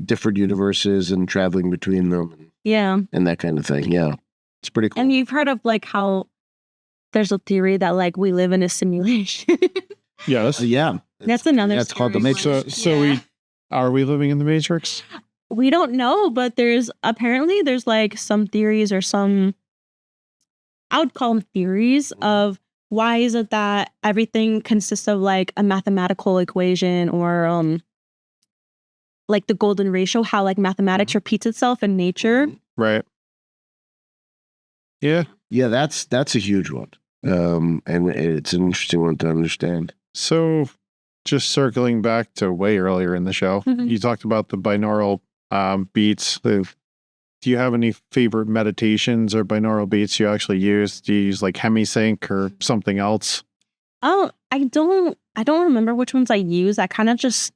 Speaker 1: different universes and traveling between them
Speaker 3: Yeah.
Speaker 1: and that kind of thing. Yeah, it's pretty cool.
Speaker 3: And you've heard of like how there's a theory that like we live in a simulation.
Speaker 2: Yes.
Speaker 1: Yeah,
Speaker 3: That's another.
Speaker 1: That's called the
Speaker 3: scary
Speaker 1: Matrix.
Speaker 3: one.
Speaker 2: So
Speaker 3: Yeah.
Speaker 2: are we living in the Matrix?
Speaker 3: We don't know, but there's like some theories or some, I would call them theories of why is it that everything consists of like a mathematical equation or like the golden ratio, how like mathematics repeats itself in nature.
Speaker 2: Right. Yeah.
Speaker 1: Yeah, that's a huge one, and it's an interesting one to understand.
Speaker 2: So just circling back to way earlier in the show,
Speaker 3: Mhm.
Speaker 2: you talked about the binaural beats. Do you have any favorite meditations or binaural beats you actually use? Do you use like hemisync or something else?
Speaker 3: Oh, I don't remember which ones I use. I kind of just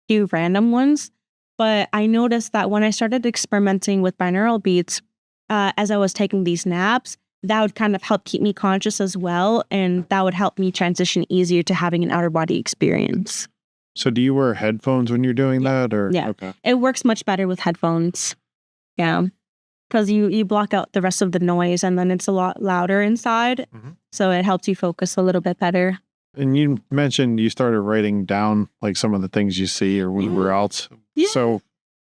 Speaker 3: do random ones. But I noticed that when I started experimenting with binaural beats, as I was taking these naps, that would kind of help keep me conscious as well. And that would help me transition easier to having an outer body experience.
Speaker 2: So do you wear headphones when you're doing that? Or
Speaker 3: Yeah.
Speaker 2: Okay.
Speaker 3: It works much better with headphones. Yeah. Because you block out the rest of the noise and then it's a lot louder inside.
Speaker 2: Mhm.
Speaker 3: So it helps you focus a little bit better.
Speaker 2: And you mentioned you started writing down like some of the things you see or when you were out.
Speaker 3: Yeah.
Speaker 2: So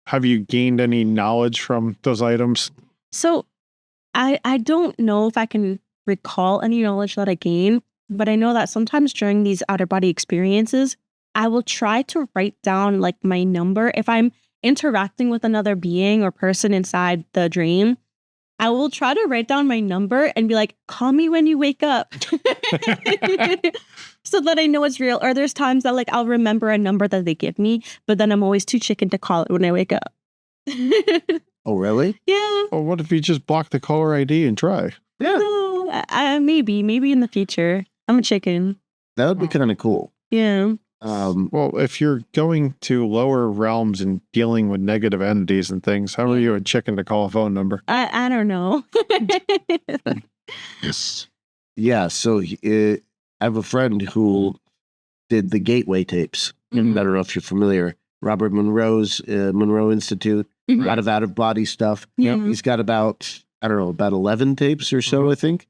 Speaker 2: have you gained any knowledge from those items?
Speaker 3: So I don't know if I can recall any knowledge that I gained, but I know that sometimes during these outer body experiences, I will try to write down like my number. If I'm interacting with another being or person inside the dream, I will try to write down my number and be like, call me when you wake up. So that I know it's real. Or there's times that like I'll remember a number that they give me, but then I'm always too chicken to call it when I wake up.
Speaker 1: Oh, really?
Speaker 3: Yeah.
Speaker 2: Well, what if you just block the caller ID and try?
Speaker 1: Yeah,
Speaker 3: No, maybe in the future. I'm a chicken.
Speaker 1: that would be kind of cool.
Speaker 3: Yeah.
Speaker 2: Well, if you're going to lower realms and dealing with negative entities and things, how are you a chicken to call a phone number?
Speaker 3: I don't know.
Speaker 1: Yeah, so I have a friend who did the Gateway tapes.
Speaker 3: Mhm.
Speaker 1: I don't know if you're familiar. Robert Monroe's Monroe Institute, a
Speaker 3: Mhm.
Speaker 1: lot of out-of-body stuff.
Speaker 3: Yeah.
Speaker 1: He's got about 11 tapes or so, I think.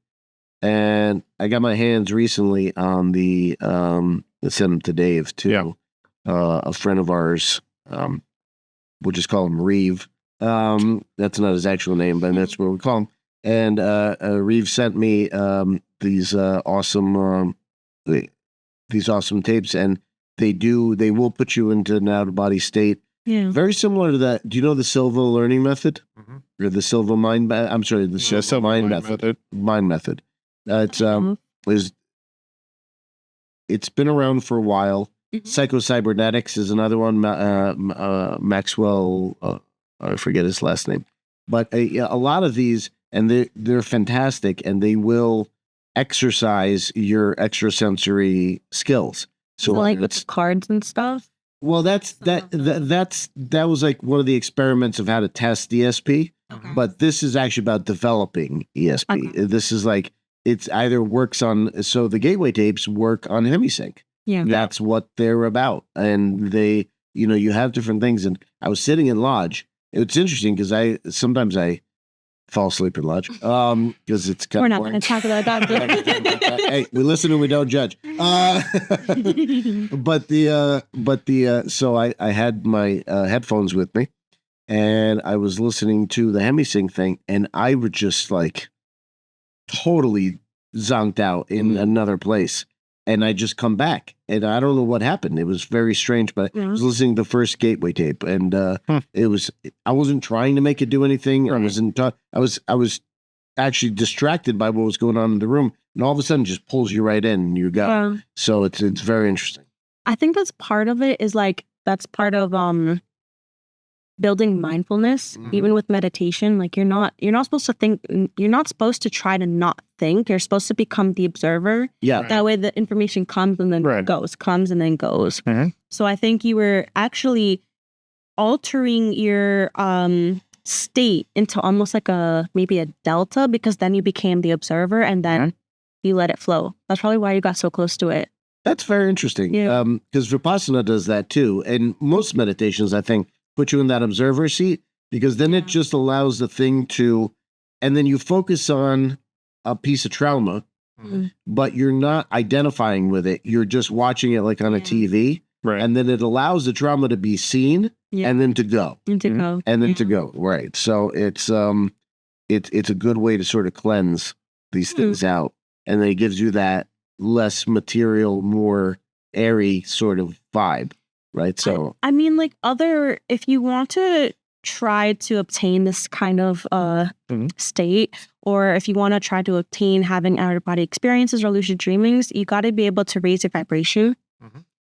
Speaker 1: And I got my hands recently on the, I sent them to Dave too.
Speaker 2: Yeah.
Speaker 1: A friend of ours, we'll just call him Reeve. That's not his actual name, but that's what we call him. And Reeve sent me these awesome tapes, and they will put you into an out-of-body state.
Speaker 3: Yeah.
Speaker 1: Very similar to that. Do you know the Silva learning method?
Speaker 2: Mhm.
Speaker 1: Or the Silva mind? I'm sorry, the
Speaker 2: Yeah,
Speaker 1: Silva mind method. Mind method. It's it's been around for a while.
Speaker 3: Mhm.
Speaker 1: Psycho-cybernetics is another one. Maxwell, I forget his last name, but a lot of these, and they're fantastic, and they will exercise your extrasensory skills. So
Speaker 3: like with
Speaker 1: it's
Speaker 3: the cards and stuff.
Speaker 1: well, that was like one of the experiments of how to test ESP.
Speaker 3: Okay.
Speaker 1: But this is actually about developing ESP.
Speaker 3: Okay.
Speaker 1: This is like, it's either works on, so the Gateway tapes work on hemisync.
Speaker 3: Yeah.
Speaker 1: That's what they're about. And they, you have different things. And I was sitting in Lodge. It's interesting because sometimes I fall asleep in Lodge because it's kind
Speaker 3: We're
Speaker 1: of
Speaker 3: not
Speaker 1: boring.
Speaker 3: going to talk about that.
Speaker 1: Hey, we listen and we don't judge. So I had my headphones with me, and I was listening to the hemisync thing, and I was just like totally zonked out in another place. And I just come back, and I don't know what happened. It was very strange, but I was listening to the first Gateway tape, and it was. I wasn't trying to make it do anything. I wasn't. I was actually distracted by what was going on in the room, and all of a sudden, just pulls you right in, and you go. So it's very interesting.
Speaker 3: I think that's part of it. That's part of building mindfulness. Even with meditation, like you're not supposed to think. You're not supposed to try to not think. You're supposed to become the observer.
Speaker 1: Yeah.
Speaker 3: That way the information comes and then goes, comes and then goes. So I think you were actually altering your state into almost like maybe a delta, because then you became the observer and then you let it flow. That's probably why you got so close to it.
Speaker 1: That's very interesting.
Speaker 3: Yeah.
Speaker 1: Because Vipassana does that too. And most meditations, I think, put you in that observer seat, because then it just allows the thing to, and then you focus on a piece of trauma, but you're not identifying with it. You're just watching it like on a TV.
Speaker 2: Right.
Speaker 1: And then it allows the trauma to be seen and then to go.
Speaker 3: And to go.
Speaker 1: And then to go. Right. So it's a good way to sort of cleanse these things out. And then it gives you that less material, more airy sort of vibe. Right. So
Speaker 3: I mean, like if you want to try to obtain this kind of state, or if you want to try to obtain having out-of-body experiences or lucid dreamings, you got to be able to raise your vibration.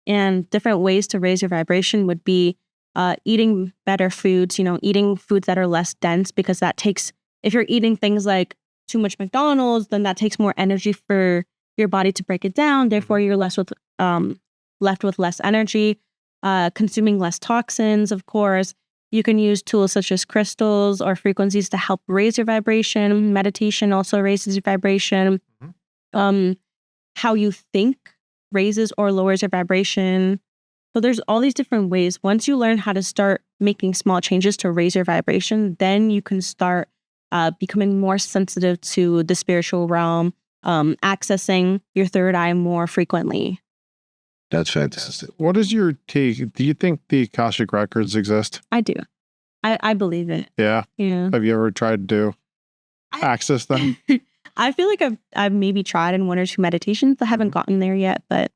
Speaker 3: And different ways to raise your vibration would be eating better foods, eating foods that are less dense, because that takes, if you're eating things like too much McDonald's, then that takes more energy for your body to break it down. Therefore, you're left with less energy. Consuming less toxins, of course. You can use tools such as crystals or frequencies to help raise your vibration. Meditation also raises your vibration. How you think raises or lowers your vibration. So there's all these different ways. Once you learn how to start making small changes to raise your vibration, then you can start becoming more sensitive to the spiritual realm, accessing your third eye more frequently.
Speaker 1: that's fantastic.
Speaker 2: What is your take? Do you think the Akashic records exist?
Speaker 3: I do. I believe it.
Speaker 2: Yeah.
Speaker 3: Yeah.
Speaker 2: Have you ever tried to access them?
Speaker 3: I feel like I've maybe tried in one or two meditations. I haven't gotten there yet, but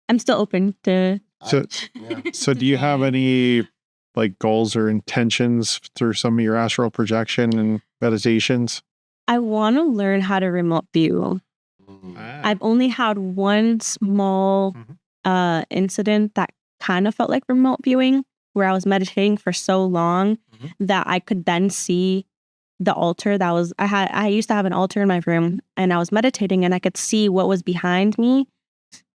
Speaker 3: I'm still open to.
Speaker 2: So do you have any like goals or intentions through some of your astral projection and meditations?
Speaker 3: I want to learn how to remote view. I've only had one small incident that kind of felt like remote viewing, where I was meditating for so long that I could then see the altar that was, I used to have an altar in my room, and I was meditating and I could see what was behind me.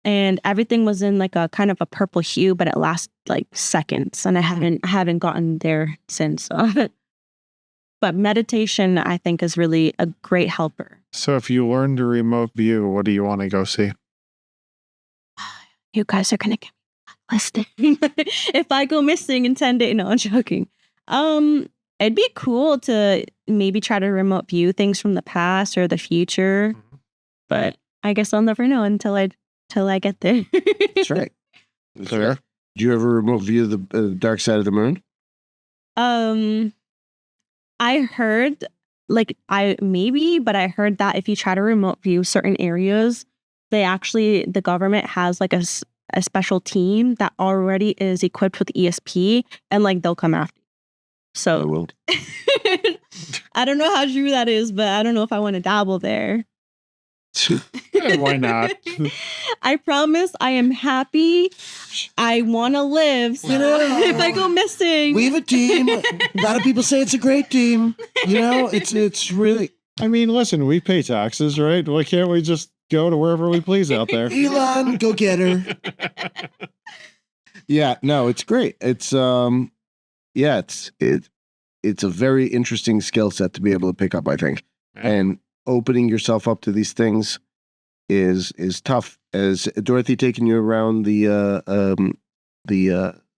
Speaker 3: and everything was in like a kind of a purple hue, but it lasts like seconds, and I haven't gotten there since. But meditation, I think, is really a great helper.
Speaker 2: So if you learn to remote view, what do you want to go see?
Speaker 3: You guys are gonna get me blacklisted if I go missing in 10 days. No, I'm joking. It'd be cool to maybe try to remote view things from the past or the future, but I guess I'll never know until I get there.
Speaker 1: That's right. That's right. Do you ever remote view the dark side of the moon?
Speaker 3: I heard, but I heard that if you try to remote view certain areas, the government has like a special team that already is equipped with ESP, and like they'll come after you. So
Speaker 1: I will.
Speaker 3: I don't know how true that is, but I don't know if I want to dabble there.
Speaker 2: Why not?
Speaker 3: I promise I am happy. I want to live. So if I go missing,
Speaker 1: We have a team. A lot of people say it's a great team. You know, it's really.
Speaker 2: I mean, listen, we pay taxes, right? Why can't we just go to wherever we please out there?
Speaker 1: Elon, go get her. Yeah, no, it's great. It's it's a very interesting skill set to be able to pick up, I think.
Speaker 2: Yeah.
Speaker 1: And opening yourself up to these things is tough. As Dorothy taking you around the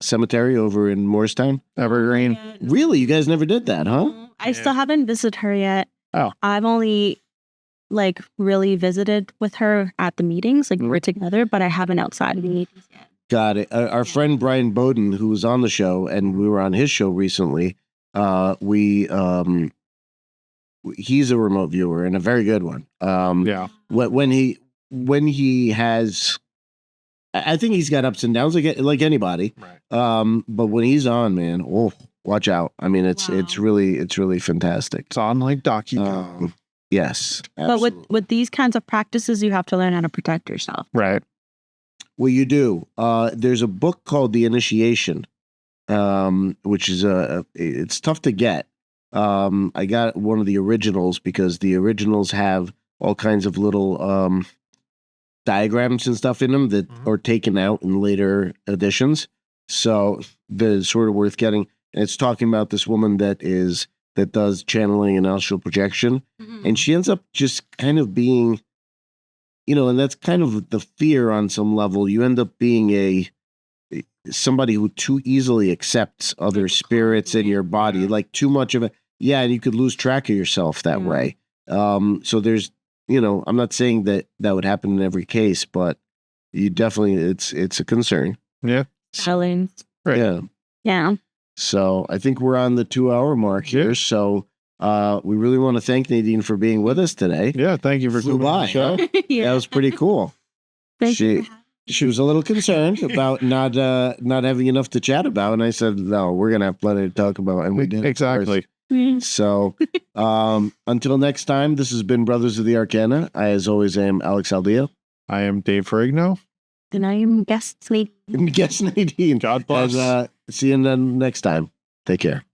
Speaker 1: cemetery over in Morristown?
Speaker 2: Evergreen.
Speaker 1: Really? You guys never did that, huh?
Speaker 3: I still haven't visited her yet.
Speaker 2: Oh.
Speaker 3: I've only like really visited with her at the meetings, like we're together, but I haven't outside of the meetings yet.
Speaker 1: Got it. Our friend Brian Bowden, who was on the show, and we were on his show recently. He's a remote viewer and a very good one.
Speaker 2: Yeah.
Speaker 1: When he has, I think he's got ups and downs like anybody.
Speaker 2: Right.
Speaker 1: But when he's on, man, oh, watch out. I mean, it's really fantastic.
Speaker 2: It's on like docu.
Speaker 1: Yes,
Speaker 3: absolutely. But with these kinds of practices, you have to learn how to protect yourself.
Speaker 2: Right.
Speaker 1: Well, you do. There's a book called The Initiation, which is it's tough to get. I got one of the originals because the originals have all kinds of little diagrams and stuff in them that are taken out in later editions. So they're sort of worth getting. And it's talking about this woman that does channeling and astral projection, and she ends up just kind of being, and that's kind of the fear on some level. You end up being somebody who too easily accepts other spirits in your body, like too much of it. Yeah, and you could lose track of yourself that way. So there's, I'm not saying that would happen in every case, but you definitely, it's a concern.
Speaker 2: Yeah.
Speaker 3: Challenge.
Speaker 2: Right.
Speaker 1: Yeah.
Speaker 3: Yeah.
Speaker 1: So I think we're on the 2-hour mark here. So we really want to thank Nadine for being with us today.
Speaker 2: Yeah. Thank you for
Speaker 1: Flew
Speaker 2: coming on
Speaker 1: by,
Speaker 2: the show.
Speaker 3: Yeah.
Speaker 1: That was pretty cool.
Speaker 3: Thank you.
Speaker 1: She was a little concerned about not having enough to chat about, and I said, "No, we're gonna have plenty to talk about," and we did.
Speaker 2: Exactly.
Speaker 1: So, until next time, this has been Brothers of the Arcana. I, as always, am Alex Aldea.
Speaker 2: I am Dave Ferrigno.
Speaker 3: And I am guest Nadine.
Speaker 1: Guest Nadine.
Speaker 2: God bless.
Speaker 1: And, see you next time. Take care.